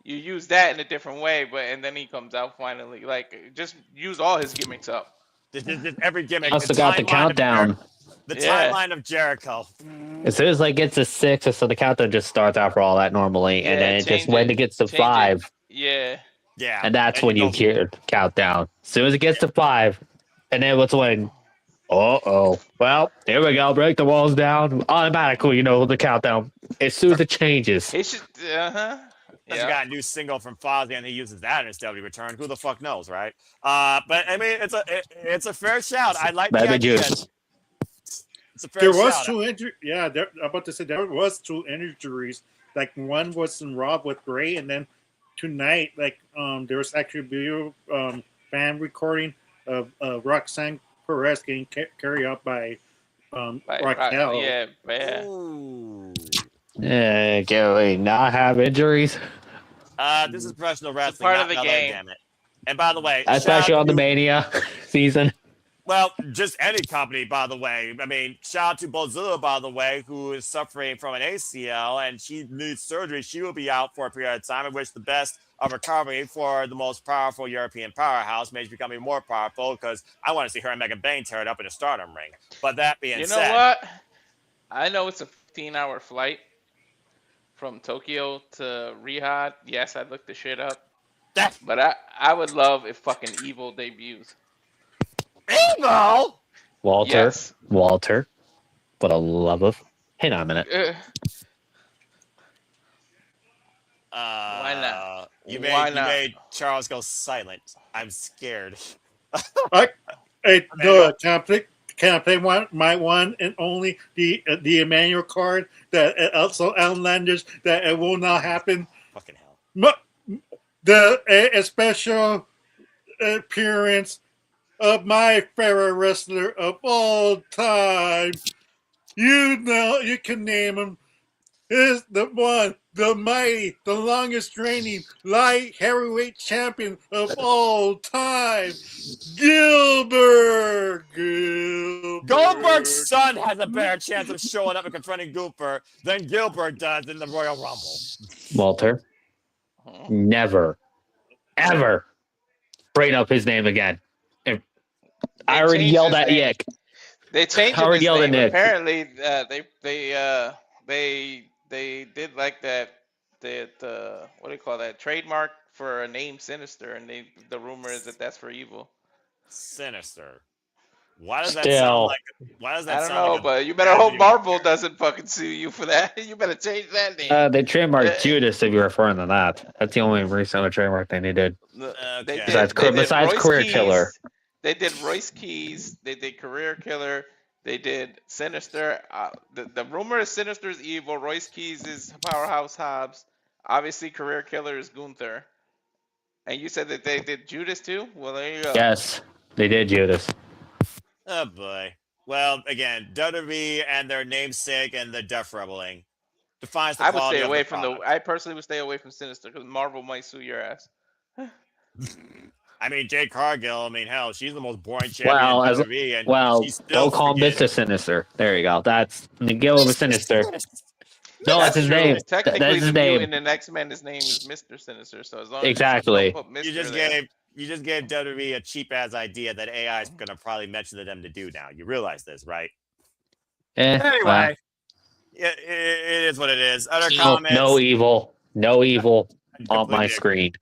You use that in a different way, and then he comes out finally. Like, just use all his gimmicks up. Just every gimmick. Also got the countdown. The timeline of Jericho. As soon as like gets to 6, so the countdown just starts after all that normally, and then it just when it gets to 5. Yeah, and that's when you hear countdown. As soon as it gets to 5, and then what's when. Well, here we go. Break the walls down. Automatically, the countdown. As soon as it changes. It should, He got a new single from Fozzy, and he uses that in his WWE return. Who the fuck knows, right? But I mean, it's a fair shout. I like the idea. It's a fair shout. Two injuries. Yeah, I'm about to say there was 2 injuries. Like one was in Raw with Rey, and then tonight, like there was actually a video fan recording of Roxanne Perez getting carried out by Raquel. Yeah. Yeah, can we not have injuries? This is professional wrestling. It's part of the game. Damn it. And by the way, especially on the Mania season. Well, just any company, by the way. I mean, shout out to Bozilla, by the way, who is suffering from an ACL, and she needs surgery. She will be out for a period of time. I wish the best of recovery for the most powerful European powerhouse. Maybe becoming more powerful because I want to see her and Megan Bain tear it up in a Stardom ring. But that being said, you know what? I know it's a 15-hour flight from Tokyo to Riyadh. Yes, I looked the shit up. But I would love if fucking Evil debuts. Evil? Walter. Yes. Walter. What a love of. Hang on a minute. Why not? You made Charles go silent. I'm scared. Hey, no, can can I play my one and only the Emmanuel card that also outlandish that it will not happen? Fucking hell. A special appearance of my favorite wrestler of all time. You know, you can name him. Is the one, the mighty, the longest reigning light heavyweight champion of all time, Gilbert. Goldberg's son has a better chance of showing up and confronting Gunther than Gilbert does in the Royal Rumble. Walter, never, ever bring up his name again. I already yelled at Nick. They changed his name. Apparently, they did like that what do you call that, trademark for a name Sinister, and the rumor is that that's for evil. Sinister. Why does that sound like? Why does that? I don't know, but you better hope Marvel doesn't fucking sue you for that. You better change that name. They trademarked Judas, if you're referring to that. That's the only recent trademark thing they did. Besides Career Killer. They did Royce Keys. They did Career Killer. They did Sinister. The rumor is Sinister is evil. Royce Keys is Powerhouse Hobbs. Obviously, Career Killer is Gunther. And you said that they did Judas too? Well, there you go. Yes, they did Judas. Oh boy. Well, again, WWE and their namesake and the Death Rebeling defines the quality I would stay away of the from product. I personally would stay away from Sinister because Marvel might sue your ass. I mean, Jade Cargill. I mean, hell, she's the most boring champion in WWE, and she's still don't call him Mr. Sinister. There you go. That's Gilbert Sinister. No, that's his name. Technically, that's his name. In the X-Men, his name is Mr. Sinister. So as long exactly. as you don't put Mr. You just gave WWE a cheap ass idea that AI is gonna probably mention to them to do now. You realize this, right? Anyway, it is what it is. Other comments? No evil on my screen.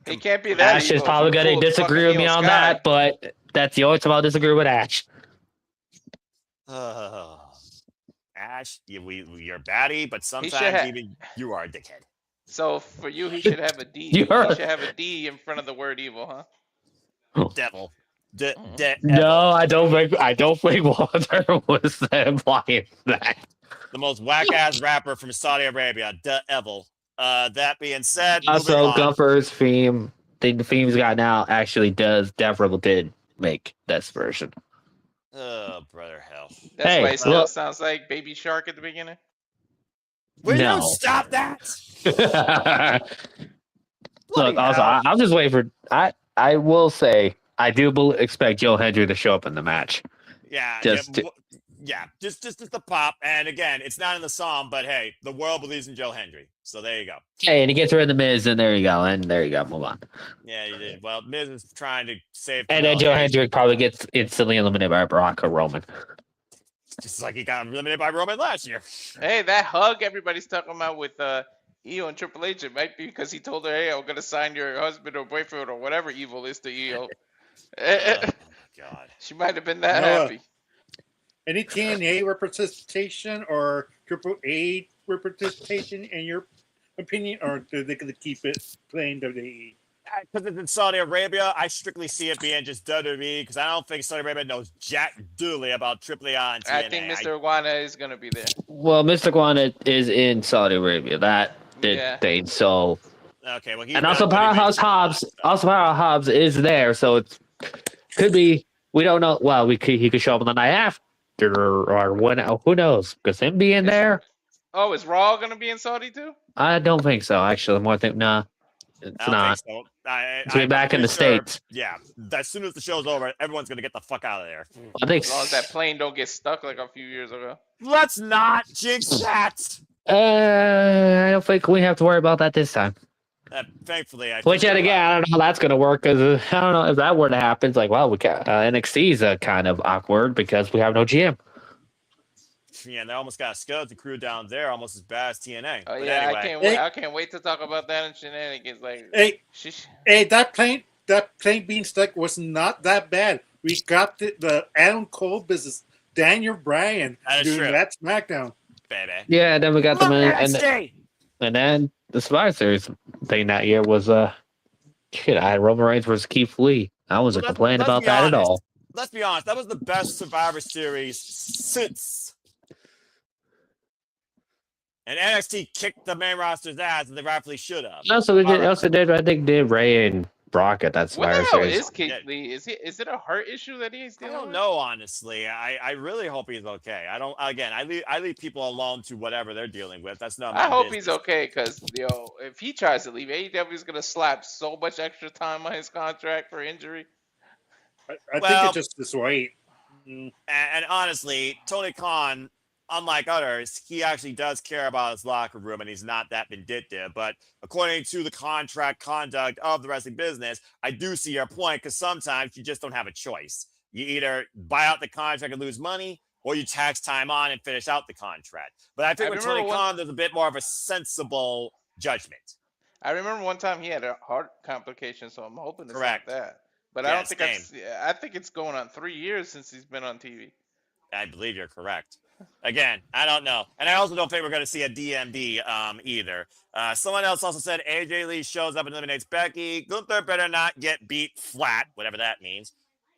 He can't be that. Ash is probably gonna disagree with me on that, but that's the only time I'll disagree with Ash. Ash, you're batty, but sometimes even you are a dickhead. So for you, he should have a D. He should have a D in front of the word evil, huh? Devil. No, I don't think Walter was implying that. The most whack ass rapper from Saudi Arabia, Devil. That being said, also Gunther's theme, the theme's got now actually Death Rebel did make this version. Oh, brother hell. That's why it still sounds like Baby Shark at the beginning. Will you stop that? Look, also, I'm just waiting for. I will say, I do expect Joe Hendry to show up in the match. Yeah, just the pop. And again, it's not in the song, but hey, the world believes in Joe Hendry. So there you go. Hey, and he gets rid of the Miz, and there you go. Move on. Yeah, you did. Well, Miz is trying to save. And then Joe Hendry probably gets instantly eliminated by Brock or Roman. Just like he got eliminated by Roman last year. Hey, that hug everybody's talking about with EO and Triple H, it might be because he told her, hey, I'm going to sign your husband or boyfriend or whatever evil is to EO. Oh, God. She might have been that happy. Any TNA representation or Triple A representation in your opinion, or are they going to keep it plain WWE? Because it's in Saudi Arabia, I strictly see it being just WWE because I don't think Saudi Arabia knows jack doodly about AAA on TNA. I think Mr. Iguana is going to be there. Well, Mr. Iguana is in Saudi Arabia. That did thing. So okay, well, and also Powerhouse Hobbs. Also, Powerhouse Hobbs is there, so it could be. We don't know. Well, he could show up on the night after or when. Who knows? Because him being there. Oh, is Raw going to be in Saudi too? I don't think so. Actually, more think nah. It's not. So. Be back in the States. Yeah, as soon as the show's over, everyone's gonna get the fuck out of there. I think as long as that plane don't get stuck like a few years ago. Let's not jinx that. I don't think we have to worry about that this time. Thankfully, which yet again, I don't know how that's gonna work because I don't know if that were to happen. It's like, well, we can NXT is kind of awkward because we have no GM. Yeah, they almost got a skeleton crew down there, almost as bad as TNA. Oh yeah, anyway. I can't wait to talk about that in shenanigans. Like, hey, that plane being stuck was not that bad. We got the Adam Cole business, Daniel Bryan doing that SmackDown. Baby. Yeah, and then we got the and then the Survivor Series thing that year was I had Roman Reigns versus Keith Lee. I wasn't complaining about that at all. let's be honest, that was the best Survivor Series since. And NXT kicked the main roster's ass, and they rightfully should have. Also, I think, did Ray and Brock at that What the Survivor hell Series. is Keith Lee? Is it a heart issue that he's I dealing don't with? know, honestly. I really hope he's okay. I leave people alone to whatever they're dealing with. That's not my I hope business. he's okay, because if he tries to leave, AEW is gonna slap so much extra time on his contract for injury. I think it's just this weight. And honestly, Tony Khan, unlike others, he actually does care about his locker room, and he's not that vindictive. But according to the contract conduct of the wrestling business, I do see your point, because sometimes you just don't have a choice. You either buy out the contract and lose money, or you tax time on and finish out the contract. But I think with Tony Khan, there's a bit more of a sensible judgment. I remember one time he had a heart complication, so I'm hoping it's Correct. not that. But Yeah, I don't think I think it's going on 3 years since he's been on TV. I believe you're correct. Again, I don't know. And I also don't think we're going to see a DMD either. Someone else also said AJ Lee shows up and eliminates Becky. Gunther better not get beat flat, whatever that means.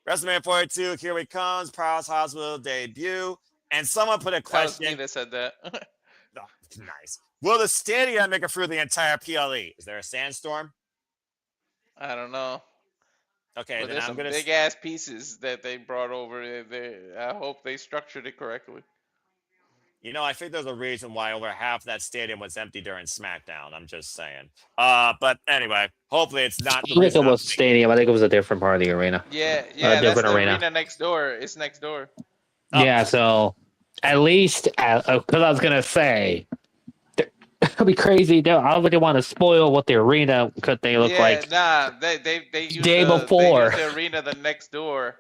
WrestleMania 42, here he comes. Powerhouse Hospital debut. And someone put a question. That was me that said that. Oh, nice. Will the stadium make it through the entire PLE? Is there a sandstorm? I don't know. Okay, But then there's I'm some going to... big ass pieces that they brought over. I hope they structured it correctly. You know, I think there's a reason why over half that stadium was empty during SmackDown. I'm just saying. But anyway, hopefully it's not. I think it was stadium. I think it was a different part of the arena. Yeah, that's different the arena. arena next door. It's next door. Oh. Yeah, so at least, because I was gonna say, it'd be crazy. I wouldn't want to spoil what the arena could they look like. Nah, they use Day before. They use the arena the next door.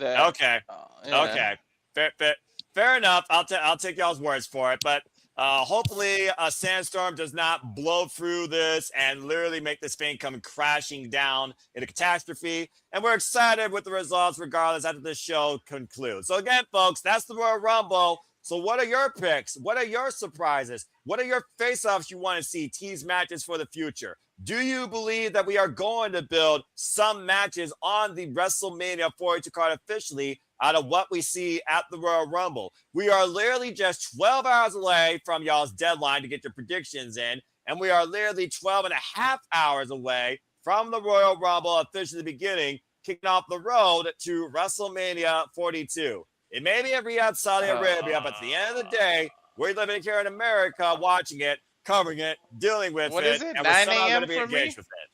Okay. Yeah. Okay. Fair enough. I'll take y'all's words for it. But hopefully a sandstorm does not blow through this and literally make this thing come crashing down in a catastrophe. And we're excited with the results regardless after this show concludes. So again, folks, that's the Royal Rumble. So what are your picks? What are your surprises? What are your face-offs you want to see? Tease matches for the future. Do you believe that we are going to build some matches on the WrestleMania 42 card officially out of what we see at the Royal Rumble? We are literally just 12 hours away from y'all's deadline to get your predictions in, and we are literally 12 and a half hours away from the Royal Rumble officially beginning, kicking off the road to WrestleMania 42. It may be in Riyadh, Saudi Arabia, but at the end of the day, we're living here in America, watching it, covering it, dealing with What it, is it, and 9 we're somehow going a.m. to be for engaged me? with it.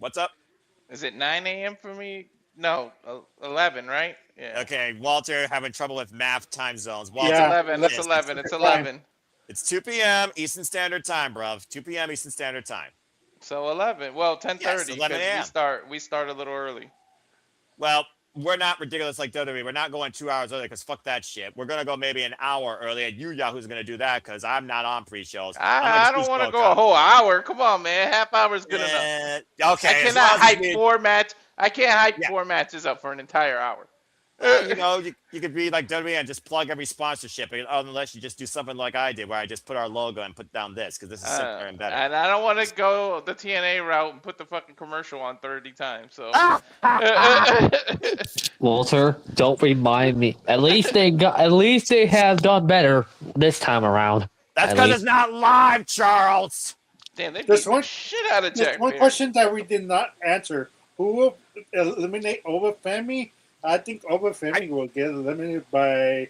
What's up? Is it 9 a.m. for me? No, 11, right? Yeah. Okay, Walter having trouble with math time zones. Walter, Yeah. 11. It's 11. It's 11. It's 2 p.m. Eastern Standard Time, bruv. 2 p.m. Eastern Standard Time. So 11. Well, 10:30. Yes, 11 a.m. We start a little early. Well, we're not ridiculous like WWE. We're not going 2 hours early because fuck that shit. We're going to go maybe an hour early, and you Yahoo's going to do that because I'm not on pre-shows. I don't want to go a whole hour. Come on, man. Half hour is good enough. Okay. I cannot hype 4 matches. I can't hype 4 matches up for an entire hour. You know, you could be like WWE and just plug every sponsorship, unless you just do something like I did, where I just put our logo and put down this, because this is simpler and better. And I don't want to go the TNA route and put the fucking commercial on 30 times. So, Walter, don't remind me. At least they have done better this time around. That's because it's not live, Charles. Damn, they beat There's the one- shit out of There's Jack one Perry. question that we did not answer. Who will eliminate Obafemi? I think Obafemi will get eliminated by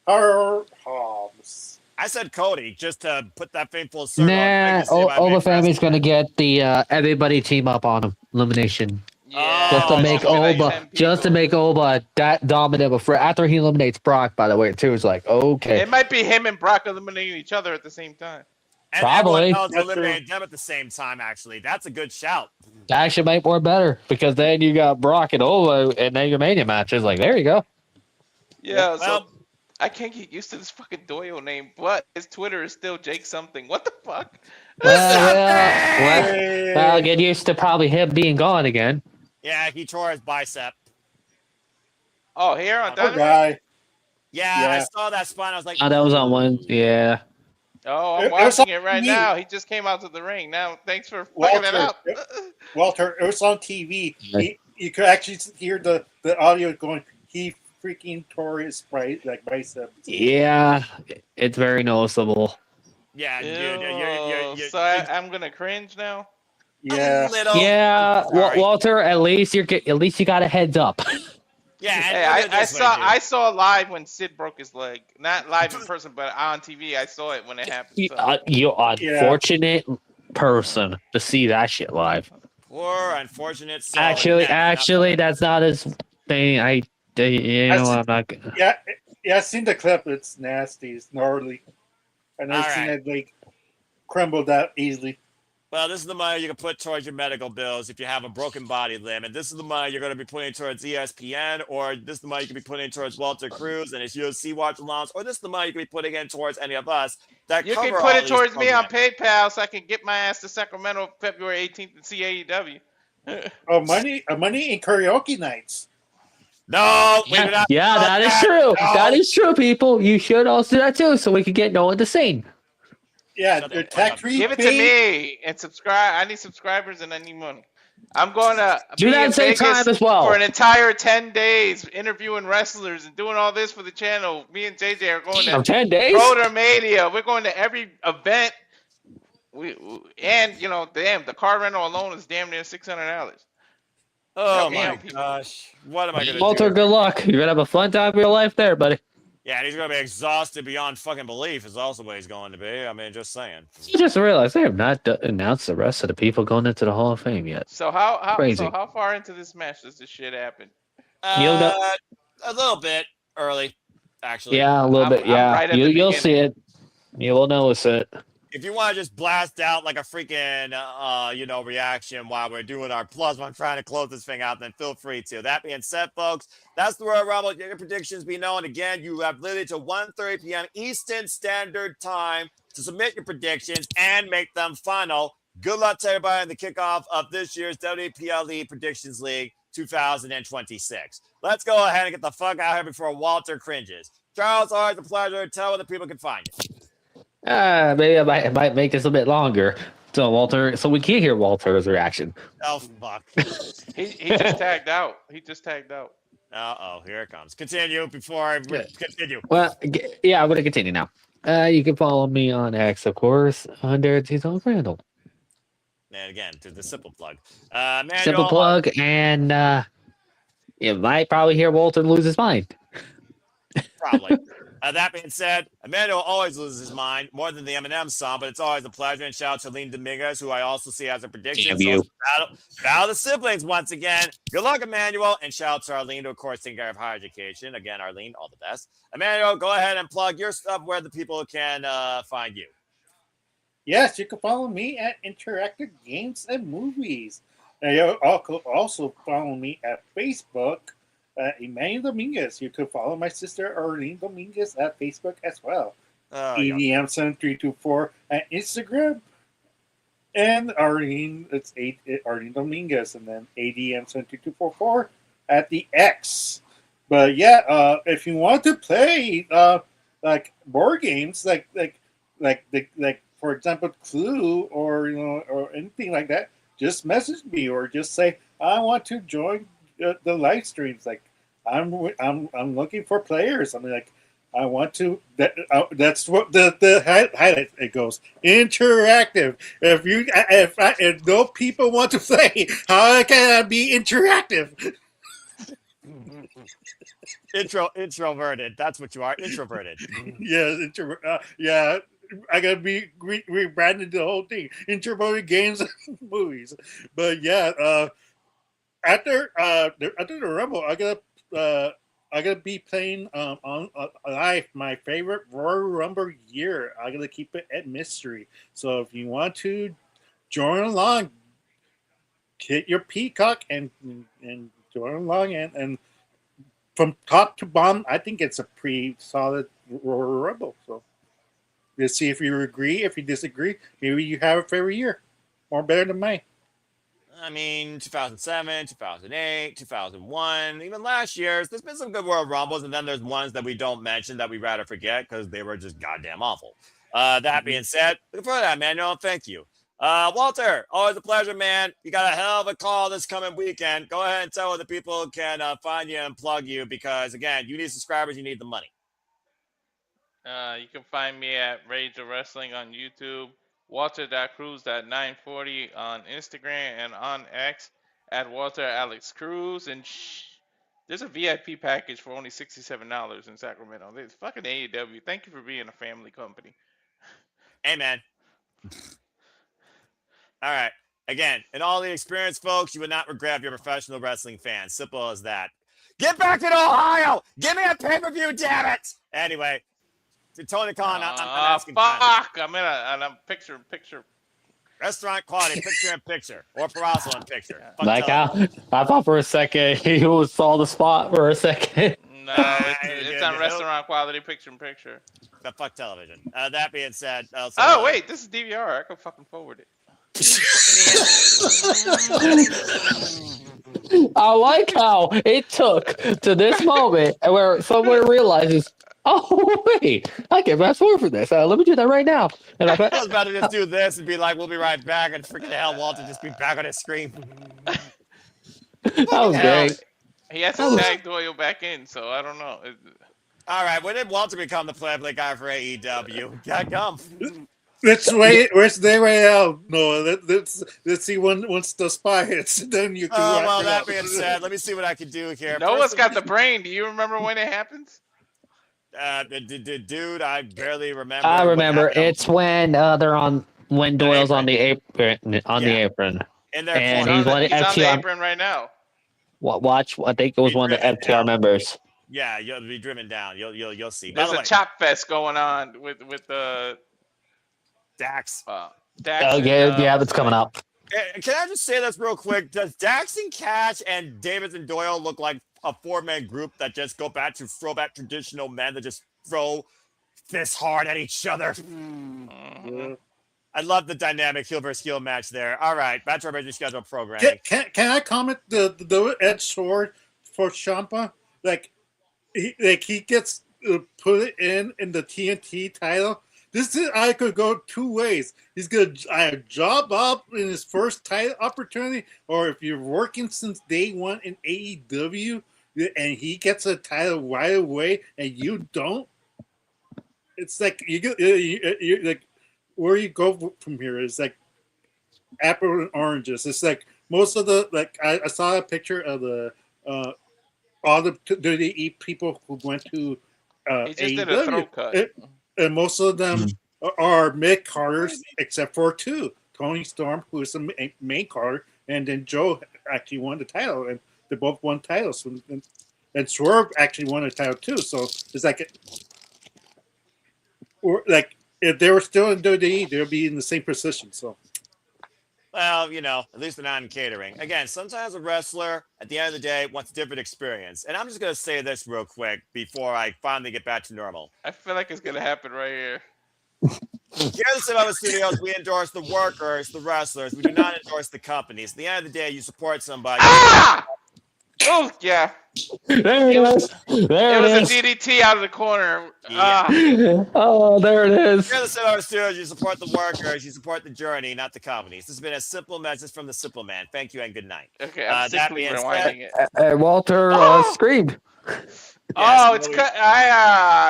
Hobbs. I said Cody, just to put that thing full circle. Nah, Obafemi's going to get the everybody team up on him. Elimination. Yeah, Just to make it's gonna be like Oba, 10 just to people. make Oba that dominant of a threat. After he eliminates Brock, by the way, too, it's like, okay. It might be him and Brock eliminating each other at the same time. And Probably. everyone else That's eliminated them at the same time, actually. That's a good shout. That actually might work better because then you got Brock and Oba and then your Mania matches. Like, there you go. Yeah, Well- so I can't get used to this fucking Doyle name, but his Twitter is still Jake something. What the fuck? Well, get used to probably him being gone again. Yeah, he tore his bicep. Oh, here on Poor Dynamite? guy. Yeah, I Yeah. saw that spot. I was like, Oh, that was on one. Yeah. Oh, I'm It was watching on it right TV. now. He just came out to the ring. Now, thanks for fucking it Walter, up. Walter, it was on TV. Right. you could actually hear the audio going. He freaking tore his bicep. Yeah, it's very noticeable. Yeah, dude, Ew. So I'm gonna cringe now. Yeah. a little. Yeah, Sorry. Walter. At least you got a heads up. Yeah, and Hey, look at it I this way, saw dude. I saw live when Sid broke his leg. Not live in person, but on TV. I saw it when it happened. So. You unfortunate person to see that shit live. Poor, unfortunate soul. Actually, that's not his thing. I'm not. Yeah, I've seen the clip. It's nasty. It's gnarly. I've never seen it like crumble that easily. Well, this is the money you can put towards your medical bills if you have a broken body limb. And this is the money you're going to be putting towards ESPN, or this is the money you can be putting towards Walter Cruz and his UFC watch alongs, or this is the money you can be putting in towards any of us that You cover can put all it these towards me on programs. PayPal so I can get my ass to Sacramento February 18th and see AEW. Oh, money in karaoke nights. No, we do not. Yeah, that is true. No. That is true, people. You should also do that too, so we can get no one to sing. Yeah, Shut the the fuck tax up. free. Give it to me and subscribe. I need subscribers and I need money. I'm going to Do be that in at the same Vegas time as well. for an entire 10 days interviewing wrestlers and doing all this for the channel. Me and JJ are going to 10 days. Rotormania. We're going to every event. And the car rental alone is damn near $600. Oh Damn, my people. gosh. What am I going to Walter, do? good luck. You're gonna have a fun time of your life there, buddy. Yeah, and he's going to be exhausted beyond fucking belief is also what he's going to be. I mean, just saying. You just realized they have not announced the rest of the people going into the Hall of Fame yet. So how Crazy. far into this match does this shit happen? You'll know- A little bit early, actually. Yeah, a little bit. I'm Yeah, right at the you'll beginning. see it. You will notice it. If you want to just blast out like a freaking, reaction while we're doing our plus one trying to close this thing out, then feel free to. That being said, folks, that's the Royal Rumble. Your predictions be known. Again, you have literally to 1:30 p.m. Eastern Standard Time to submit your predictions and make them final. Good luck to everybody in the kickoff of this year's WPLE Predictions League 2026. Let's go ahead and get the fuck out of here before Walter cringes. Charles, always a pleasure. Tell where the people can find you. Maybe I might make this a bit longer. So Walter, so we can't hear Walter's reaction. Oh, fuck. He just tagged out. Uh-oh, here it comes. Continue before I continue. Well, yeah, I'm gonna continue now. You can follow me on X, of course, under Tito Randall. And again, to the simple plug. Manuel, Simple plug, and you might probably hear Walter lose his mind. Probably. That being said, Emmanuel always loses his mind more than the Eminem song, but it's always a pleasure. And shout out to Lean Dominguez, who I also see as a prediction. Damn you. Battle of the siblings once again. Good luck, Emmanuel. And shout out to Arlene, who, of course, taking care of higher education. Again, Arlene, all the best. Emmanuel, go ahead and plug your stuff where the people can find you. Yes, you can follow me at Interactive Games and Movies. And you also follow me at Facebook. Emmanuel Dominguez. You could follow my sister Arlene Dominguez at Facebook as well. EDM7324 at Instagram. And Arlene, it's Arlene Dominguez, and then ADM72244 at the X. But yeah, if you want to play like board games, like for example Clue or anything like that, just message me or just say I want to join the live streams. Like I'm looking for players. I mean, like I want to. That's what the highlight. It goes interactive. If no people want to play, how can I be interactive? Introverted. That's what you are. Introverted. Yeah. I gotta be rebranded the whole thing. Introverted games and movies. But yeah, after the Rumble, I gotta be playing on live my favorite Royal Rumble year. I gotta keep it at mystery. So if you want to join along, hit your peacock and join along and from top to bottom, I think it's a pretty solid Royal Rumble. So let's see if you agree. If you disagree, maybe you have a favorite year, more better than mine. I mean, 2007, 2008, 2001, even last year's. There's been some good Royal Rumbles, and then there's ones that we don't mention that we rather forget because they were just goddamn awful. That being said, for that, Manuel, thank you. Walter, always a pleasure, man. You got a hell of a call this coming weekend. Go ahead and tell where the people can find you and plug you because, again, you need subscribers, you need the money. You can find me at Rage of Wrestling on YouTube, Walter.Cruz.940 on Instagram, and on X at Walter Alex Cruz. And there's a VIP package for only $67 in Sacramento. It's fucking AEW. Thank you for being a family company. Amen. All right. Again, in all the experience, folks, you would not regret if you're a professional wrestling fan. Simple as that. Get back to Ohio. Give me a pay-per-view, damn it. Anyway, to Tony Khan, I'm asking. Fuck. I'm in a picture. Restaurant quality, picture-in-picture, or picture. Like how I thought for a second he saw the spot for a second. No, it's on restaurant quality, picture-in-picture. The fuck television. That being said, wait, this is DVR. I can fucking forward it. I like how it took to this moment where someone realizes, oh wait, I can fast forward for this. Let me do that right now. And I was about to just do this and be like, "We'll be right back," and freaking hell, Walter just be back on his screen. That was great. He has to tag Doyle back in, so I don't know. All right, when did Walter become the play guy for AEW? God come. Let's wait. Where's they right now? No, let's see once the spot hits. Then you can. Oh well, that being said, let me see what I can do here. Noah's got the brain. Do you remember when it happens? Dude, I barely remember. I remember. It's when when Doyle's on the apron. The apron. And he's on the apron right now. Watch. I think it was one of the FTR members. Yeah, you'll be driven down. You'll see. There's a chop fest going on with Dax. Dax. Oh yeah, it's coming up. Can I just say this real quick? Does Dax and Cash and Davis and Doyle look like a four-man group that just go back to throwback traditional men that just throw fists hard at each other? Yeah. I love the dynamic heel versus heel match there. All right, back to our regular schedule programming. Can I comment the edge sword for Ciampa? He gets put in the TNT title. I could go two ways. He's gonna either job up in his first title opportunity, or if you're working since day one in AEW and he gets a title right away and you don't, it's like you like where you go from here is like apple and oranges. It's like most of the I saw a picture of the all the WWE people who went to he just did a throat cut. And most of them are mid-carders, except for two. Tony Storm, who is the main card, and then Joe actually won the title, and they both won titles. And Swerve actually won a title too. So it's if they were still in WWE, they would be in the same position. So. Well, at least they're not in catering. Again, sometimes a wrestler, at the end of the day, wants a different experience. And I'm just going to say this real quick before I finally get back to normal. I feel like it's going to happen right here. Here at the Cinema Studios, we endorse the workers, the wrestlers. We do not endorse the companies. At the end of the day, you support somebody. Ah! Oh, yeah. There it is. There it was a DDT out of the corner. Yeah. Oh, there it is. Here at the Cinema Studios, you support the workers, you support the journey, not the companies. This has been a simple message from the Simple Man. Thank you and good night. Okay, I'm simply rewinding it. Walter screamed. Oh, it's cut.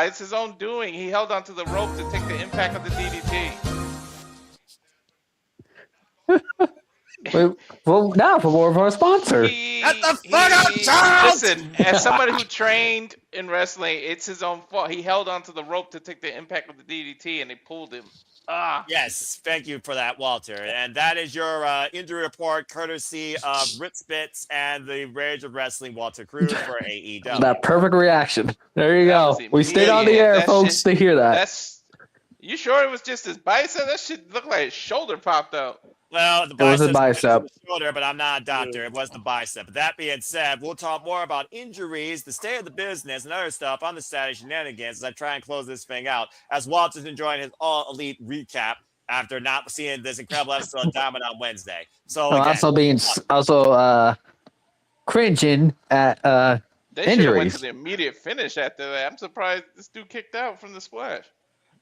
It's his own doing. He held onto the rope to take the impact of the DDT. Well, now for more of our sponsor. Listen, as somebody who trained in wrestling, it's his own fault. He held onto the rope to take the impact of the DDT, and they pulled him. Yes, thank you for that, Walter. And that is your injury report, courtesy of Ritz Bits and the Rage of Wrestling, Walter Cruz for AEW. That perfect reaction. There you go. We stayed on the air, folks, to hear that. You sure it was just his bicep? That shit looked like his shoulder popped out. Well, the bicep. Shoulder, but I'm not a doctor. It was the bicep. That being said, we'll talk more about injuries, the state of the business, and other stuff on the Saturday Shenanigans as I try and close this thing out. As Walter's enjoying his All Elite recap after not seeing this incredible episode of Diamond on Wednesday. So again, also cringing at they injuries. Went to the immediate finish after that. I'm surprised this dude kicked out from the splash.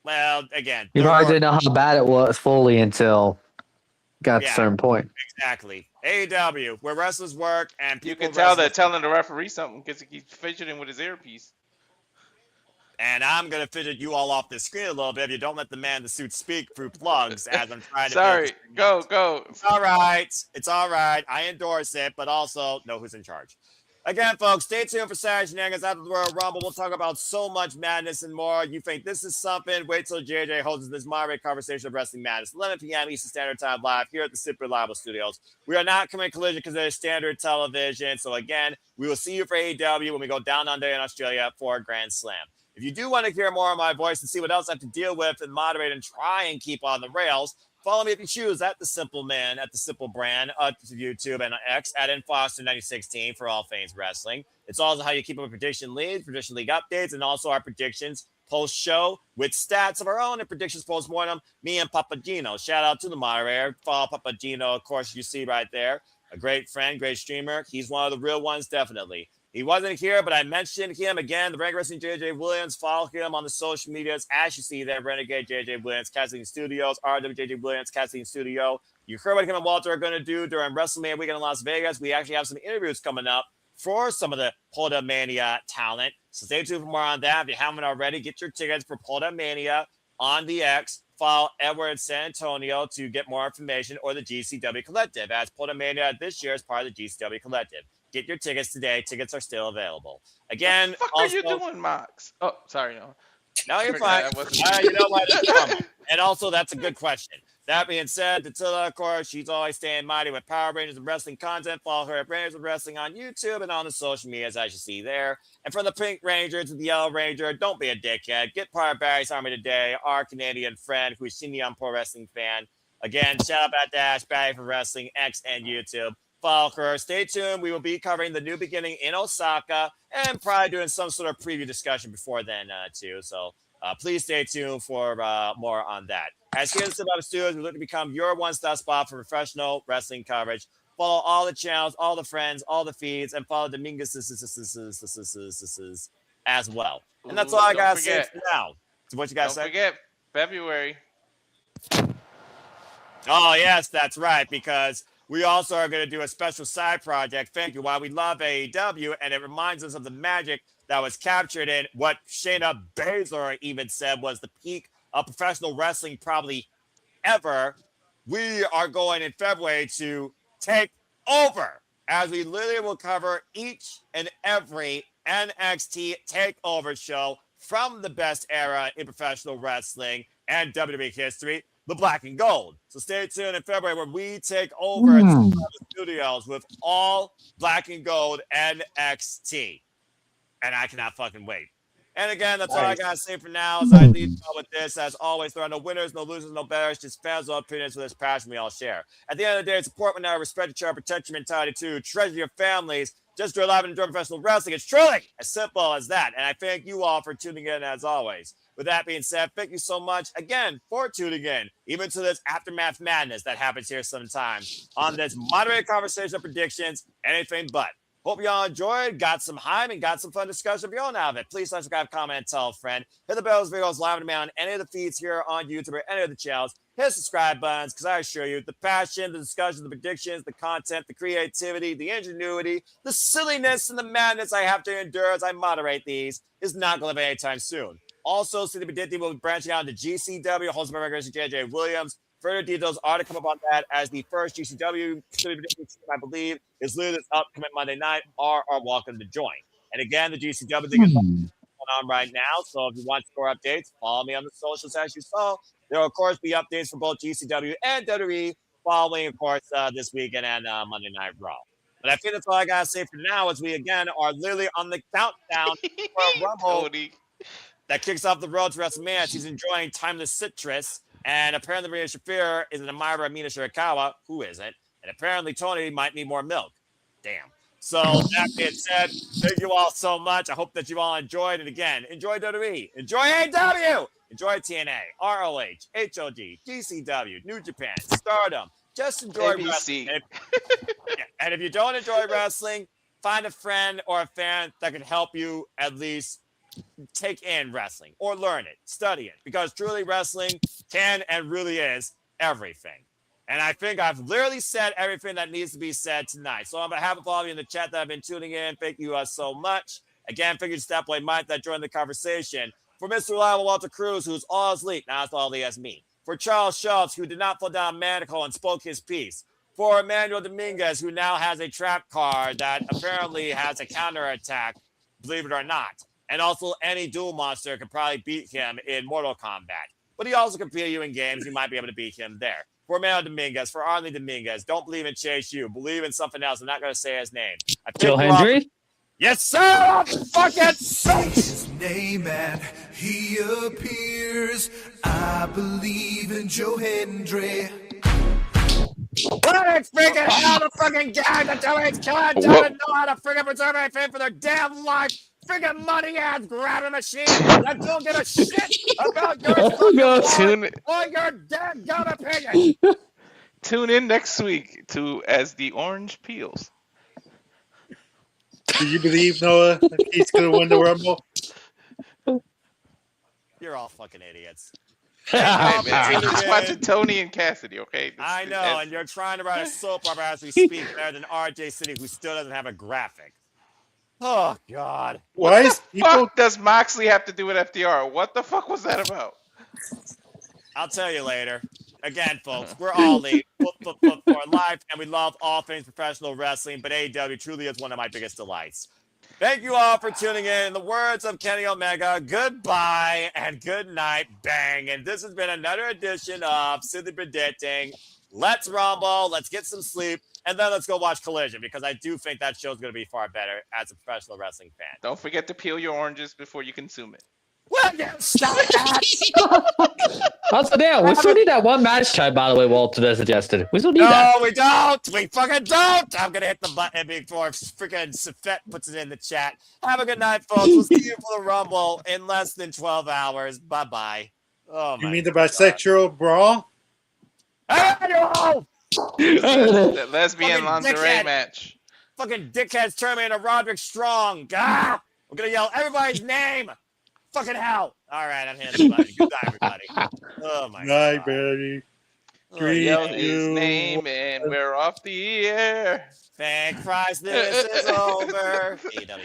Well, again, you probably didn't know how bad it was fully until got Yeah. a certain point. Exactly. AEW, where wrestlers work and You people can tell wrestle. they're telling the referee something because he keeps fidgeting with his earpiece. And I'm going to fidget you all off the screen a little bit if you don't let the man in the suit speak through plugs as I'm trying to Sorry, go. It's all right. It's all right. I endorse it, but also know who's in charge. Again, folks, stay tuned for Saturday Shenanigans after the Royal Rumble. We'll talk about so much madness and more. You think this is something? Wait till JJ hosts this moderate conversation of Wrestling Madness, 11 p.m. Eastern Standard Time live here at the Super Reliable Studios. We are not coming collision because it is standard television. So again, we will see you for AEW when we go down under in Australia for a Grand Slam. If you do want to hear more of my voice and see what else I have to deal with and moderate and try and keep on the rails, follow me if you choose at The Simple Man, at The Simple Brand, YouTube and X, at InFoster9016 for all things wrestling. It's also how you keep up with prediction leads, prediction league updates, and also our predictions post-show with stats of our own and predictions post-mortem, me and Papagino. Shout out to the moderator. Follow Papagino, of course, you see right there. A great friend, great streamer. He's one of the real ones, definitely. He wasn't here, but I mentioned him again. The Renegade Wrestling JJ Williams. Follow him on the social medias. As you see there, Renegade JJ Williams, Casting Studios, RWJJ Williams, Casting Studio. You heard what him and Walter are going to do during WrestleMania weekend in Las Vegas. We actually have some interviews coming up for some of the Polda Mania talent. So stay tuned for more on that. If you haven't already, get your tickets for Polda Mania on the X. Follow Edward San Antonio to get more information, or the GCW Collective, as Polda Mania this year is part of the GCW Collective. Get your tickets today. Tickets are still available. Again, What the fuck also, are you doing, Mox? Oh, sorry, no. No, you're fine. Forgot I wasn't- You know what? And also, that's a good question. That being said, Tatilla, of course, she's always staying mighty with Power Rangers and wrestling content. Follow her at Rangers with Wrestling on YouTube and on the social medias, as you see there. And from the Pink Ranger to the Yellow Ranger, don't be a dickhead. Get part of Barry's Army today, our Canadian friend who's seen the Pro Wrestling fan. Again, shout out at Dash, Barry for Wrestling, X, and YouTube. Follow her. Stay tuned. We will be covering the New Beginning in Osaka and probably doing some sort of preview discussion before then, too. So please stay tuned for more on that. As here at the Survivor Studios, we look to become your one-stop spot for professional wrestling coverage. Follow all the channels, all the friends, all the feeds, and follow Dominguez as well. And that's all I got to say for now. So what you got to say? Don't forget, February. Oh, yes, that's right, because we also are going to do a special side project. Thank you. While we love AEW, and it reminds us of the magic that was captured in what Shayna Baszler even said was the peak of professional wrestling probably ever. We are going in February to take over, as we literally will cover each and every NXT TakeOver show from the best era in professional wrestling and WWE history, the Black and Gold. So stay tuned in February where we take over at the studios with all Black and Gold NXT. And I cannot fucking wait. And again, that's all I got to say for now as I leave with this. As always, there are no winners, no losers, no betters, just fans of opinions with this passion we all share. At the end of the day, support one another, respect each other, protect your mentality too, treasure your families, just do live and enjoy professional wrestling. It's truly as simple as that. And I thank you all for tuning in as always. With that being said, thank you so much again for tuning in, even to this aftermath madness that happens here sometimes on this moderated conversation of predictions, anything but. Hope y'all enjoyed, got some hype, and got some fun discussion of your own out of it. Please subscribe, comment, and tell a friend. Hit the bells, videos live on demand on any of the feeds here on YouTube or any of the channels. Hit the subscribe buttons, because I assure you, the passion, the discussion, the predictions, the content, the creativity, the ingenuity, the silliness, and the madness I have to endure as I moderate these is not going to live anytime soon. Also, City Predicting will be branching out into GCW, hosted by regular JJ Williams. Further details are to come up on that, as the first GCW City Predicting team, I believe, is literally this upcoming Monday night, are welcome to join. And again, the GCW thing is going on right now. So if you want more updates, follow me on the socials as you saw. There will, of course, be updates for both GCW and WWE following, of course, this weekend and Monday Night Raw. But I think that's all I got to say for now, as we, again, are literally on the countdown for a Rumble Cody. that kicks off the road to WrestleMania. She's enjoying Timeless Citrus. And apparently, Maria Shafir is an admirer of Mina Shirakawa. Who isn't? And apparently, Tony might need more milk. Damn. So, that being said, thank you all so much. I hope that you all enjoyed it again. Enjoy WWE. Enjoy AEW. Enjoy TNA, ROH, HOG, GCW, New Japan, Stardom. Just enjoy ABC. wrestling. And if you don't enjoy wrestling, find a friend or a fan that can help you at least take in wrestling or learn it, study it, because truly wrestling can and really is everything. And I think I've literally said everything that needs to be said tonight. So on behalf of all of you in the chat that have been tuning in, thank you so much. Again, figured step away Mike that joined the conversation. For Mr. Reliable Walter Cruz, who's all asleep, now it's all he has me. For Charles Schultz, who did not fall down manacle and spoke his piece. For Emmanuel Dominguez, who now has a trap card that apparently has a counterattack, believe it or not. And also any dual monster could probably beat him in Mortal Kombat. But he also can beat you in games. You might be able to beat him there. For Emmanuel Dominguez, for Arlie Dominguez, don't believe in Chase U. Believe in something else. I'm not going to say his name. Joe Hendry? Yes, sir! Fucking Say his name and he appears. I believe in Joe Hendry. What a freaking hell to fucking gag the Joey's killing doesn't know how to freaking preserve anything for their damn life. Freaking money ass grabbing machine that don't give a shit about your fucking wallet or your damn gun opinion. Tune in next week to As the Orange Peels. Do you believe, Noah, that he's going to win the Rumble? You're all fucking idiots. Hey, man, I'm just watching Tony and Cassidy, okay? I know, and you're trying to write a soap opera as we speak better than RJ City, who still doesn't have a graphic. Oh, God. Why What is the fuck does Moxley have to do with FDR? What the fuck was that about? I'll tell you later. Again, folks, we're all late for life, and we love all things professional wrestling, but AEW truly is one of my biggest delights. Thank you all for tuning in. In the words of Kenny Omega, goodbye and good night, bang. And this has been another edition of Simply Predicting. Let's rumble, let's get some sleep, and then let's go watch Collision, because I do think that show's going to be far better as a professional wrestling fan. Don't forget to peel your oranges before you consume it. Well, yeah, stop that! Also, damn, we still need that one match type, by the way, Walter suggested. We still need that. No, we don't. We fucking don't. I'm going to hit the button before freaking Safet puts it in the chat. Have a good night, folks. We'll see you for the Rumble in less than 12 hours. Bye-bye. Oh, You my mean the God. bisexual brawl? Hey, That lesbian Fucking lingerie dickhead. match. fucking dickheads turn me into Roderick Strong. Ah! We're going to yell everybody's name. Fucking hell. All right, I'm hitting the button. Good night, everybody. Oh, my Night, God. baby. Oh, Yell Three, his two, name and we're off the air. Thank Christ this is over. AEW.